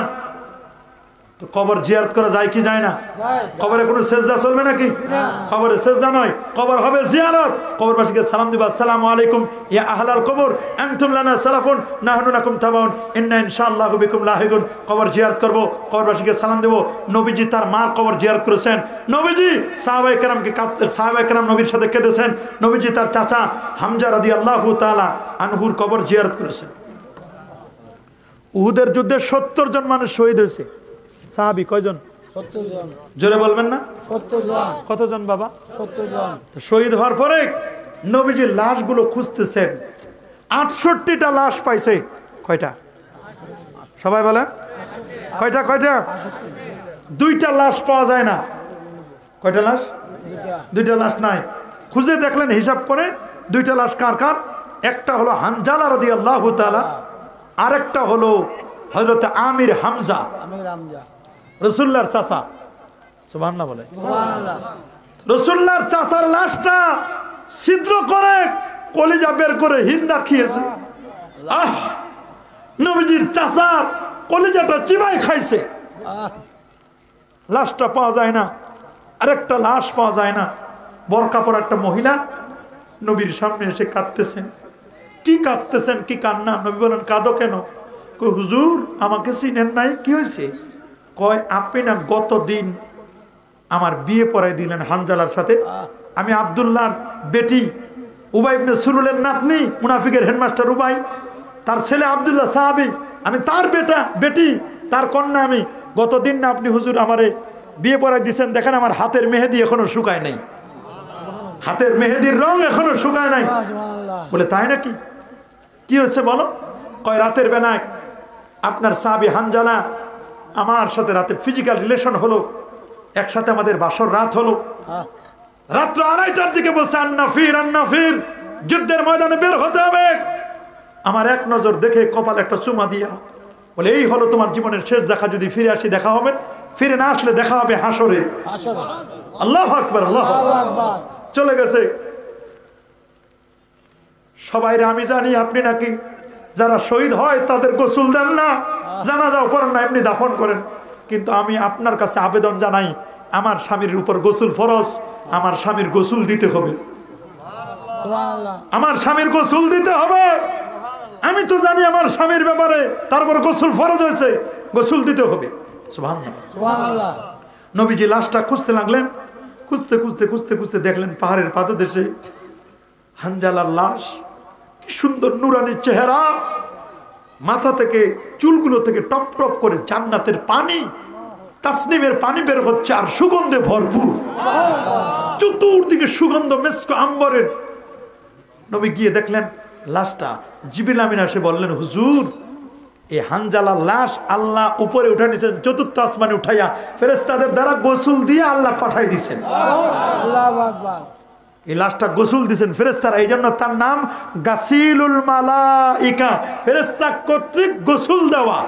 তো কবর জিয়ারত করা যায় কি যায় না? কবরে কোনো সেজদা চলবে নাকি? কবরে সেজদা নয়, কবর হবে জিয়ারত। কবরবাসীকে সালাম দিবা, আসসালামু আলাইকুম ইয়া আহলাল কবর আনতুম লানা সালাফুন নাহনু লাকুম তাবাউন ইন্না ইনশাআল্লাহু বিকুম লাহিকুন। কবর জিয়ারত করব, কবরবাসীকে সালাম দেব। নবীজি তার মার কবর জিয়ারত করেছেন। নবীজি সাহাবায়ে কেরামকে সাহাবায়ে কেরাম নবীর সাথে কেঁদেছেন। নবীজি তার চাচা হামজা রাদিয়াল্লাহু তাআলা আনহুর কবর জিয়ারত করেছেন। উহুদের যুদ্ধে 70 জন মানুষ শহীদ হয়েছে। সাহাবী কয়জন? 70 জন। জোরে বলবেন না? 70 জন। কতজন বাবা? 70 জন। শহীদ হওয়ার পরে নবীজির লাশগুলো খুঁজতেছেন। 68টা লাশ পাইছে। কয়টা? সবাই বলে কয়টা? কয়টা? 2টা লাশ পাওয়া যায় না। কয়টা লাশ? 2টা লাশ নাই। খুঁজে দেখলেন, হিসাব করে 2টা লাশ কার কার? একটা হলো হানজালা রাদিয়াল্লাহু তাআলা, আরেকটা হলো হযরত আমির হামজা, রাসূলুল্লাহর চাচা। সুবহানাল্লাহ বলে। সুবহানাল্লাহ। রাসূলুল্লাহর চাচার লাশটা ছিদ্র করে কলিজা বের করে হিন্দা খেয়েছে। নবীজির চাচার কলিজাটা চিবাই খাইছে। লাশটা পাওয়া যায় না। আরেকটা লাশ পাওয়া যায় না। বোরকা পরা একটা মহিলা নবীর সামনে এসে কাঁদতেছেন। কি কাঁদতেছেন? কি কান্না? নবী বলেন, কাঁদো কেন? কই হুজুর আমাকে চিনেন নাই? কি হয়েছে? কয়, আপনি না গত দিন আমার বিয়ে পড়াই দিলেন হানজালার সাথে। আমি আব্দুল্লাহর বেটি উবাই ইবনে সুলুলের নাতনি, মুনাফিকের হেডমাস্টার উবাই, তার ছেলে আব্দুল্লাহ সাহাবী, আমি তার বেটি, তার কন্যা আমি। গতদিন না আপনি হুজুর আমারে বিয়ে পড়াই দিয়েছেন, দেখেন আমার হাতের মেহেদি এখনো শুকায় নাই, হাতের মেহেদির রং এখনো শুকায় নাই। বলে, তাই নাকি? কি হয়েছে বলো? কয়, রাতের বেলায় আপনার সাহাবী হানজালা আমার সাথে রাতে ফিজিক্যাল রিলেশন হলো, একসাথে আমাদের বাসর রাত হলো। রাত্র 2:30টার দিকে বলছে, আন্নাফির, যুদ্ধের ময়দানে বের হতে হবে। আমার এক নজর দেখে কপালে একটা চুমা দিয়া বলে, এই হলো তোমার জীবনের শেষ দেখা, যদি ফিরে আসি দেখা হবে, ফিরে না আসলে দেখা হবে হাসরে। আল্লাহু আকবার, আল্লাহু আকবার। চলে গেছে। সবাইরে আমি জানি আপনি নাকি যারা শহীদ হয় তাদের গোসল দেন না, জানাজাও করেন না, এমনি দাফন করেন। কিন্তু আমি আপনার কাছে আবেদন জানাই, আমার স্বামীর উপর গোসল ফরজ, আমার স্বামীর গোসল দিতে হবে, আমার স্বামীর গোসল দিতে হবে। আমি তো জানি আমার স্বামীর ব্যাপারে, তারপর গোসল ফরজ হয়েছে, গোসল দিতে হবে। সুবহানাল্লাহ। নবীজি লাশটা খুঁজতে লাগলেন। খুঁজতে খুঁজতে খুঁজতে খুঁজতে দেখলেন পাহাড়ের পাদদেশে হানজালার লাশ। কি সুন্দর নুরানি চেহারা, মাথা থেকে চুলগুলো থেকে টপ টপ করে জান্নাতের পানি, তাসনিমের পানি বের হচ্ছে, আর সুগন্ধে ভরপুর, চতুর্দিকে সুগন্ধ মেস্ক আম্বরের। নবী গিয়ে দেখলেন লাশটা। জিবরিল আমিন এসে বললেন, হুজুর এই হানজালার লাশ আল্লাহ উপরে উঠে নিয়েছেন, 4th আসমানে উঠাইয়া ফেরেশতাদের দ্বারা গোসল দিয়ে আল্লাহ পাঠাই দিয়েছেন। আল্লাহু আকবার। এই লাশটা গোসল দিয়েছেন ফেরেশতারা, এই জন্য তার নাম গাসিলুল মালাইকা, ফেরেশতা কর্তৃক গোসল দেওয়া।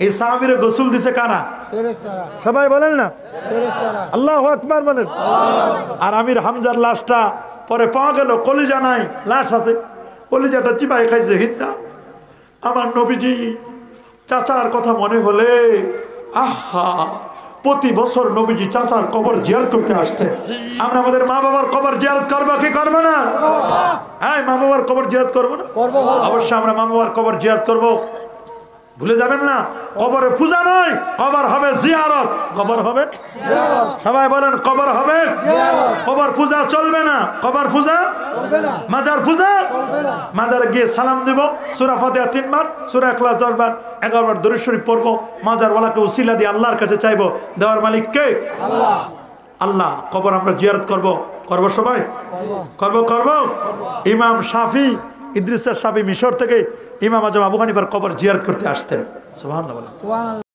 এই সাহাবীরে গোসল দিছে কারা? ফেরেশতারা। সবাই বলেন না ফেরেশতারা। আল্লাহু আকবার বলেন। আর আমির হামজার লাশটা পরে পাওয়া গেল, কলিজা নাই, লাশ আছে, কলিজাটা চিবাই খাইছে হিন্দা। আমার নবীজি চাচার কথা মনে হলে, আহা, প্রতি বছর নবীজি চাচার কবর জিয়ারত করতে আসতেন। আমরা আমাদের মা বাবার কবর জিয়ারত করবো কি করবো না? হ্যাঁ, মা বাবার কবর জিয়ারত করবো না? অবশ্যই আমরা মা বাবার কবর জিয়ারত করবো। ভুলে যাবেন না, কবরে পূজা নয়, কবর হবে জিয়ারত। কবর হবে, সবাই বলেন কবর হবে। কবর পূজা চলবে না, কবর পূজা, মাজার পূজা। মাজারে গিয়ে সালাম দিব, সূরা ফাতিহা 3 বার, সূরা ইখলাস 10 বার, 11 বার দরুদ শরীফ পড়বো। মাজারওয়ালাকে উসিলা দিয়ে আল্লাহর কাছে চাইবো, দেওয়ার মালিক কে? আল্লাহ। আল্লাহ। কবর আমরা জিয়ারত করব, করব সবাই, করব। ইমাম শাফি, ইদ্রিস শাফি মিশর থেকে ইমাম আজম আবু হানিফার কবর জিয়ারত করতে আসতেন। সুবহানাল্লাহ।